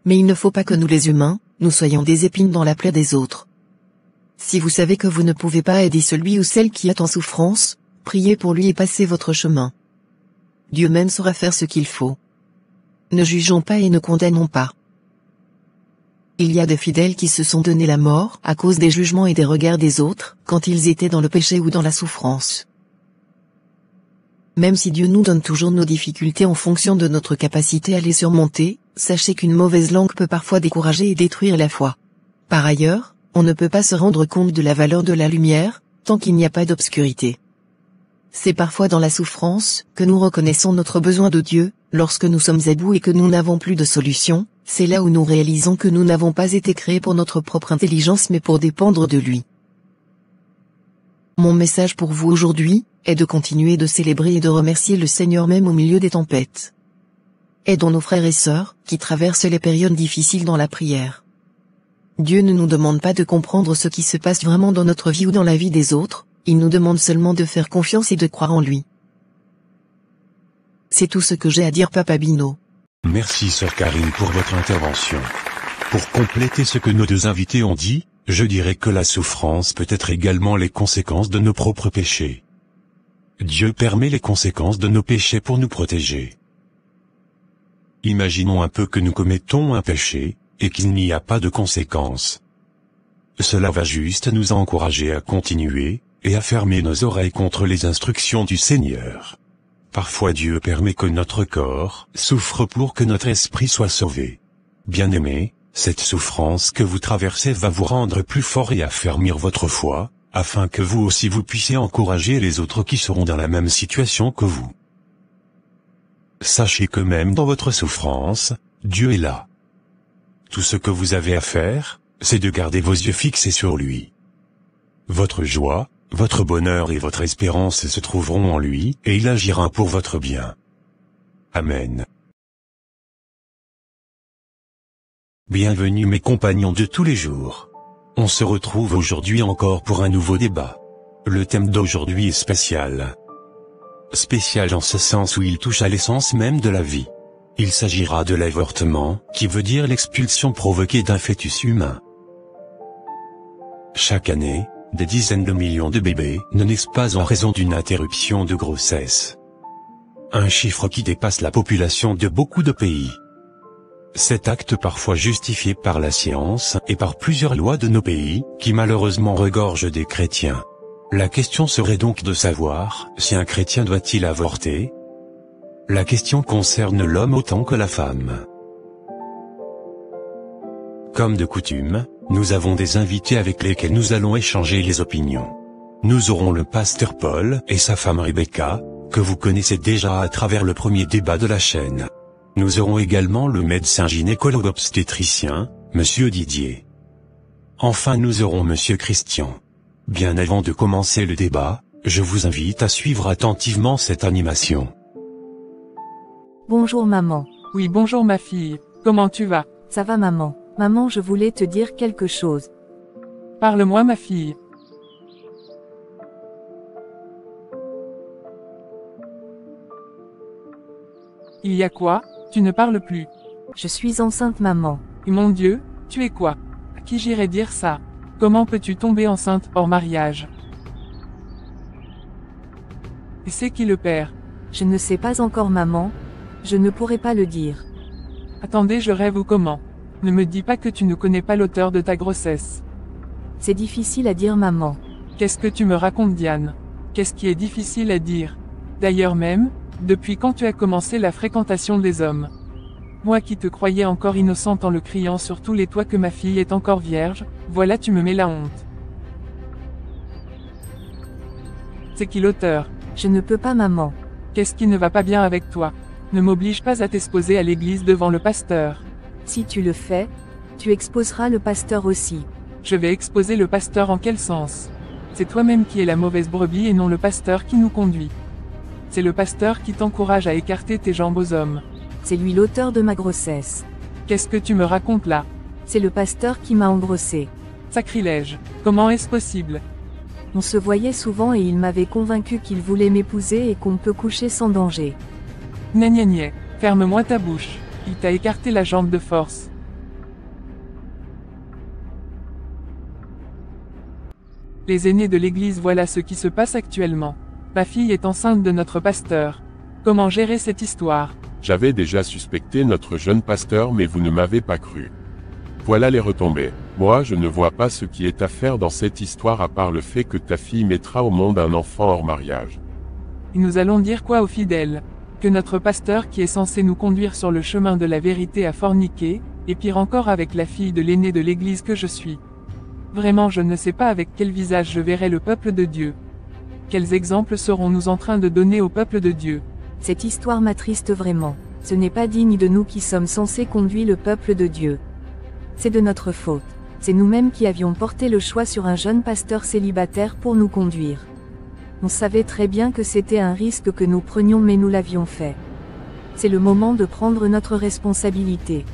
Mais il ne faut pas que nous les humains, nous soyons des épines dans la plaie des autres. Si vous savez que vous ne pouvez pas aider celui ou celle qui est en souffrance, priez pour lui et passez votre chemin. Dieu même saura faire ce qu'il faut. Ne jugeons pas et ne condamnons pas. Il y a des fidèles qui se sont donné la mort à cause des jugements et des regards des autres, quand ils étaient dans le péché ou dans la souffrance. Même si Dieu nous donne toujours nos difficultés en fonction de notre capacité à les surmonter, sachez qu'une mauvaise langue peut parfois décourager et détruire la foi. Par ailleurs, on ne peut pas se rendre compte de la valeur de la lumière, tant qu'il n'y a pas d'obscurité. C'est parfois dans la souffrance que nous reconnaissons notre besoin de Dieu, lorsque nous sommes à bout et que nous n'avons plus de solution, c'est là où nous réalisons que nous n'avons pas été créés pour notre propre intelligence mais pour dépendre de lui. Mon message pour vous aujourd'hui, est de continuer de célébrer et de remercier le Seigneur même au milieu des tempêtes. Aidons nos frères et sœurs, qui traversent les périodes difficiles dans la prière. Dieu ne nous demande pas de comprendre ce qui se passe vraiment dans notre vie ou dans la vie des autres, il nous demande seulement de faire confiance et de croire en lui. C'est tout ce que j'ai à dire Papa Bino. Merci sœur Karine pour votre intervention. Pour compléter ce que nos deux invités ont dit, je dirais que la souffrance peut être également les conséquences de nos propres péchés. Dieu permet les conséquences de nos péchés pour nous protéger. Imaginons un peu que nous commettons un péché, et qu'il n'y a pas de conséquences. Cela va juste nous encourager à continuer, et à fermer nos oreilles contre les instructions du Seigneur. Parfois Dieu permet que notre corps souffre pour que notre esprit soit sauvé. Bien-aimés, cette souffrance que vous traversez va vous rendre plus fort et affermir votre foi, afin que vous aussi vous puissiez encourager les autres qui seront dans la même situation que vous. Sachez que même dans votre souffrance, Dieu est là. Tout ce que vous avez à faire, c'est de garder vos yeux fixés sur lui. Votre joie, votre bonheur et votre espérance se trouveront en lui, et il agira pour votre bien. Amen. Bienvenue mes compagnons de tous les jours. On se retrouve aujourd'hui encore pour un nouveau débat. Le thème d'aujourd'hui est spécial. Spécial en ce sens où il touche à l'essence même de la vie. Il s'agira de l'avortement, qui veut dire l'expulsion provoquée d'un fœtus humain. Chaque année, des dizaines de millions de bébés ne naissent pas en raison d'une interruption de grossesse. Un chiffre qui dépasse la population de beaucoup de pays. Cet acte parfois justifié par la science et par plusieurs lois de nos pays, qui malheureusement regorgent des chrétiens. La question serait donc de savoir si un chrétien doit-il avorter ? La question concerne l'homme autant que la femme. Comme de coutume, nous avons des invités avec lesquels nous allons échanger les opinions. Nous aurons le pasteur Paul et sa femme Rebecca, que vous connaissez déjà à travers le premier débat de la chaîne. Nous aurons également le médecin gynécologue obstétricien, Monsieur Didier. Enfin nous aurons Monsieur Christian. Bien avant de commencer le débat, je vous invite à suivre attentivement cette animation. Bonjour maman. Oui, bonjour ma fille. Comment tu vas? Ça va maman. Maman, je voulais te dire quelque chose. Parle-moi ma fille. Il y a quoi? Tu ne parles plus. Je suis enceinte maman. Et mon Dieu, tu es quoi? À qui j'irais dire ça? Comment peux-tu tomber enceinte hors mariage? Et c'est qui le père? Je ne sais pas encore maman. Je ne pourrai pas le dire. Attendez, je rêve ou comment? Ne me dis pas que tu ne connais pas l'auteur de ta grossesse. C'est difficile à dire maman. Qu'est-ce que tu me racontes Diane? Qu'est-ce qui est difficile à dire? D'ailleurs même, depuis quand tu as commencé la fréquentation des hommes? Moi qui te croyais encore innocente en le criant sur tous les toits que ma fille est encore vierge, voilà tu me mets la honte. C'est qui l'auteur? Je ne peux pas maman. Qu'est-ce qui ne va pas bien avec toi? Ne m'oblige pas à t'exposer à l'église devant le pasteur. Si tu le fais, tu exposeras le pasteur aussi. Je vais exposer le pasteur en quel sens? C'est toi-même qui es la mauvaise brebis et non le pasteur qui nous conduit. C'est le pasteur qui t'encourage à écarter tes jambes aux hommes. C'est lui l'auteur de ma grossesse. Qu'est-ce que tu me racontes là? C'est le pasteur qui m'a engrossé. Sacrilège. Comment est-ce possible? On se voyait souvent et il m'avait convaincu qu'il voulait m'épouser et qu'on peut coucher sans danger. Gna gna gna. Ferme-moi ta bouche. Il t'a écarté la jambe de force. Les aînés de l'église, voilà ce qui se passe actuellement. Ma fille est enceinte de notre pasteur. Comment gérer cette histoire? J'avais déjà suspecté notre jeune pasteur mais vous ne m'avez pas cru. Voilà les retombées. Moi je ne vois pas ce qui est à faire dans cette histoire à part le fait que ta fille mettra au monde un enfant hors mariage. Et nous allons dire quoi aux fidèles? Que notre pasteur qui est censé nous conduire sur le chemin de la vérité a forniqué, et pire encore avec la fille de l'aîné de l'église que je suis. Vraiment je ne sais pas avec quel visage je verrai le peuple de Dieu. Quels exemples serons-nous en train de donner au peuple de Dieu? Cette histoire m'attriste vraiment. Ce n'est pas digne de nous qui sommes censés conduire le peuple de Dieu. C'est de notre faute. C'est nous-mêmes qui avions porté le choix sur un jeune pasteur célibataire pour nous conduire. On savait très bien que c'était un risque que nous prenions mais nous l'avions fait. C'est le moment de prendre notre responsabilité.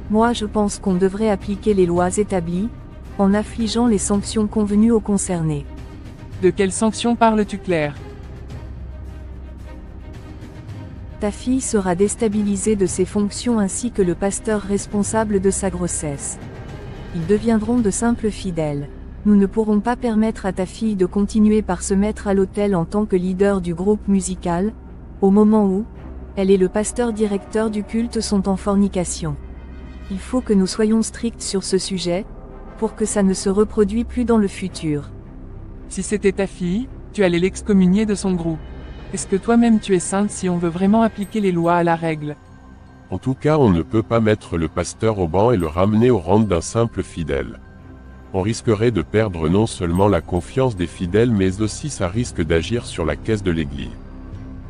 Moi je pense qu'on devrait appliquer les lois établies, en affligeant les sanctions convenues aux concernés. De quelles sanctions parles-tu Claire? Ta fille sera déstabilisée de ses fonctions ainsi que le pasteur responsable de sa grossesse. Ils deviendront de simples fidèles. Nous ne pourrons pas permettre à ta fille de continuer par se mettre à l'autel en tant que leader du groupe musical, au moment où, elle et le pasteur directeur du culte sont en fornication. Il faut que nous soyons stricts sur ce sujet, pour que ça ne se reproduise plus dans le futur. Si c'était ta fille, tu allais l'excommunier de son groupe. Est-ce que toi-même tu es sainte si on veut vraiment appliquer les lois à la règle? En tout cas on ne peut pas mettre le pasteur au banc et le ramener au rang d'un simple fidèle. On risquerait de perdre non seulement la confiance des fidèles mais aussi ça risque d'agir sur la caisse de l'église.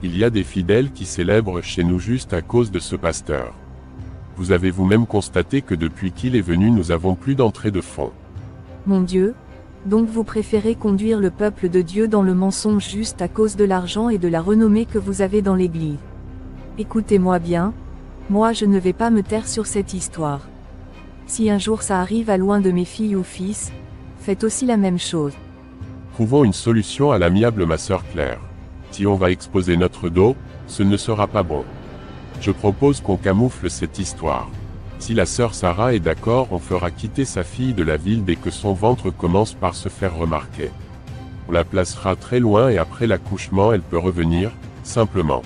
Il y a des fidèles qui célèbrent chez nous juste à cause de ce pasteur. Vous avez vous-même constaté que depuis qu'il est venu nous avons plus d'entrée de fonds. Mon Dieu, donc vous préférez conduire le peuple de Dieu dans le mensonge juste à cause de l'argent et de la renommée que vous avez dans l'église. Écoutez-moi bien, moi je ne vais pas me taire sur cette histoire. Si un jour ça arrive à loin de mes filles ou fils, faites aussi la même chose. Trouvons une solution à l'amiable ma sœur Claire. Si on va exposer notre dos, ce ne sera pas bon. Je propose qu'on camoufle cette histoire. Si la sœur Sarah est d'accord, on fera quitter sa fille de la ville dès que son ventre commence par se faire remarquer. On la placera très loin et après l'accouchement elle peut revenir, simplement.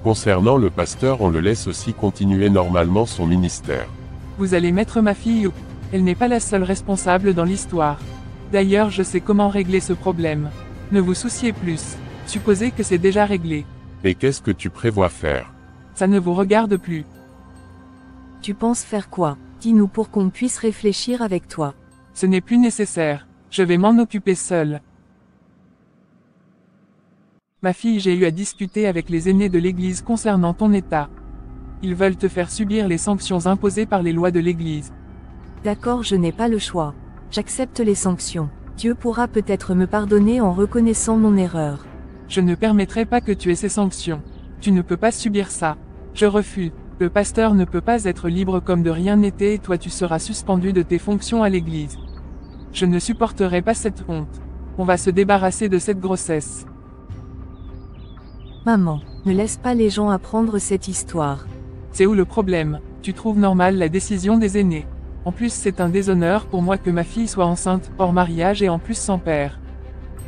Concernant le pasteur, on le laisse aussi continuer normalement son ministère. Vous allez mettre ma fille où? Elle n'est pas la seule responsable dans l'histoire. D'ailleurs je sais comment régler ce problème. Ne vous souciez plus. Supposez que c'est déjà réglé. Et qu'est-ce que tu prévois faire? Ça ne vous regarde plus. Tu penses faire quoi? Dis-nous pour qu'on puisse réfléchir avec toi. Ce n'est plus nécessaire. Je vais m'en occuper seul. Ma fille, j'ai eu à discuter avec les aînés de l'Église concernant ton état. Ils veulent te faire subir les sanctions imposées par les lois de l'Église. D'accord, je n'ai pas le choix. J'accepte les sanctions. Dieu pourra peut-être me pardonner en reconnaissant mon erreur. Je ne permettrai pas que tu aies ces sanctions. Tu ne peux pas subir ça. Je refuse. Le pasteur ne peut pas être libre comme de rien n'était et toi tu seras suspendu de tes fonctions à l'Église. Je ne supporterai pas cette honte. On va se débarrasser de cette grossesse. Maman, ne laisse pas les gens apprendre cette histoire. C'est où le problème? Tu trouves normal la décision des aînés. En plus c'est un déshonneur pour moi que ma fille soit enceinte, hors mariage et en plus sans père.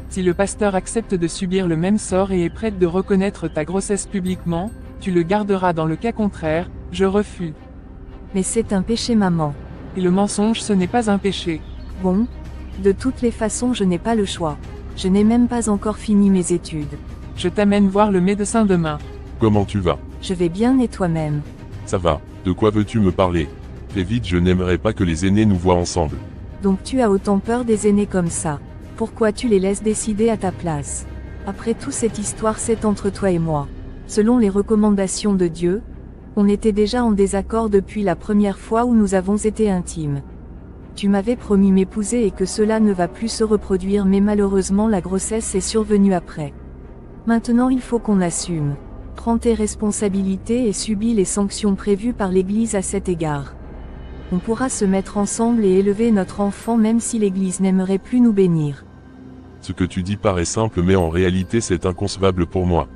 Si le pasteur accepte de subir le même sort et est prêt de reconnaître ta grossesse publiquement, tu le garderas dans le cas contraire, je refuse. Mais c'est un péché, maman. Et le mensonge ce n'est pas un péché. Bon, de toutes les façons je n'ai pas le choix. Je n'ai même pas encore fini mes études. Je t'amène voir le médecin demain. Comment tu vas? Je vais bien et toi-même? Ça va, de quoi veux-tu me parler? Fais vite, je n'aimerais pas que les aînés nous voient ensemble. Donc tu as autant peur des aînés comme ça. Pourquoi tu les laisses décider à ta place? Après tout, cette histoire c'est entre toi et moi. Selon les recommandations de Dieu, on était déjà en désaccord depuis la première fois où nous avons été intimes. Tu m'avais promis m'épouser et que cela ne va plus se reproduire, mais malheureusement la grossesse est survenue après. Maintenant il faut qu'on assume. Prends tes responsabilités et subis les sanctions prévues par l'Église à cet égard. On pourra se mettre ensemble et élever notre enfant même si l'Église n'aimerait plus nous bénir. Ce que tu dis paraît simple mais en réalité c'est inconcevable pour moi.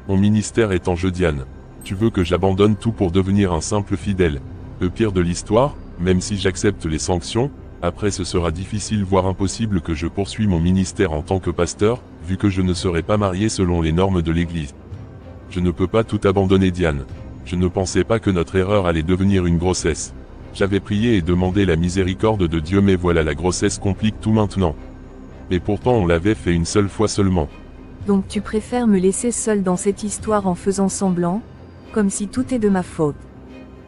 Mon ministère est en jeu, Diane. Tu veux que j'abandonne tout pour devenir un simple fidèle. Le pire de l'histoire, même si j'accepte les sanctions, après ce sera difficile voire impossible que je poursuis mon ministère en tant que pasteur, vu que je ne serai pas marié selon les normes de l'Église. Je ne peux pas tout abandonner, Diane. Je ne pensais pas que notre erreur allait devenir une grossesse. J'avais prié et demandé la miséricorde de Dieu, mais voilà, la grossesse complique tout maintenant. Mais pourtant on l'avait fait une seule fois seulement. Donc tu préfères me laisser seule dans cette histoire en faisant semblant? Comme si tout est de ma faute.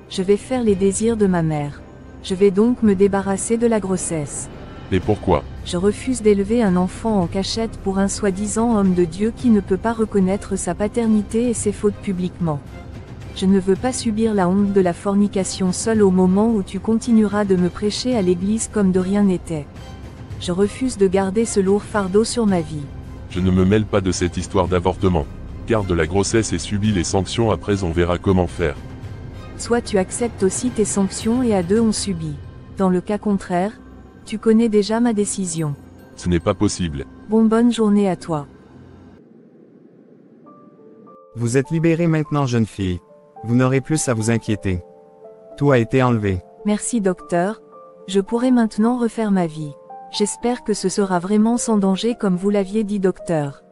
Je vais faire les désirs de ma mère. Je vais donc me débarrasser de la grossesse. Mais pourquoi? Je refuse d'élever un enfant en cachette pour un soi-disant homme de Dieu qui ne peut pas reconnaître sa paternité et ses fautes publiquement. Je ne veux pas subir la honte de la fornication seule au moment où tu continueras de me prêcher à l'église comme de rien n'était. Je refuse de garder ce lourd fardeau sur ma vie. Je ne me mêle pas de cette histoire d'avortement. Garde la grossesse et subis les sanctions, après on verra comment faire. Soit tu acceptes aussi tes sanctions et à deux on subit. Dans le cas contraire, tu connais déjà ma décision. Ce n'est pas possible. Bonne journée à toi. Vous êtes libérée maintenant, jeune fille. Vous n'aurez plus à vous inquiéter. Tout a été enlevé. Merci docteur. Je pourrai maintenant refaire ma vie. J'espère que ce sera vraiment sans danger comme vous l'aviez dit, docteur.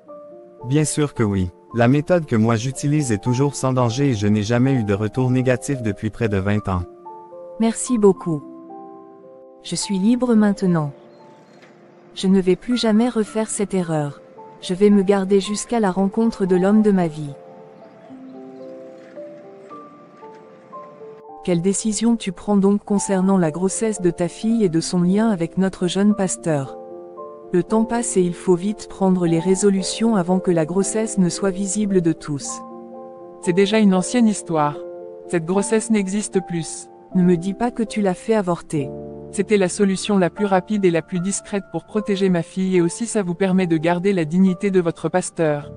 Bien sûr que oui. La méthode que moi j'utilise est toujours sans danger et je n'ai jamais eu de retour négatif depuis près de 20 ans. Merci beaucoup. Je suis libre maintenant. Je ne vais plus jamais refaire cette erreur. Je vais me garder jusqu'à la rencontre de l'homme de ma vie. Quelle décision tu prends donc concernant la grossesse de ta fille et de son lien avec notre jeune pasteur? Le temps passe et il faut vite prendre les résolutions avant que la grossesse ne soit visible de tous. C'est déjà une ancienne histoire. Cette grossesse n'existe plus. Ne me dis pas que tu l'as fait avorter. C'était la solution la plus rapide et la plus discrète pour protéger ma fille et aussi ça vous permet de garder la dignité de votre pasteur.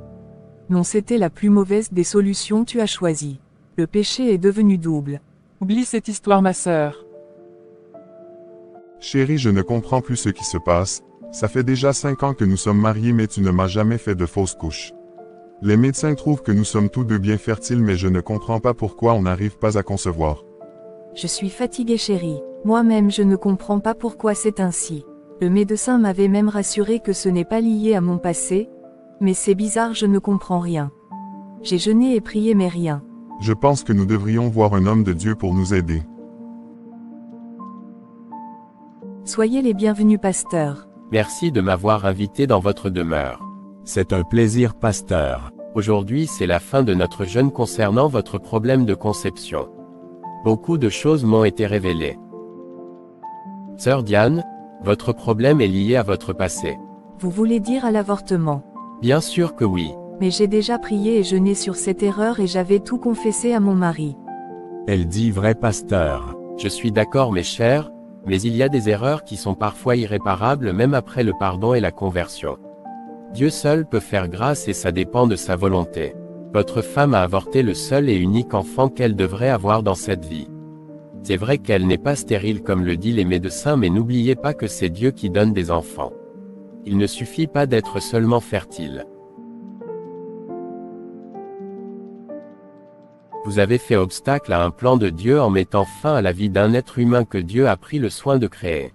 Non, c'était la plus mauvaise des solutions tu as choisi. Le péché est devenu double. Oublie cette histoire, ma sœur. Chérie, je ne comprends plus ce qui se passe. Ça fait déjà 5 ans que nous sommes mariés mais tu ne m'as jamais fait de fausse couche. Les médecins trouvent que nous sommes tous deux bien fertiles mais je ne comprends pas pourquoi on n'arrive pas à concevoir. Je suis fatiguée, chérie. Moi-même je ne comprends pas pourquoi c'est ainsi. Le médecin m'avait même rassuré que ce n'est pas lié à mon passé. Mais c'est bizarre, je ne comprends rien. J'ai jeûné et prié mais rien. Je pense que nous devrions voir un homme de Dieu pour nous aider. Soyez les bienvenus, pasteur. Merci de m'avoir invité dans votre demeure. C'est un plaisir, pasteur. Aujourd'hui, c'est la fin de notre jeûne concernant votre problème de conception. Beaucoup de choses m'ont été révélées. Sœur Diane, votre problème est lié à votre passé. Vous voulez dire à l'avortement? Bien sûr que oui. Mais j'ai déjà prié et jeûné sur cette erreur et j'avais tout confessé à mon mari. Elle dit vrai pasteur. Je suis d'accord mes chers, mais il y a des erreurs qui sont parfois irréparables même après le pardon et la conversion. Dieu seul peut faire grâce et ça dépend de sa volonté. Votre femme a avorté le seul et unique enfant qu'elle devrait avoir dans cette vie. C'est vrai qu'elle n'est pas stérile comme le disent les médecins, mais n'oubliez pas que c'est Dieu qui donne des enfants. Il ne suffit pas d'être seulement fertile. Vous avez fait obstacle à un plan de Dieu en mettant fin à la vie d'un être humain que Dieu a pris le soin de créer.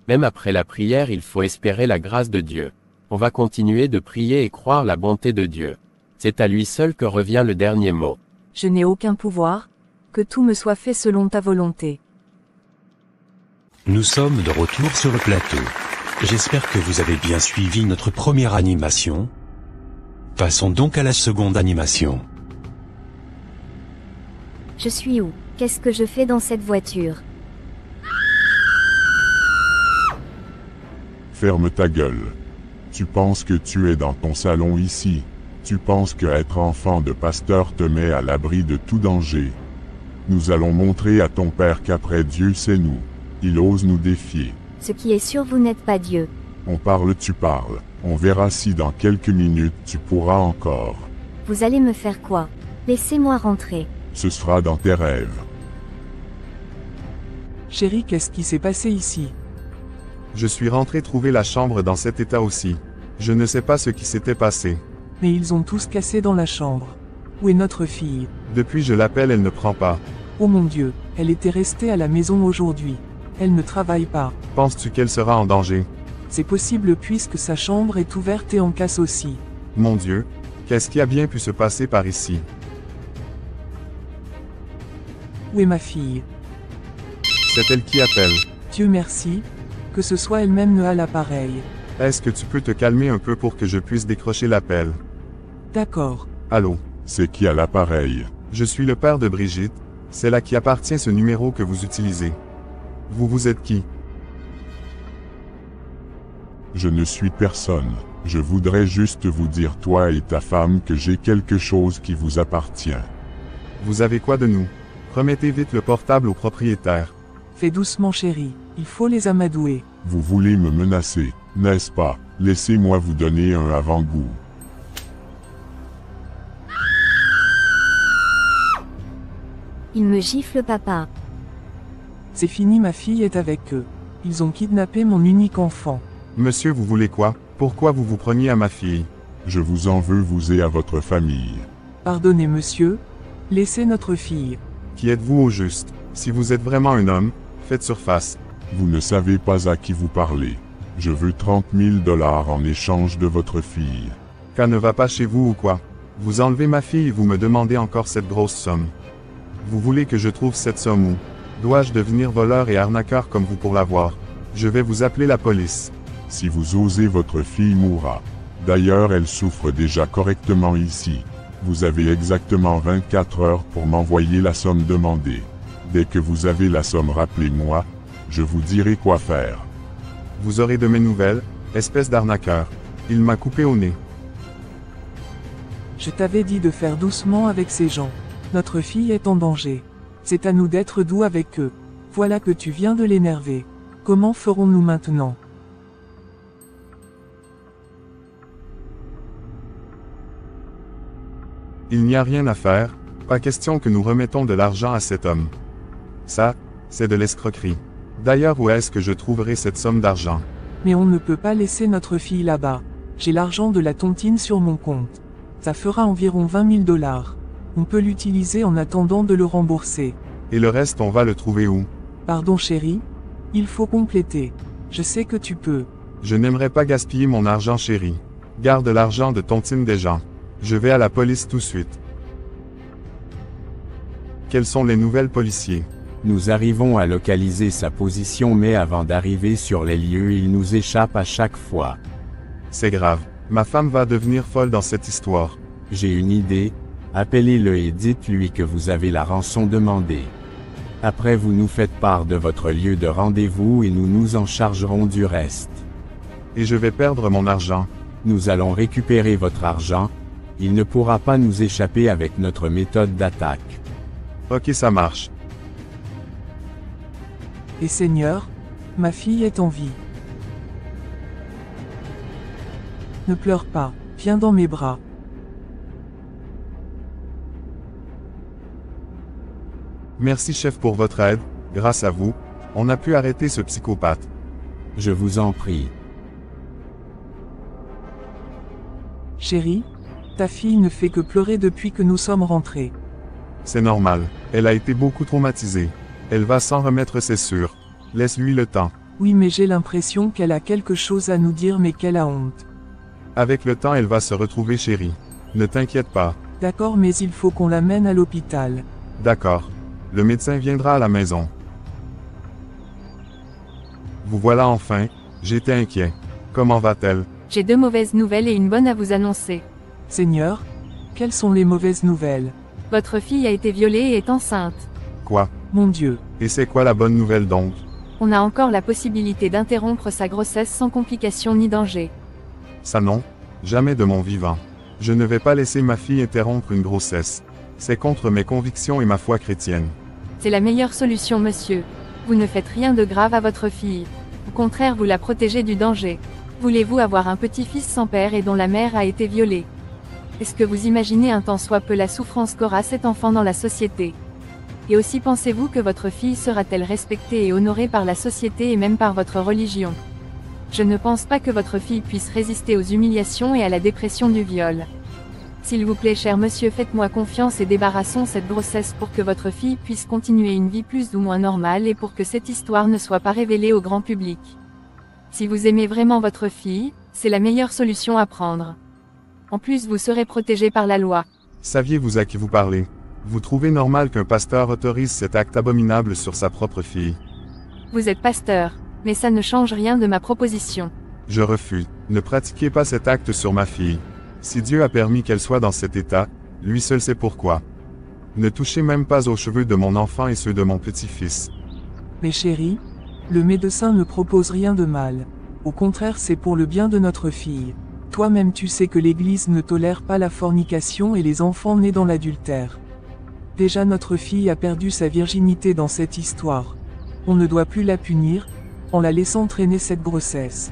Même après la prière, il faut espérer la grâce de Dieu. On va continuer de prier et croire la bonté de Dieu. C'est à lui seul que revient le dernier mot. Je n'ai aucun pouvoir, que tout me soit fait selon ta volonté. Nous sommes de retour sur le plateau. J'espère que vous avez bien suivi notre première animation. Passons donc à la seconde animation. Je suis où? Qu'est-ce que je fais dans cette voiture? Ferme ta gueule. Tu penses que tu es dans ton salon ici. Tu penses que être enfant de pasteur te met à l'abri de tout danger. Nous allons montrer à ton père qu'après Dieu c'est nous. Il ose nous défier. Ce qui est sûr, vous n'êtes pas Dieu. On parle, tu parles. On verra si dans quelques minutes tu pourras encore. Vous allez me faire quoi? Laissez-moi rentrer. Ce sera dans tes rêves. Chérie, qu'est-ce qui s'est passé ici? Je suis rentré trouver la chambre dans cet état aussi. Je ne sais pas ce qui s'était passé. Mais ils ont tous cassé dans la chambre. Où est notre fille? Depuis je l'appelle, elle ne prend pas. Oh mon Dieu, elle était restée à la maison aujourd'hui. Elle ne travaille pas. Penses-tu qu'elle sera en danger? C'est possible puisque sa chambre est ouverte et en casse aussi. Mon Dieu, qu'est-ce qui a bien pu se passer par ici? Où est ma fille? C'est elle qui appelle. Dieu merci, que ce soit elle-même à l'appareil. Est-ce que tu peux te calmer un peu pour que je puisse décrocher l'appel? D'accord. Allô? C'est qui à l'appareil? Je suis le père de Brigitte. C'est là qui appartient ce numéro que vous utilisez. Vous êtes qui? Je ne suis personne. Je voudrais juste vous dire toi et ta femme que j'ai quelque chose qui vous appartient. Vous avez quoi de nous? Remettez vite le portable au propriétaire. Fais doucement chérie, il faut les amadouer. Vous voulez me menacer, n'est-ce pas? Laissez-moi vous donner un avant-goût. Il me gifle papa. C'est fini, ma fille est avec eux. Ils ont kidnappé mon unique enfant. Monsieur, vous voulez quoi? Pourquoi vous vous preniez à ma fille? Je vous en veux, vous et à votre famille. Pardonnez monsieur, laissez notre fille. Qui êtes-vous au juste? Si vous êtes vraiment un homme, faites surface. Vous ne savez pas à qui vous parlez. Je veux 30 000 $ en échange de votre fille. Qu'elle ne va pas chez vous ou quoi? Vous enlevez ma fille et vous me demandez encore cette grosse somme. Vous voulez que je trouve cette somme où? Dois-je devenir voleur et arnaqueur comme vous pour l'avoir? Je vais vous appeler la police. Si vous osez, votre fille mourra. D'ailleurs, elle souffre déjà correctement ici. Vous avez exactement 24 heures pour m'envoyer la somme demandée. Dès que vous avez la somme, rappelez-moi. Je vous dirai quoi faire. Vous aurez de mes nouvelles, espèce d'arnaqueur. Il m'a coupé au nez. Je t'avais dit de faire doucement avec ces gens. Notre fille est en danger. C'est à nous d'être doux avec eux. Voilà que tu viens de l'énerver. Comment ferons-nous maintenant? Il n'y a rien à faire, pas question que nous remettons de l'argent à cet homme. Ça, c'est de l'escroquerie. D'ailleurs, où est-ce que je trouverai cette somme d'argent? Mais on ne peut pas laisser notre fille là-bas. J'ai l'argent de la tontine sur mon compte. Ça fera environ 20 000 $. On peut l'utiliser en attendant de le rembourser. Et le reste, on va le trouver où? Pardon chérie? Il faut compléter. Je sais que tu peux. Je n'aimerais pas gaspiller mon argent chérie. Garde l'argent de tontine des gens. Je vais à la police tout de suite. Quelles sont les nouvelles, policiers? Nous arrivons à localiser sa position, mais avant d'arriver sur les lieux, il nous échappe à chaque fois. C'est grave. Ma femme va devenir folle dans cette histoire. J'ai une idée. Appelez-le et dites-lui que vous avez la rançon demandée. Après, vous nous faites part de votre lieu de rendez-vous et nous nous en chargerons du reste. Et je vais perdre mon argent. Nous allons récupérer votre argent. Il ne pourra pas nous échapper avec notre méthode d'attaque. Ok, ça marche. Et Seigneur, ma fille est en vie. Ne pleure pas, viens dans mes bras. Merci chef pour votre aide, grâce à vous, on a pu arrêter ce psychopathe. Je vous en prie. Chérie, ta fille ne fait que pleurer depuis que nous sommes rentrés. C'est normal, elle a été beaucoup traumatisée. Elle va s'en remettre, c'est sûr. Laisse-lui le temps. Oui, mais j'ai l'impression qu'elle a quelque chose à nous dire mais qu'elle a honte. Avec le temps, elle va se retrouver, chérie. Ne t'inquiète pas. D'accord, mais il faut qu'on l'amène à l'hôpital. D'accord. Le médecin viendra à la maison. Vous voilà enfin, j'étais inquiet. Comment va-t-elle? J'ai 2 mauvaises nouvelles et une bonne à vous annoncer. Seigneur, quelles sont les mauvaises nouvelles? Votre fille a été violée et est enceinte. Quoi? Mon Dieu. Et c'est quoi la bonne nouvelle donc? On a encore la possibilité d'interrompre sa grossesse sans complications ni danger. Ça non, jamais de mon vivant. Je ne vais pas laisser ma fille interrompre une grossesse. C'est contre mes convictions et ma foi chrétienne. C'est la meilleure solution, monsieur. Vous ne faites rien de grave à votre fille. Au contraire, vous la protégez du danger. Voulez-vous avoir un petit-fils sans père et dont la mère a été violée? Est-ce que vous imaginez un tant soit peu la souffrance qu'aura cet enfant dans la société? Et aussi pensez-vous que votre fille sera-t-elle respectée et honorée par la société et même par votre religion? Je ne pense pas que votre fille puisse résister aux humiliations et à la dépression du viol. S'il vous plaît, cher monsieur, faites-moi confiance et débarrassons cette grossesse pour que votre fille puisse continuer une vie plus ou moins normale et pour que cette histoire ne soit pas révélée au grand public. Si vous aimez vraiment votre fille, c'est la meilleure solution à prendre. En plus, vous serez protégé par la loi. Saviez-vous à qui vous parlez? Vous trouvez normal qu'un pasteur autorise cet acte abominable sur sa propre fille? Vous êtes pasteur, mais ça ne change rien de ma proposition. Je refuse. Ne pratiquez pas cet acte sur ma fille. Si Dieu a permis qu'elle soit dans cet état, lui seul sait pourquoi. Ne touchez même pas aux cheveux de mon enfant et ceux de mon petit-fils. Mais chérie, le médecin ne propose rien de mal. Au contraire, c'est pour le bien de notre fille. Toi-même tu sais que l'Église ne tolère pas la fornication et les enfants nés dans l'adultère. Déjà notre fille a perdu sa virginité dans cette histoire. On ne doit plus la punir, en la laissant traîner cette grossesse.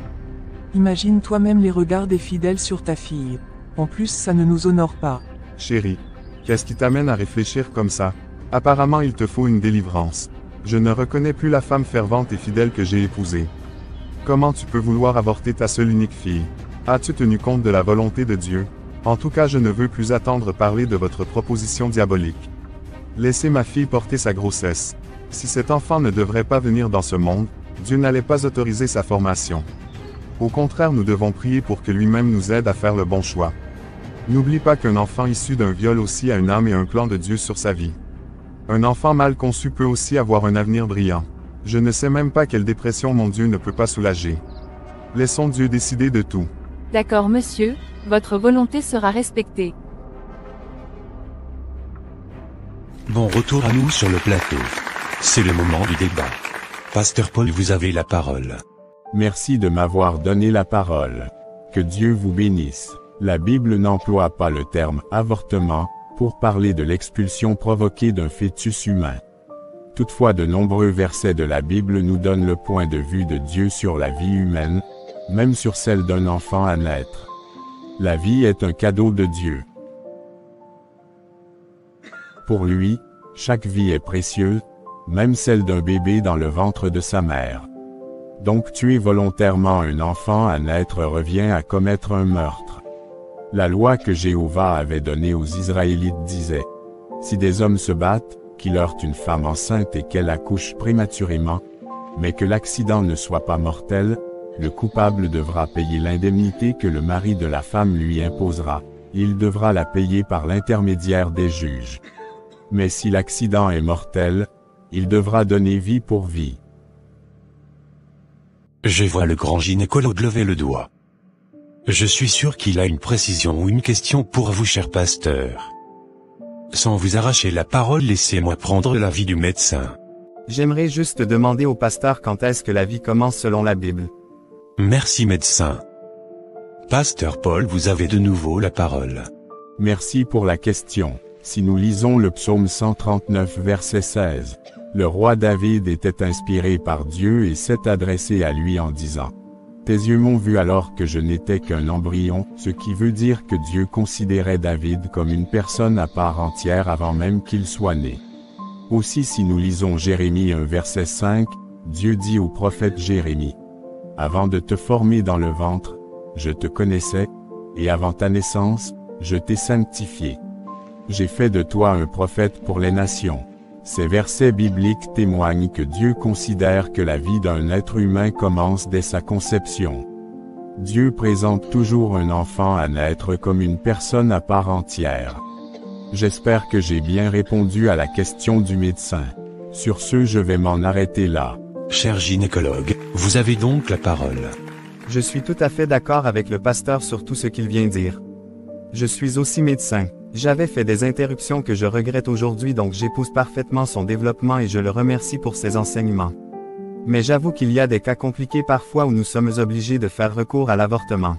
Imagine toi-même les regards des fidèles sur ta fille. En plus, ça ne nous honore pas. Chérie, qu'est-ce qui t'amène à réfléchir comme ça? Apparemment il te faut une délivrance. Je ne reconnais plus la femme fervente et fidèle que j'ai épousée. Comment tu peux vouloir avorter ta seule unique fille? As-tu tenu compte de la volonté de Dieu? En tout cas, je ne veux plus attendre parler de votre proposition diabolique. Laissez ma fille porter sa grossesse. Si cet enfant ne devrait pas venir dans ce monde, Dieu n'allait pas autoriser sa formation. Au contraire, nous devons prier pour que lui-même nous aide à faire le bon choix. N'oublie pas qu'un enfant issu d'un viol aussi a une âme et un plan de Dieu sur sa vie. Un enfant mal conçu peut aussi avoir un avenir brillant. Je ne sais même pas quelle dépression mon Dieu ne peut pas soulager. Laissons Dieu décider de tout. D'accord, monsieur, votre volonté sera respectée. Bon retour à nous sur le plateau. C'est le moment du débat. Pasteur Paul, vous avez la parole. Merci de m'avoir donné la parole. Que Dieu vous bénisse. La Bible n'emploie pas le terme « avortement » pour parler de l'expulsion provoquée d'un fœtus humain. Toutefois, de nombreux versets de la Bible nous donnent le point de vue de Dieu sur la vie humaine, même sur celle d'un enfant à naître. La vie est un cadeau de Dieu. Pour lui, chaque vie est précieuse, même celle d'un bébé dans le ventre de sa mère. Donc tuer volontairement un enfant à naître revient à commettre un meurtre. La loi que Jéhovah avait donnée aux Israélites disait: « Si des hommes se battent, qu'il heurte une femme enceinte et qu'elle accouche prématurément, mais que l'accident ne soit pas mortel, le coupable devra payer l'indemnité que le mari de la femme lui imposera. Il devra la payer par l'intermédiaire des juges. Mais si l'accident est mortel, il devra donner vie pour vie. » Je vois le grand gynécologue lever le doigt. Je suis sûr qu'il a une précision ou une question pour vous, cher pasteur. Sans vous arracher la parole, laissez-moi prendre l'avis du médecin. J'aimerais juste demander au pasteur quand est-ce que la vie commence selon la Bible. Merci, médecin. Pasteur Paul, vous avez de nouveau la parole. Merci pour la question. Si nous lisons le psaume 139 verset 16, le roi David était inspiré par Dieu et s'est adressé à lui en disant « Tes yeux m'ont vu alors que je n'étais qu'un embryon », ce qui veut dire que Dieu considérait David comme une personne à part entière avant même qu'il soit né. Aussi si nous lisons Jérémie 1 verset 5, Dieu dit au prophète Jérémie « Avant de te former dans le ventre, je te connaissais, et avant ta naissance, je t'ai sanctifié. J'ai fait de toi un prophète pour les nations. » Ces versets bibliques témoignent que Dieu considère que la vie d'un être humain commence dès sa conception. Dieu présente toujours un enfant à naître comme une personne à part entière. J'espère que j'ai bien répondu à la question du médecin. Sur ce, je vais m'en arrêter là. Cher gynécologue, vous avez donc la parole. Je suis tout à fait d'accord avec le pasteur sur tout ce qu'il vient dire. Je suis aussi médecin. J'avais fait des interruptions que je regrette aujourd'hui, donc j'épouse parfaitement son développement et je le remercie pour ses enseignements. Mais j'avoue qu'il y a des cas compliqués parfois où nous sommes obligés de faire recours à l'avortement.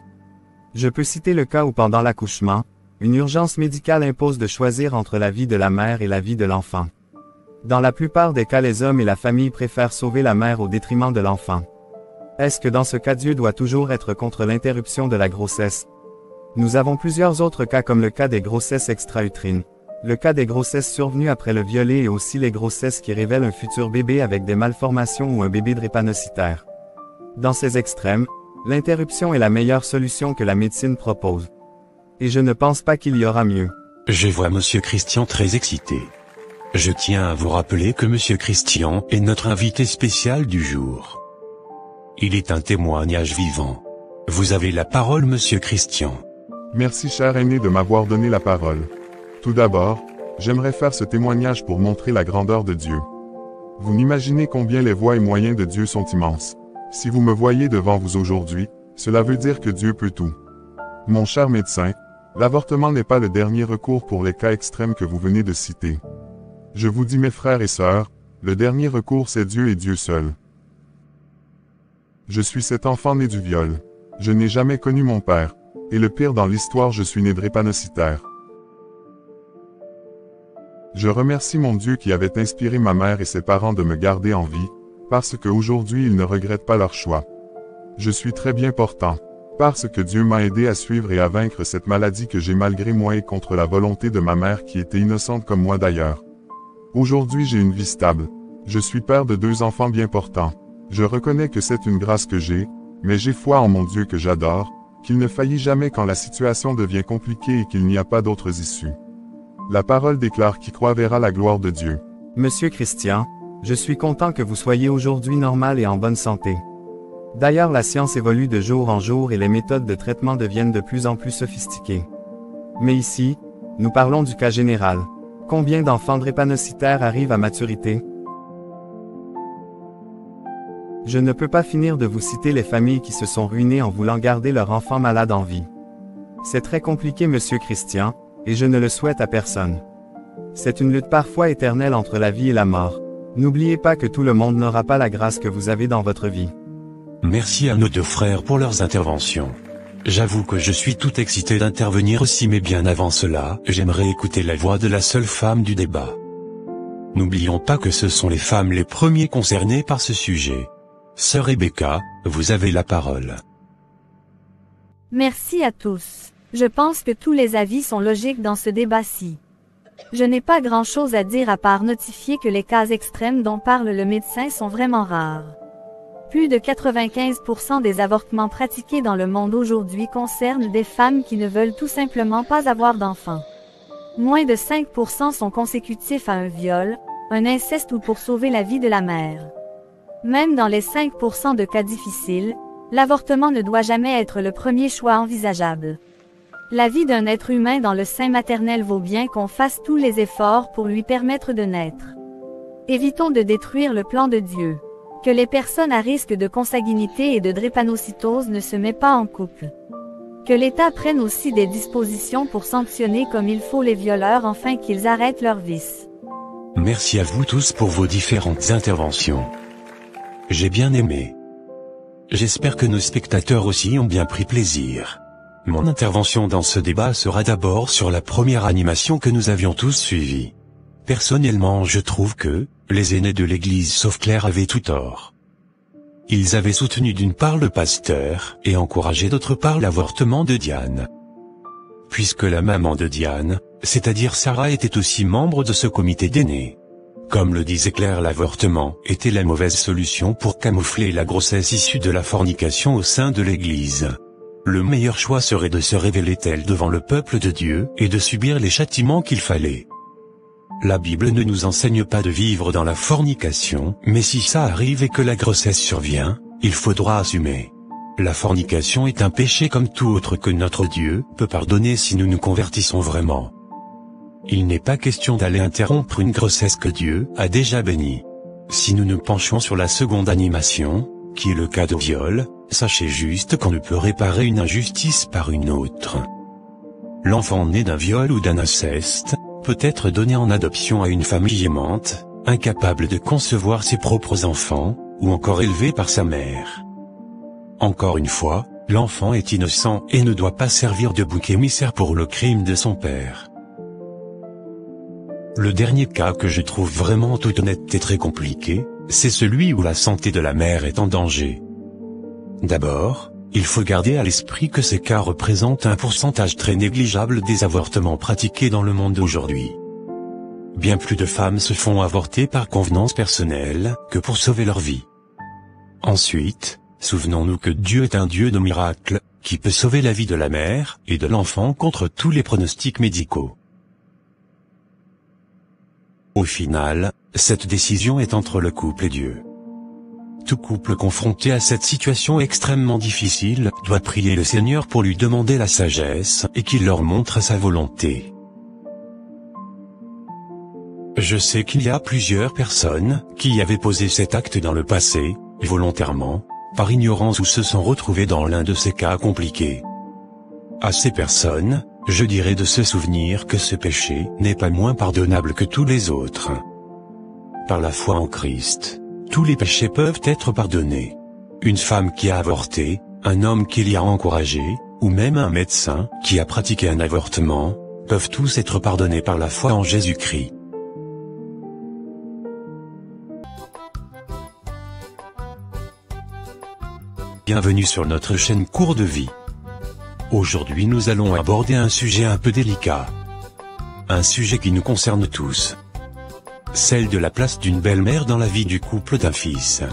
Je peux citer le cas où pendant l'accouchement, une urgence médicale impose de choisir entre la vie de la mère et la vie de l'enfant. Dans la plupart des cas, les hommes et la famille préfèrent sauver la mère au détriment de l'enfant. Est-ce que dans ce cas Dieu doit toujours être contre l'interruption de la grossesse? Nous avons plusieurs autres cas comme le cas des grossesses extra-utérines, le cas des grossesses survenues après le violet et aussi les grossesses qui révèlent un futur bébé avec des malformations ou un bébé drépanocytaire. Dans ces extrêmes, l'interruption est la meilleure solution que la médecine propose. Et je ne pense pas qu'il y aura mieux. Je vois Monsieur Christian très excité. Je tiens à vous rappeler que Monsieur Christian est notre invité spécial du jour. Il est un témoignage vivant. Vous avez la parole, Monsieur Christian. Merci cher aîné de m'avoir donné la parole. Tout d'abord, j'aimerais faire ce témoignage pour montrer la grandeur de Dieu. Vous n'imaginez combien les voies et moyens de Dieu sont immenses. Si vous me voyez devant vous aujourd'hui, cela veut dire que Dieu peut tout. Mon cher médecin, l'avortement n'est pas le dernier recours pour les cas extrêmes que vous venez de citer. Je vous dis mes frères et sœurs, le dernier recours c'est Dieu et Dieu seul. Je suis cet enfant né du viol. Je n'ai jamais connu mon père. Et le pire dans l'histoire, je suis né drépanocytaire. Je remercie mon Dieu qui avait inspiré ma mère et ses parents de me garder en vie, parce qu'aujourd'hui ils ne regrettent pas leur choix. Je suis très bien portant, parce que Dieu m'a aidé à suivre et à vaincre cette maladie que j'ai malgré moi et contre la volonté de ma mère qui était innocente comme moi d'ailleurs. Aujourd'hui j'ai une vie stable. Je suis père de 2 enfants bien portants. Je reconnais que c'est une grâce que j'ai, mais j'ai foi en mon Dieu que j'adore, qu'il ne faillit jamais quand la situation devient compliquée et qu'il n'y a pas d'autres issues. La parole déclare qui croit verra la gloire de Dieu. Monsieur Christian, je suis content que vous soyez aujourd'hui normal et en bonne santé. D'ailleurs, la science évolue de jour en jour et les méthodes de traitement deviennent de plus en plus sophistiquées. Mais ici, nous parlons du cas général. Combien d'enfants drépanocytaires arrivent à maturité? Je ne peux pas finir de vous citer les familles qui se sont ruinées en voulant garder leur enfant malade en vie. C'est très compliqué, Monsieur Christian, et je ne le souhaite à personne. C'est une lutte parfois éternelle entre la vie et la mort. N'oubliez pas que tout le monde n'aura pas la grâce que vous avez dans votre vie. Merci à nos 2 frères pour leurs interventions. J'avoue que je suis tout excité d'intervenir aussi, mais bien avant cela, j'aimerais écouter la voix de la seule femme du débat. N'oublions pas que ce sont les femmes les premiers concernés par ce sujet. Sœur Rebecca, vous avez la parole. Merci à tous. Je pense que tous les avis sont logiques dans ce débat-ci. Je n'ai pas grand-chose à dire à part notifier que les cas extrêmes dont parle le médecin sont vraiment rares. Plus de 95% des avortements pratiqués dans le monde aujourd'hui concernent des femmes qui ne veulent tout simplement pas avoir d'enfants. Moins de 5% sont consécutifs à un viol, un inceste ou pour sauver la vie de la mère. Même dans les 5% de cas difficiles, l'avortement ne doit jamais être le premier choix envisageable. La vie d'un être humain dans le sein maternel vaut bien qu'on fasse tous les efforts pour lui permettre de naître. Évitons de détruire le plan de Dieu. Que les personnes à risque de consanguinité et de drépanocytose ne se mettent pas en couple. Que l'État prenne aussi des dispositions pour sanctionner comme il faut les violeurs afin qu'ils arrêtent leurs vices. Merci à vous tous pour vos différentes interventions. J'ai bien aimé. J'espère que nos spectateurs aussi ont bien pris plaisir. Mon intervention dans ce débat sera d'abord sur la première animation que nous avions tous suivie. Personnellement, je trouve que les aînés de l'Église sauf Claire avaient tout tort. Ils avaient soutenu d'une part le pasteur et encouragé d'autre part l'avortement de Diane. Puisque la maman de Diane, c'est-à-dire Sarah, était aussi membre de ce comité d'aînés. Comme le disait Claire, l'avortement était la mauvaise solution pour camoufler la grossesse issue de la fornication au sein de l'Église. Le meilleur choix serait de se révéler tel devant le peuple de Dieu et de subir les châtiments qu'il fallait. La Bible ne nous enseigne pas de vivre dans la fornication, mais si ça arrive et que la grossesse survient, il faudra assumer. La fornication est un péché comme tout autre que notre Dieu peut pardonner si nous nous convertissons vraiment. Il n'est pas question d'aller interrompre une grossesse que Dieu a déjà bénie. Si nous nous penchons sur la seconde animation, qui est le cas de viol, sachez juste qu'on ne peut réparer une injustice par une autre. L'enfant né d'un viol ou d'un inceste peut être donné en adoption à une famille aimante, incapable de concevoir ses propres enfants, ou encore élevé par sa mère. Encore une fois, l'enfant est innocent et ne doit pas servir de bouc émissaire pour le crime de son père. Le dernier cas que je trouve vraiment en toute honnêteté très compliqué, c'est celui où la santé de la mère est en danger. D'abord, il faut garder à l'esprit que ces cas représentent un pourcentage très négligeable des avortements pratiqués dans le monde d'aujourd'hui. Bien plus de femmes se font avorter par convenance personnelle que pour sauver leur vie. Ensuite, souvenons-nous que Dieu est un Dieu de miracles, qui peut sauver la vie de la mère et de l'enfant contre tous les pronostics médicaux. Au final, cette décision est entre le couple et Dieu. Tout couple confronté à cette situation extrêmement difficile doit prier le Seigneur pour lui demander la sagesse et qu'il leur montre sa volonté. Je sais qu'il y a plusieurs personnes qui avaient posé cet acte dans le passé, volontairement, par ignorance ou se sont retrouvées dans l'un de ces cas compliqués. À ces personnes, je dirais de se souvenir que ce péché n'est pas moins pardonnable que tous les autres. Par la foi en Christ, tous les péchés peuvent être pardonnés. Une femme qui a avorté, un homme qui l'y a encouragé, ou même un médecin qui a pratiqué un avortement, peuvent tous être pardonnés par la foi en Jésus-Christ. Bienvenue sur notre chaîne Cours de vie. Aujourd'hui nous allons aborder un sujet un peu délicat. Un sujet qui nous concerne tous. Celle de la place d'une belle-mère dans la vie du couple d'un fils.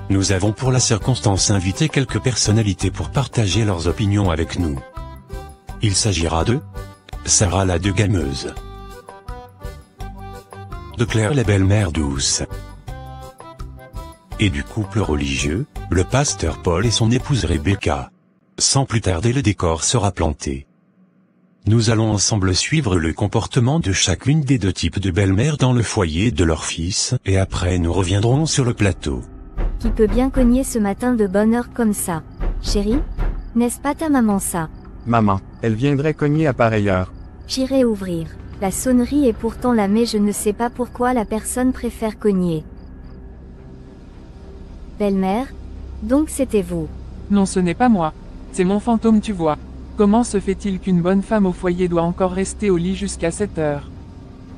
Nous avons pour la circonstance invité quelques personnalités pour partager leurs opinions avec nous. Il s'agira de Sarah la dégameuse, de Claire la belle-mère douce, et du couple religieux, le pasteur Paul et son épouse Rebecca. Sans plus tarder, le décor sera planté. Nous allons ensemble suivre le comportement de chacune des deux types de belle-mères dans le foyer de leur fils, et après nous reviendrons sur le plateau. Qui peut bien cogner ce matin de bonne heure comme ça? Chérie? N'est-ce pas ta maman ça? Maman, elle viendrait cogner à pareille heure. J'irai ouvrir. La sonnerie est pourtant là mais je ne sais pas pourquoi la personne préfère cogner. Belle-mère? Donc c'était vous? Non, ce n'est pas moi. C'est mon fantôme, tu vois. Comment se fait-il qu'une bonne femme au foyer doit encore rester au lit jusqu'à 7 heures?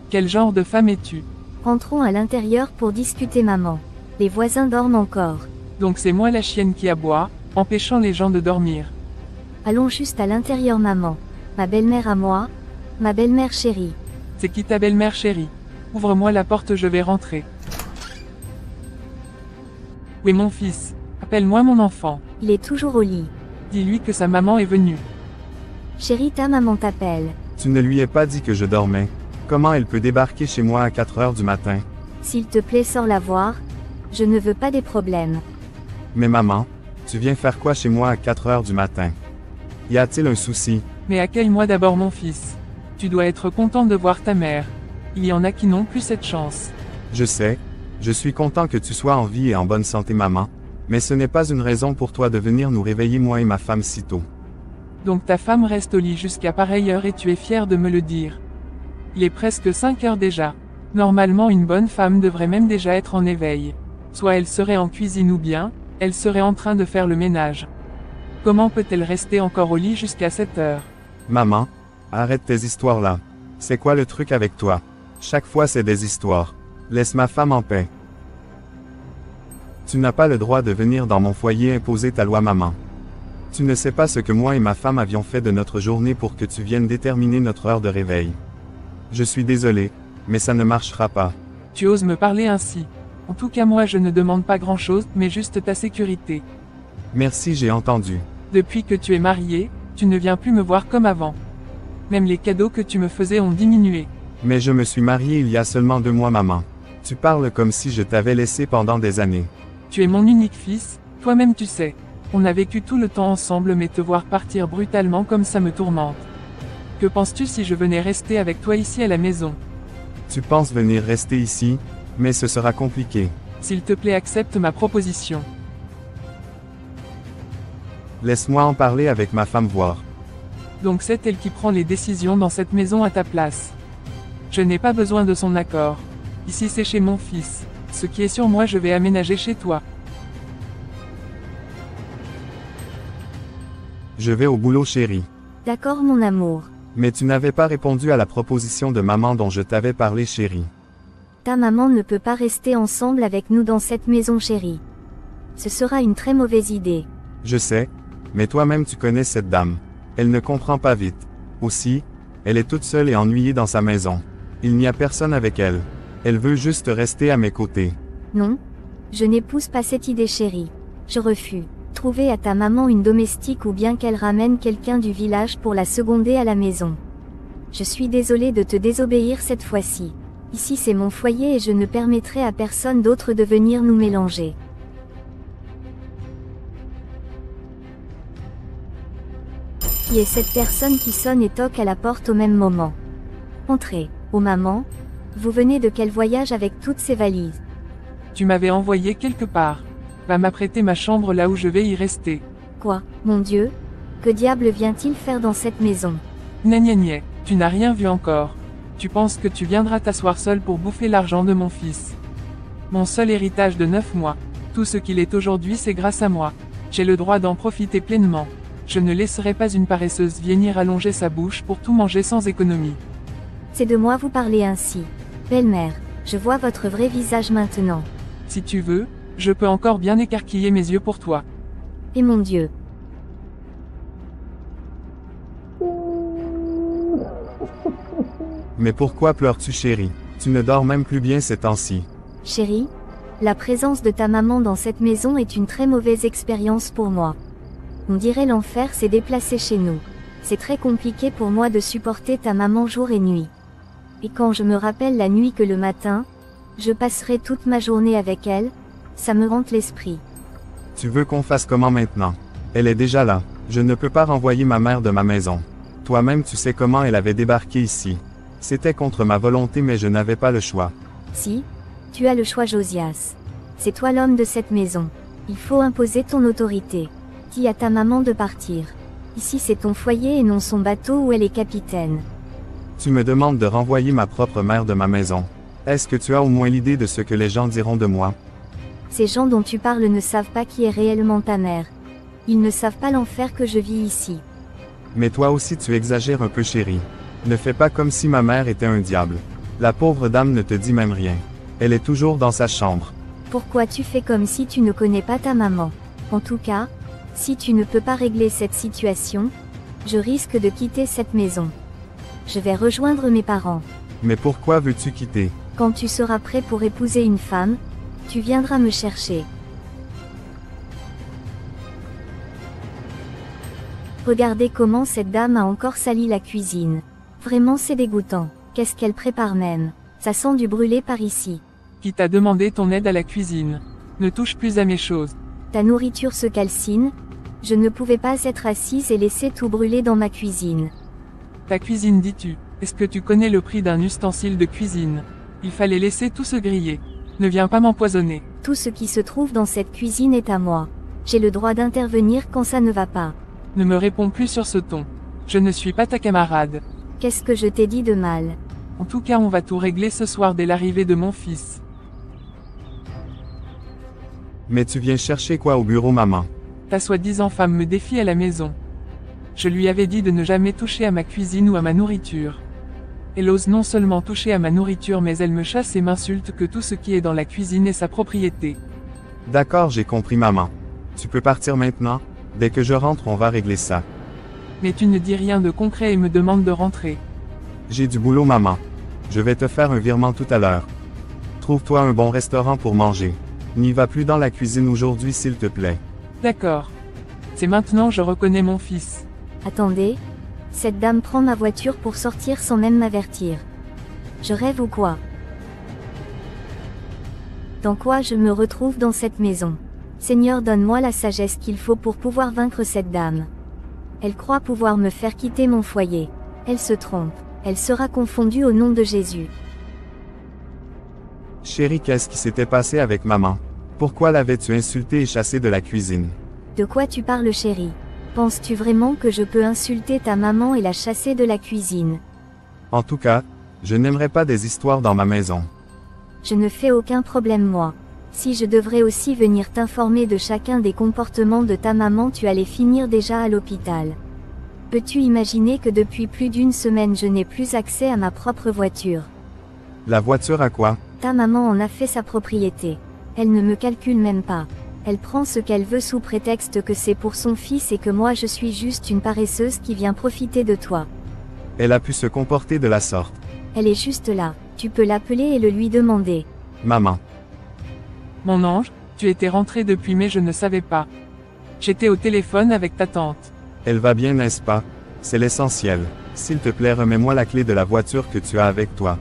Quel genre de femme es-tu? Rentrons à l'intérieur pour discuter maman. Les voisins dorment encore. Donc c'est moi la chienne qui aboie, empêchant les gens de dormir. Allons juste à l'intérieur maman. Ma belle-mère à moi? Ma belle-mère chérie. C'est qui ta belle-mère chérie? Ouvre-moi la porte, je vais rentrer. Oui mon fils, appelle-moi mon enfant. Il est toujours au lit. Dis-lui que sa maman est venue. Chérie, ta maman t'appelle. Tu ne lui ai pas dit que je dormais. Comment elle peut débarquer chez moi à 4 heures du matin? S'il te plaît, sors la voir. Je ne veux pas des problèmes. Mais maman, tu viens faire quoi chez moi à 4 heures du matin? Y a-t-il un souci? Mais accueille-moi d'abord mon fils. Tu dois être content de voir ta mère. Il y en a qui n'ont plus cette chance. Je sais. Je suis content que tu sois en vie et en bonne santé maman. Mais ce n'est pas une raison pour toi de venir nous réveiller moi et ma femme si tôt. Donc ta femme reste au lit jusqu'à pareille heure et tu es fier de me le dire. Il est presque 5 heures déjà. Normalement une bonne femme devrait même déjà être en éveil. Soit elle serait en cuisine ou bien, elle serait en train de faire le ménage. Comment peut-elle rester encore au lit jusqu'à cette heure? Maman, arrête tes histoires là. C'est quoi le truc avec toi? Chaque fois c'est des histoires. Laisse ma femme en paix. Tu n'as pas le droit de venir dans mon foyer imposer ta loi, maman. Tu ne sais pas ce que moi et ma femme avions fait de notre journée pour que tu viennes déterminer notre heure de réveil. Je suis désolé, mais ça ne marchera pas. Tu oses me parler ainsi. En tout cas moi je ne demande pas grand-chose, mais juste ta sécurité. Merci, j'ai entendu. Depuis que tu es marié, tu ne viens plus me voir comme avant. Même les cadeaux que tu me faisais ont diminué. Mais je me suis marié il y a seulement 2 mois, maman. Tu parles comme si je t'avais laissé pendant des années. Tu es mon unique fils, toi-même tu sais. On a vécu tout le temps ensemble, mais te voir partir brutalement comme ça me tourmente. Que penses-tu si je venais rester avec toi ici à la maison? Tu penses venir rester ici, mais ce sera compliqué. S'il te plaît, accepte ma proposition. Laisse-moi en parler avec ma femme voir. Donc c'est elle qui prend les décisions dans cette maison à ta place. Je n'ai pas besoin de son accord. Ici c'est chez mon fils. Ce qui est sur moi je vais aménager chez toi. Je vais au boulot, chérie. D'accord, mon amour. Mais tu n'avais pas répondu à la proposition de maman dont je t'avais parlé, chérie. Ta maman ne peut pas rester ensemble avec nous dans cette maison, chérie. Ce sera une très mauvaise idée. Je sais, mais toi-même tu connais cette dame. Elle ne comprend pas vite. Aussi, elle est toute seule et ennuyée dans sa maison. Il n'y a personne avec elle. Elle veut juste rester à mes côtés. Non, je n'épouse pas cette idée, chérie. Je refuse. Trouver à ta maman une domestique ou bien qu'elle ramène quelqu'un du village pour la seconder à la maison. Je suis désolée de te désobéir cette fois-ci. Ici c'est mon foyer et je ne permettrai à personne d'autre de venir nous mélanger. Qui est cette personne qui sonne et toque à la porte au même moment? Entrez. Oh maman, vous venez de quel voyage avec toutes ces valises? Tu m'avais envoyé quelque part. Va m'apprêter ma chambre là où je vais y rester. Quoi, mon Dieu? Que diable vient-il faire dans cette maison? Gna, tu n'as rien vu encore. Tu penses que tu viendras t'asseoir seul pour bouffer l'argent de mon fils. Mon seul héritage de 9 mois. Tout ce qu'il est aujourd'hui c'est grâce à moi. J'ai le droit d'en profiter pleinement. Je ne laisserai pas une paresseuse venir allonger sa bouche pour tout manger sans économie. C'est de moi vous parlez ainsi. Belle-mère, je vois votre vrai visage maintenant. Si tu veux, je peux encore bien écarquiller mes yeux pour toi. Et mon Dieu. Mais pourquoi pleures-tu, chérie? Tu ne dors même plus bien ces temps-ci. Chérie, la présence de ta maman dans cette maison est une très mauvaise expérience pour moi. On dirait l'enfer s'est déplacé chez nous. C'est très compliqué pour moi de supporter ta maman jour et nuit. Et quand je me rappelle la nuit que le matin, je passerai toute ma journée avec elle, ça me hante l'esprit. Tu veux qu'on fasse comment maintenant? Elle est déjà là. Je ne peux pas renvoyer ma mère de ma maison. Toi-même tu sais comment elle avait débarqué ici. C'était contre ma volonté mais je n'avais pas le choix. Si, tu as le choix, Josias. C'est toi l'homme de cette maison. Il faut imposer ton autorité. Dis à ta maman de partir. Ici c'est ton foyer et non son bateau où elle est capitaine. Tu me demandes de renvoyer ma propre mère de ma maison. Est-ce que tu as au moins l'idée de ce que les gens diront de moi? Ces gens dont tu parles ne savent pas qui est réellement ta mère. Ils ne savent pas l'enfer que je vis ici. Mais toi aussi tu exagères un peu, chérie. Ne fais pas comme si ma mère était un diable. La pauvre dame ne te dit même rien. Elle est toujours dans sa chambre. Pourquoi tu fais comme si tu ne connais pas ta maman? En tout cas, si tu ne peux pas régler cette situation, je risque de quitter cette maison. Je vais rejoindre mes parents. Mais pourquoi veux-tu quitter? Quand tu seras prêt pour épouser une femme, tu viendras me chercher. Regardez comment cette dame a encore sali la cuisine. Vraiment c'est dégoûtant. Qu'est-ce qu'elle prépare même? Ça sent du brûlé par ici. Qui t'a demandé ton aide à la cuisine? Ne touche plus à mes choses. Ta nourriture se calcine. Je ne pouvais pas être assise et laisser tout brûler dans ma cuisine. Ta cuisine, dis-tu? Est-ce que tu connais le prix d'un ustensile de cuisine? Il fallait laisser tout se griller. Ne viens pas m'empoisonner. Tout ce qui se trouve dans cette cuisine est à moi. J'ai le droit d'intervenir quand ça ne va pas. Ne me réponds plus sur ce ton. Je ne suis pas ta camarade. Qu'est-ce que je t'ai dit de mal? En tout cas, on va tout régler ce soir dès l'arrivée de mon fils. Mais tu viens chercher quoi au bureau, maman? Ta soi-disant femme me défie à la maison. Je lui avais dit de ne jamais toucher à ma cuisine ou à ma nourriture. Elle ose non seulement toucher à ma nourriture mais elle me chasse et m'insulte que tout ce qui est dans la cuisine est sa propriété. D'accord, j'ai compris maman. Tu peux partir maintenant? Dès que je rentre, on va régler ça. Mais tu ne dis rien de concret et me demandes de rentrer. J'ai du boulot maman. Je vais te faire un virement tout à l'heure. Trouve-toi un bon restaurant pour manger. N'y va plus dans la cuisine aujourd'hui s'il te plaît. D'accord. C'est maintenant je reconnais mon fils. Attendez. Cette dame prend ma voiture pour sortir sans même m'avertir. Je rêve ou quoi? Dans quoi je me retrouve dans cette maison? Seigneur, donne-moi la sagesse qu'il faut pour pouvoir vaincre cette dame. Elle croit pouvoir me faire quitter mon foyer. Elle se trompe. Elle sera confondue au nom de Jésus. Chérie, qu'est-ce qui s'était passé avec maman? Pourquoi l'avais-tu insultée et chassée de la cuisine? De quoi tu parles, chérie? Penses-tu vraiment que je peux insulter ta maman et la chasser de la cuisine? En tout cas, je n'aimerais pas des histoires dans ma maison. Je ne fais aucun problème moi. Si je devrais aussi venir t'informer de chacun des comportements de ta maman, tu allais finir déjà à l'hôpital. Peux-tu imaginer que depuis plus d'une semaine je n'ai plus accès à ma propre voiture? La voiture à quoi? Ta maman en a fait sa propriété. Elle ne me calcule même pas. Elle prend ce qu'elle veut sous prétexte que c'est pour son fils et que moi je suis juste une paresseuse qui vient profiter de toi. Elle a pu se comporter de la sorte. Elle est juste là, tu peux l'appeler et le lui demander. Maman. Mon ange, tu étais rentré depuis mais je ne savais pas. J'étais au téléphone avec ta tante. Elle va bien, n'est-ce pas? C'est l'essentiel. S'il te plaît, remets-moi la clé de la voiture que tu as avec toi.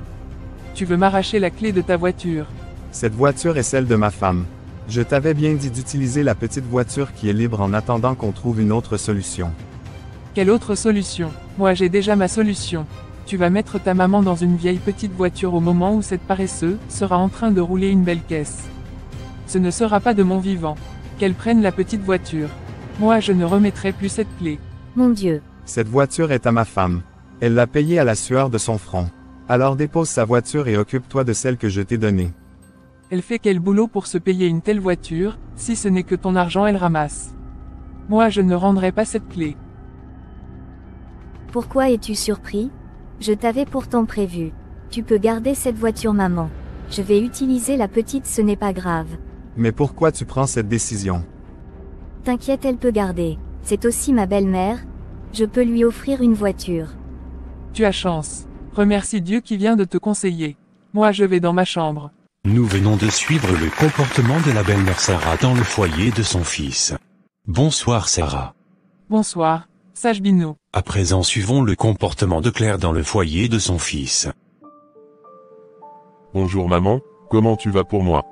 Tu veux m'arracher la clé de ta voiture? Cette voiture est celle de ma femme. Je t'avais bien dit d'utiliser la petite voiture qui est libre en attendant qu'on trouve une autre solution. Quelle autre solution? Moi j'ai déjà ma solution. Tu vas mettre ta maman dans une vieille petite voiture au moment où cette paresseuse sera en train de rouler une belle caisse. Ce ne sera pas de mon vivant. Qu'elle prenne la petite voiture. Moi je ne remettrai plus cette clé. Mon Dieu. Cette voiture est à ma femme. Elle l'a payée à la sueur de son front. Alors dépose sa voiture et occupe-toi de celle que je t'ai donnée. Elle fait quel boulot pour se payer une telle voiture, si ce n'est que ton argent elle ramasse. Moi je ne rendrai pas cette clé. Pourquoi es-tu surpris? Je t'avais pourtant prévu. Tu peux garder cette voiture maman. Je vais utiliser la petite, ce n'est pas grave. Mais pourquoi tu prends cette décision? T'inquiète, elle peut garder. C'est aussi ma belle-mère. Je peux lui offrir une voiture. Tu as chance. Remercie Dieu qui vient de te conseiller. Moi je vais dans ma chambre. Nous venons de suivre le comportement de la belle-mère Sarah dans le foyer de son fils. Bonsoir Sarah. Bonsoir, sage Bino. À présent suivons le comportement de Claire dans le foyer de son fils. Bonjour maman, comment tu vas pour moi?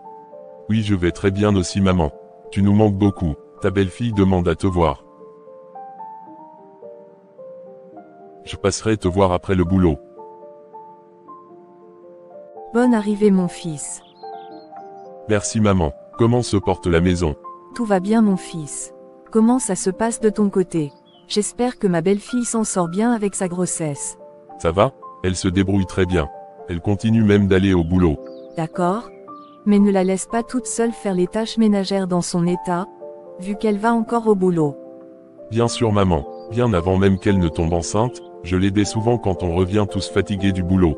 Oui, je vais très bien aussi maman. Tu nous manques beaucoup, ta belle-fille demande à te voir. Je passerai te voir après le boulot. Bonne arrivée mon fils. Merci maman. Comment se porte la maison? Tout va bien mon fils. Comment ça se passe de ton côté? J'espère que ma belle-fille s'en sort bien avec sa grossesse. Ça va? Elle se débrouille très bien. Elle continue même d'aller au boulot. D'accord. Mais ne la laisse pas toute seule faire les tâches ménagères dans son état, vu qu'elle va encore au boulot. Bien sûr maman. Bien avant même qu'elle ne tombe enceinte, je l'aidais souvent quand on revient tous fatigués du boulot.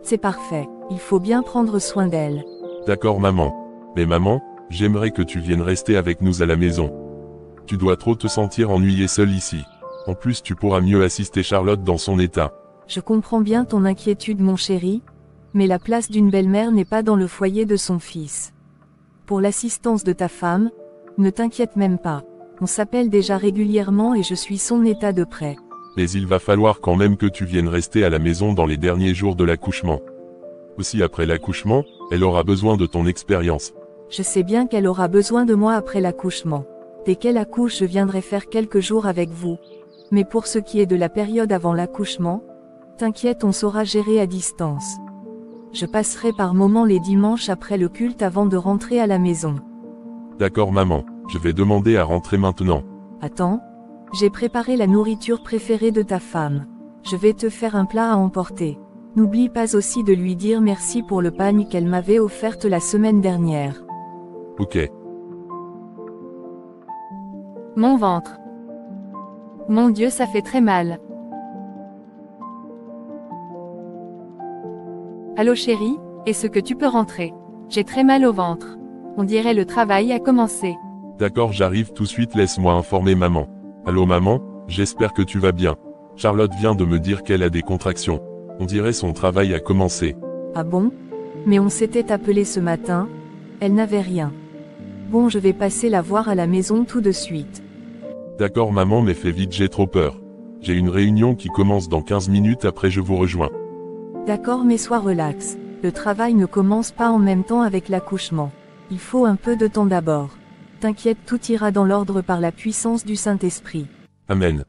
C'est parfait. Il faut bien prendre soin d'elle. D'accord maman. Mais maman, j'aimerais que tu viennes rester avec nous à la maison. Tu dois trop te sentir ennuyée seule ici. En plus tu pourras mieux assister Charlotte dans son état. Je comprends bien ton inquiétude mon chéri, mais la place d'une belle-mère n'est pas dans le foyer de son fils. Pour l'assistance de ta femme, ne t'inquiète même pas. On s'appelle déjà régulièrement et je suis son état de près. Mais il va falloir quand même que tu viennes rester à la maison dans les derniers jours de l'accouchement. Aussi après l'accouchement, elle aura besoin de ton expérience. Je sais bien qu'elle aura besoin de moi après l'accouchement. Dès qu'elle accouche, je viendrai faire quelques jours avec vous. Mais pour ce qui est de la période avant l'accouchement, t'inquiète, on saura gérer à distance. Je passerai par moments les dimanches après le culte avant de rentrer à la maison. D'accord maman, je vais demander à rentrer maintenant. Attends, j'ai préparé la nourriture préférée de ta femme. Je vais te faire un plat à emporter. N'oublie pas aussi de lui dire merci pour le pagne qu'elle m'avait offerte la semaine dernière. Ok. Mon ventre. Mon Dieu, ça fait très mal. Allô chérie, est-ce que tu peux rentrer? J'ai très mal au ventre. On dirait le travail a commencé. D'accord, j'arrive tout de suite, laisse-moi informer maman. Allô maman, j'espère que tu vas bien. Charlotte vient de me dire qu'elle a des contractions. On dirait son travail a commencé. Ah bon? Mais on s'était appelé ce matin, elle n'avait rien. Bon, je vais passer la voir à la maison tout de suite. D'accord maman, mais fais vite, j'ai trop peur. J'ai une réunion qui commence dans 15 minutes, après je vous rejoins. D'accord, mais sois relax. Le travail ne commence pas en même temps avec l'accouchement. Il faut un peu de temps d'abord. T'inquiète, tout ira dans l'ordre par la puissance du Saint-Esprit. Amen.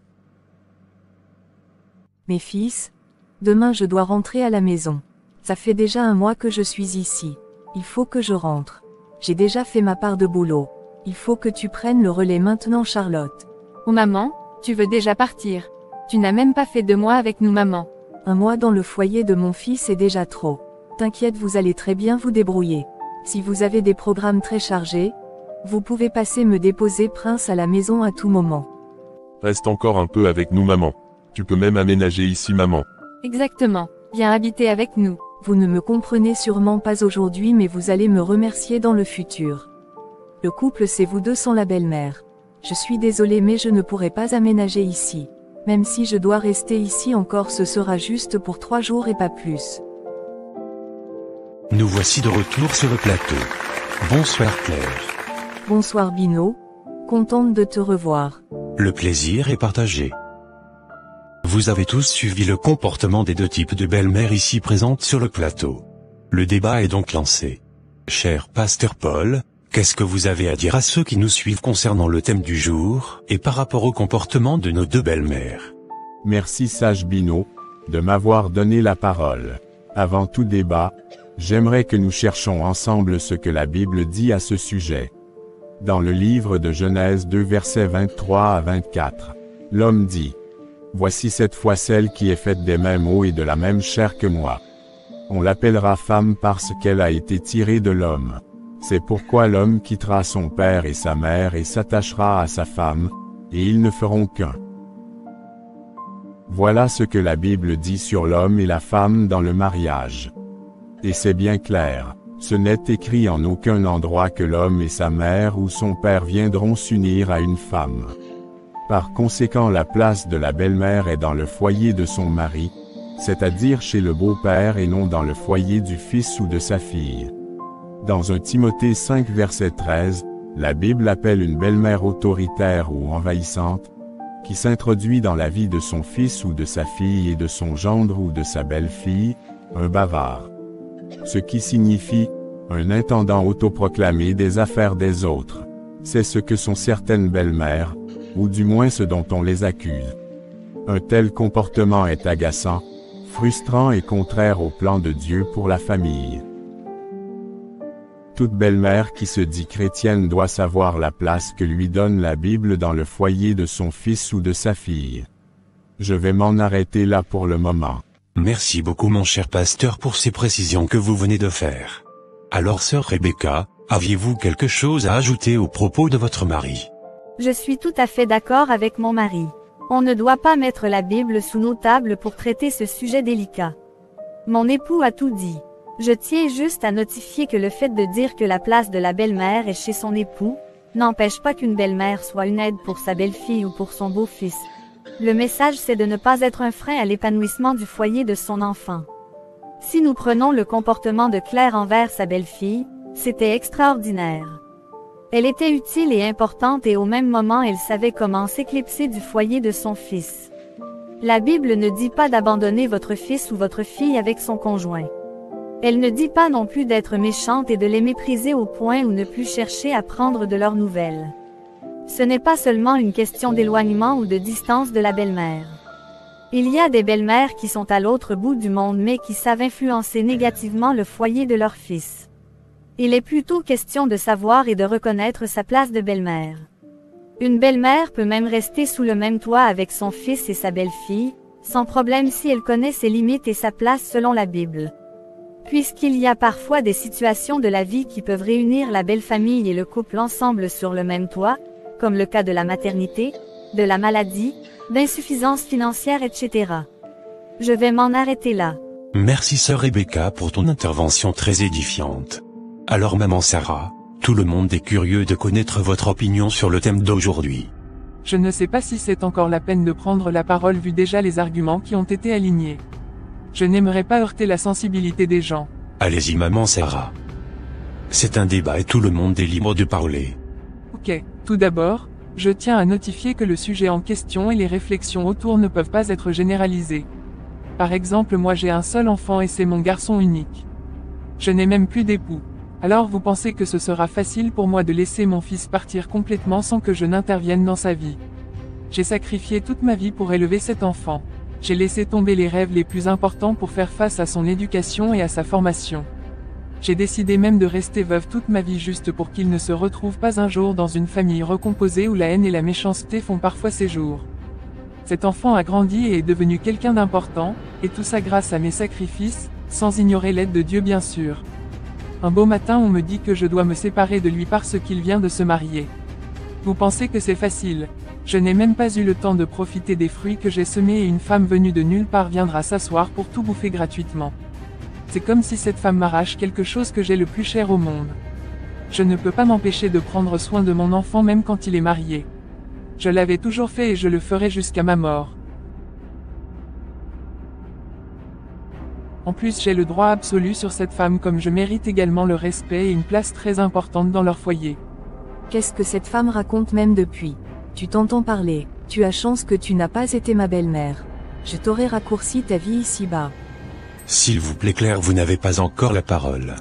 Mes fils, demain je dois rentrer à la maison. Ça fait déjà 1 mois que je suis ici. Il faut que je rentre. J'ai déjà fait ma part de boulot. Il faut que tu prennes le relais maintenant, Charlotte. Oh maman, tu veux déjà partir? Tu n'as même pas fait 2 mois avec nous maman. 1 mois dans le foyer de mon fils est déjà trop. T'inquiète, vous allez très bien vous débrouiller. Si vous avez des programmes très chargés, vous pouvez passer me déposer Prince à la maison à tout moment. Reste encore un peu avec nous maman. Tu peux même aménager ici maman. Exactement, viens habiter avec nous. Vous ne me comprenez sûrement pas aujourd'hui, mais vous allez me remercier dans le futur. Le couple, c'est vous deux sans la belle-mère. Je suis désolée, mais je ne pourrai pas aménager ici. Même si je dois rester ici encore, ce sera juste pour 3 jours et pas plus. Nous voici de retour sur le plateau. Bonsoir Claire. Bonsoir Bino. Contente de te revoir. Le plaisir est partagé. Vous avez tous suivi le comportement des 2 types de belles-mères ici présentes sur le plateau. Le débat est donc lancé. Cher pasteur Paul, qu'est-ce que vous avez à dire à ceux qui nous suivent concernant le thème du jour, et par rapport au comportement de nos 2 belles-mères? Merci sage Bino, de m'avoir donné la parole. Avant tout débat, j'aimerais que nous cherchions ensemble ce que la Bible dit à ce sujet. Dans le livre de Genèse 2 versets 23 à 24, l'homme dit: « Voici cette fois celle qui est faite des mêmes os et de la même chair que moi. On l'appellera femme parce qu'elle a été tirée de l'homme. C'est pourquoi l'homme quittera son père et sa mère et s'attachera à sa femme, et ils ne feront qu'un. » Voilà ce que la Bible dit sur l'homme et la femme dans le mariage. Et c'est bien clair, ce n'est écrit en aucun endroit que l'homme et sa mère ou son père viendront s'unir à une femme. Par conséquent, la place de la belle-mère est dans le foyer de son mari, c'est-à-dire chez le beau-père et non dans le foyer du fils ou de sa fille. Dans 1 Timothée 5 verset 13, la Bible appelle une belle-mère autoritaire ou envahissante, qui s'introduit dans la vie de son fils ou de sa fille et de son gendre ou de sa belle-fille, un bavard. Ce qui signifie, un intendant autoproclamé des affaires des autres. C'est ce que sont certaines belles-mères, ou du moins ce dont on les accuse. Un tel comportement est agaçant, frustrant et contraire au plan de Dieu pour la famille. Toute belle-mère qui se dit chrétienne doit savoir la place que lui donne la Bible dans le foyer de son fils ou de sa fille. Je vais m'en arrêter là pour le moment. Merci beaucoup mon cher pasteur pour ces précisions que vous venez de faire. Alors sœur Rebecca, aviez-vous quelque chose à ajouter aux propos de votre mari? Je suis tout à fait d'accord avec mon mari. On ne doit pas mettre la Bible sous nos tables pour traiter ce sujet délicat. Mon époux a tout dit. Je tiens juste à notifier que le fait de dire que la place de la belle-mère est chez son époux, n'empêche pas qu'une belle-mère soit une aide pour sa belle-fille ou pour son beau-fils. Le message, c'est de ne pas être un frein à l'épanouissement du foyer de son enfant. Si nous prenons le comportement de Claire envers sa belle-fille, c'était extraordinaire. Elle était utile et importante et au même moment elle savait comment s'éclipser du foyer de son fils. La Bible ne dit pas d'abandonner votre fils ou votre fille avec son conjoint. Elle ne dit pas non plus d'être méchante et de les mépriser au point où ne plus chercher à prendre de leurs nouvelles. Ce n'est pas seulement une question d'éloignement ou de distance de la belle-mère. Il y a des belles-mères qui sont à l'autre bout du monde mais qui savent influencer négativement le foyer de leur fils. Il est plutôt question de savoir et de reconnaître sa place de belle-mère. Une belle-mère peut même rester sous le même toit avec son fils et sa belle-fille, sans problème si elle connaît ses limites et sa place selon la Bible. Puisqu'il y a parfois des situations de la vie qui peuvent réunir la belle famille et le couple ensemble sur le même toit, comme le cas de la maternité, de la maladie, d'insuffisance financière, etc. Je vais m'en arrêter là. Merci sœur Rebecca pour ton intervention très édifiante. Alors maman Sarah, tout le monde est curieux de connaître votre opinion sur le thème d'aujourd'hui. Je ne sais pas si c'est encore la peine de prendre la parole vu déjà les arguments qui ont été alignés. Je n'aimerais pas heurter la sensibilité des gens. Allez-y maman Sarah. C'est un débat et tout le monde est libre de parler. Ok, tout d'abord, je tiens à notifier que le sujet en question et les réflexions autour ne peuvent pas être généralisées. Par exemple, moi j'ai un seul enfant et c'est mon garçon unique. Je n'ai même plus d'époux. Alors vous pensez que ce sera facile pour moi de laisser mon fils partir complètement sans que je n'intervienne dans sa vie? J'ai sacrifié toute ma vie pour élever cet enfant. J'ai laissé tomber les rêves les plus importants pour faire face à son éducation et à sa formation. J'ai décidé même de rester veuve toute ma vie juste pour qu'il ne se retrouve pas un jour dans une famille recomposée où la haine et la méchanceté font parfois séjour. Cet enfant a grandi et est devenu quelqu'un d'important, et tout ça grâce à mes sacrifices, sans ignorer l'aide de Dieu bien sûr. Un beau matin on me dit que je dois me séparer de lui parce qu'il vient de se marier. Vous pensez que c'est facile? Je n'ai même pas eu le temps de profiter des fruits que j'ai semés et une femme venue de nulle part viendra s'asseoir pour tout bouffer gratuitement. C'est comme si cette femme m'arrache quelque chose que j'ai le plus cher au monde. Je ne peux pas m'empêcher de prendre soin de mon enfant même quand il est marié. Je l'avais toujours fait et je le ferai jusqu'à ma mort. En plus j'ai le droit absolu sur cette femme comme je mérite également le respect et une place très importante dans leur foyer. Qu'est-ce que cette femme raconte même depuis? Tu t'entends parler, tu as chance que tu n'as pas été ma belle-mère. Je t'aurais raccourci ta vie ici-bas. S'il vous plaît Claire, vous n'avez pas encore la parole.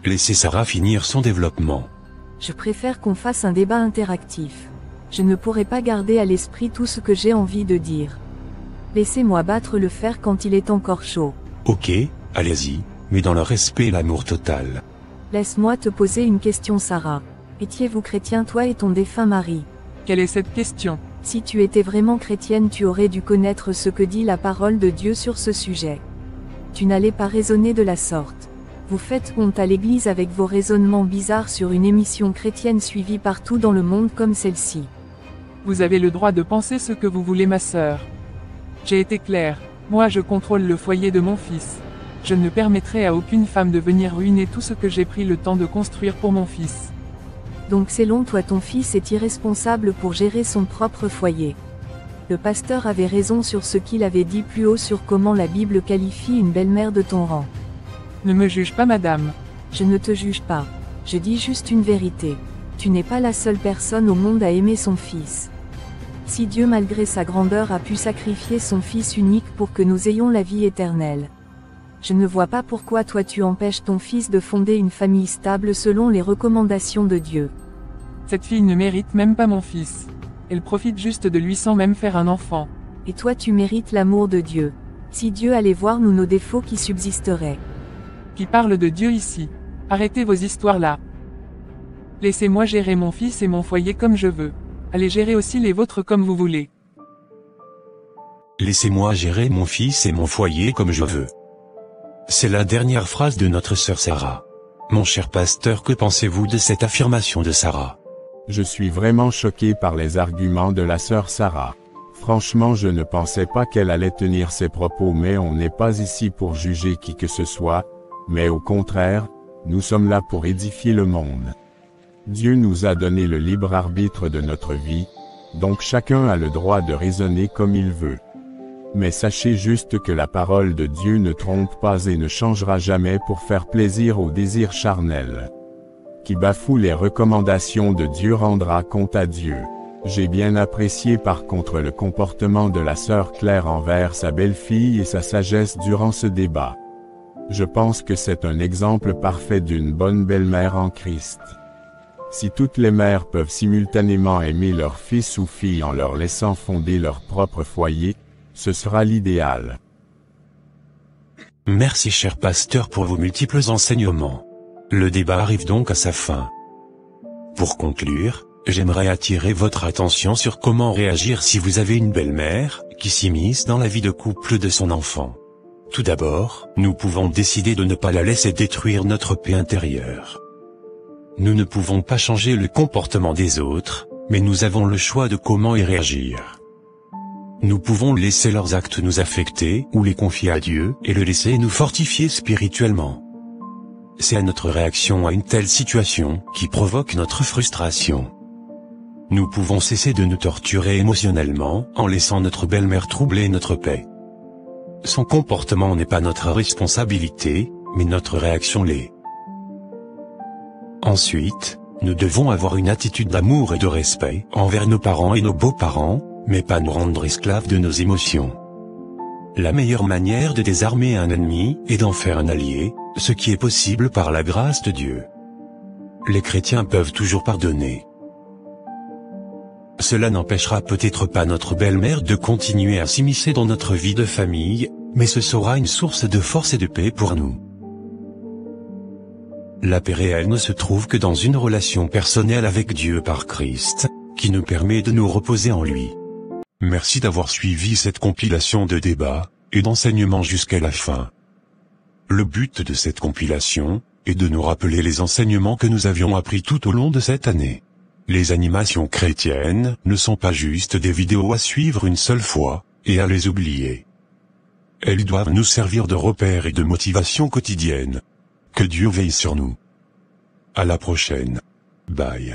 Laissez Sarah finir son développement. Je préfère qu'on fasse un débat interactif. Je ne pourrai pas garder à l'esprit tout ce que j'ai envie de dire. Laissez-moi battre le fer quand il est encore chaud. Ok, allez-y, mais dans le respect et l'amour total. Laisse-moi te poser une question Sarah. Étiez-vous chrétien toi et ton défunt mari? Quelle est cette question? Si tu étais vraiment chrétienne tu aurais dû connaître ce que dit la parole de Dieu sur ce sujet. Tu n'allais pas raisonner de la sorte. Vous faites honte à l'Église avec vos raisonnements bizarres sur une émission chrétienne suivie partout dans le monde comme celle-ci. Vous avez le droit de penser ce que vous voulez ma sœur. J'ai été clair, moi je contrôle le foyer de mon fils. Je ne permettrai à aucune femme de venir ruiner tout ce que j'ai pris le temps de construire pour mon fils. Donc selon toi ton fils est irresponsable pour gérer son propre foyer. Le pasteur avait raison sur ce qu'il avait dit plus haut sur comment la Bible qualifie une belle-mère de ton rang. Ne me juge pas madame. Je ne te juge pas. Je dis juste une vérité. Tu n'es pas la seule personne au monde à aimer son fils. Si Dieu malgré sa grandeur a pu sacrifier son fils unique pour que nous ayons la vie éternelle. Je ne vois pas pourquoi toi tu empêches ton fils de fonder une famille stable selon les recommandations de Dieu. Cette fille ne mérite même pas mon fils. Elle profite juste de lui sans même faire un enfant. Et toi tu mérites l'amour de Dieu. Si Dieu allait voir nous nos défauts qui subsisteraient. Qui parle de Dieu ici? Arrêtez vos histoires là. Laissez-moi gérer mon fils et mon foyer comme je veux. Allez gérer aussi les vôtres comme vous voulez. Laissez-moi gérer mon fils et mon foyer comme je veux. C'est la dernière phrase de notre sœur Sarah. Mon cher pasteur, que pensez-vous de cette affirmation de Sarah? Je suis vraiment choqué par les arguments de la sœur Sarah. Franchement, je ne pensais pas qu'elle allait tenir ces propos, mais on n'est pas ici pour juger qui que ce soit, mais au contraire, nous sommes là pour édifier le monde. Dieu nous a donné le libre arbitre de notre vie, donc chacun a le droit de raisonner comme il veut. Mais sachez juste que la parole de Dieu ne trompe pas et ne changera jamais pour faire plaisir aux désirs charnels. Qui bafoue les recommandations de Dieu rendra compte à Dieu. J'ai bien apprécié par contre le comportement de la sœur Claire envers sa belle-fille et sa sagesse durant ce débat. Je pense que c'est un exemple parfait d'une bonne belle-mère en Christ. Si toutes les mères peuvent simultanément aimer leur fils ou fille en leur laissant fonder leur propre foyer, ce sera l'idéal. Merci cher pasteur pour vos multiples enseignements. Le débat arrive donc à sa fin. Pour conclure, j'aimerais attirer votre attention sur comment réagir si vous avez une belle-mère qui s'immisce dans la vie de couple de son enfant. Tout d'abord, nous pouvons décider de ne pas la laisser détruire notre paix intérieure. Nous ne pouvons pas changer le comportement des autres, mais nous avons le choix de comment y réagir. Nous pouvons laisser leurs actes nous affecter ou les confier à Dieu et le laisser nous fortifier spirituellement. C'est à notre réaction à une telle situation qui provoque notre frustration. Nous pouvons cesser de nous torturer émotionnellement en laissant notre belle-mère troubler notre paix. Son comportement n'est pas notre responsabilité, mais notre réaction l'est. Ensuite, nous devons avoir une attitude d'amour et de respect envers nos parents et nos beaux-parents, mais pas nous rendre esclaves de nos émotions. La meilleure manière de désarmer un ennemi est d'en faire un allié, ce qui est possible par la grâce de Dieu. Les chrétiens peuvent toujours pardonner. Cela n'empêchera peut-être pas notre belle-mère de continuer à s'immiscer dans notre vie de famille, mais ce sera une source de force et de paix pour nous. La paix réelle ne se trouve que dans une relation personnelle avec Dieu par Christ, qui nous permet de nous reposer en lui. Merci d'avoir suivi cette compilation de débats et d'enseignements jusqu'à la fin. Le but de cette compilation est de nous rappeler les enseignements que nous avions appris tout au long de cette année. Les animations chrétiennes ne sont pas juste des vidéos à suivre une seule fois et à les oublier. Elles doivent nous servir de repères et de motivation quotidienne. Que Dieu veille sur nous. À la prochaine. Bye.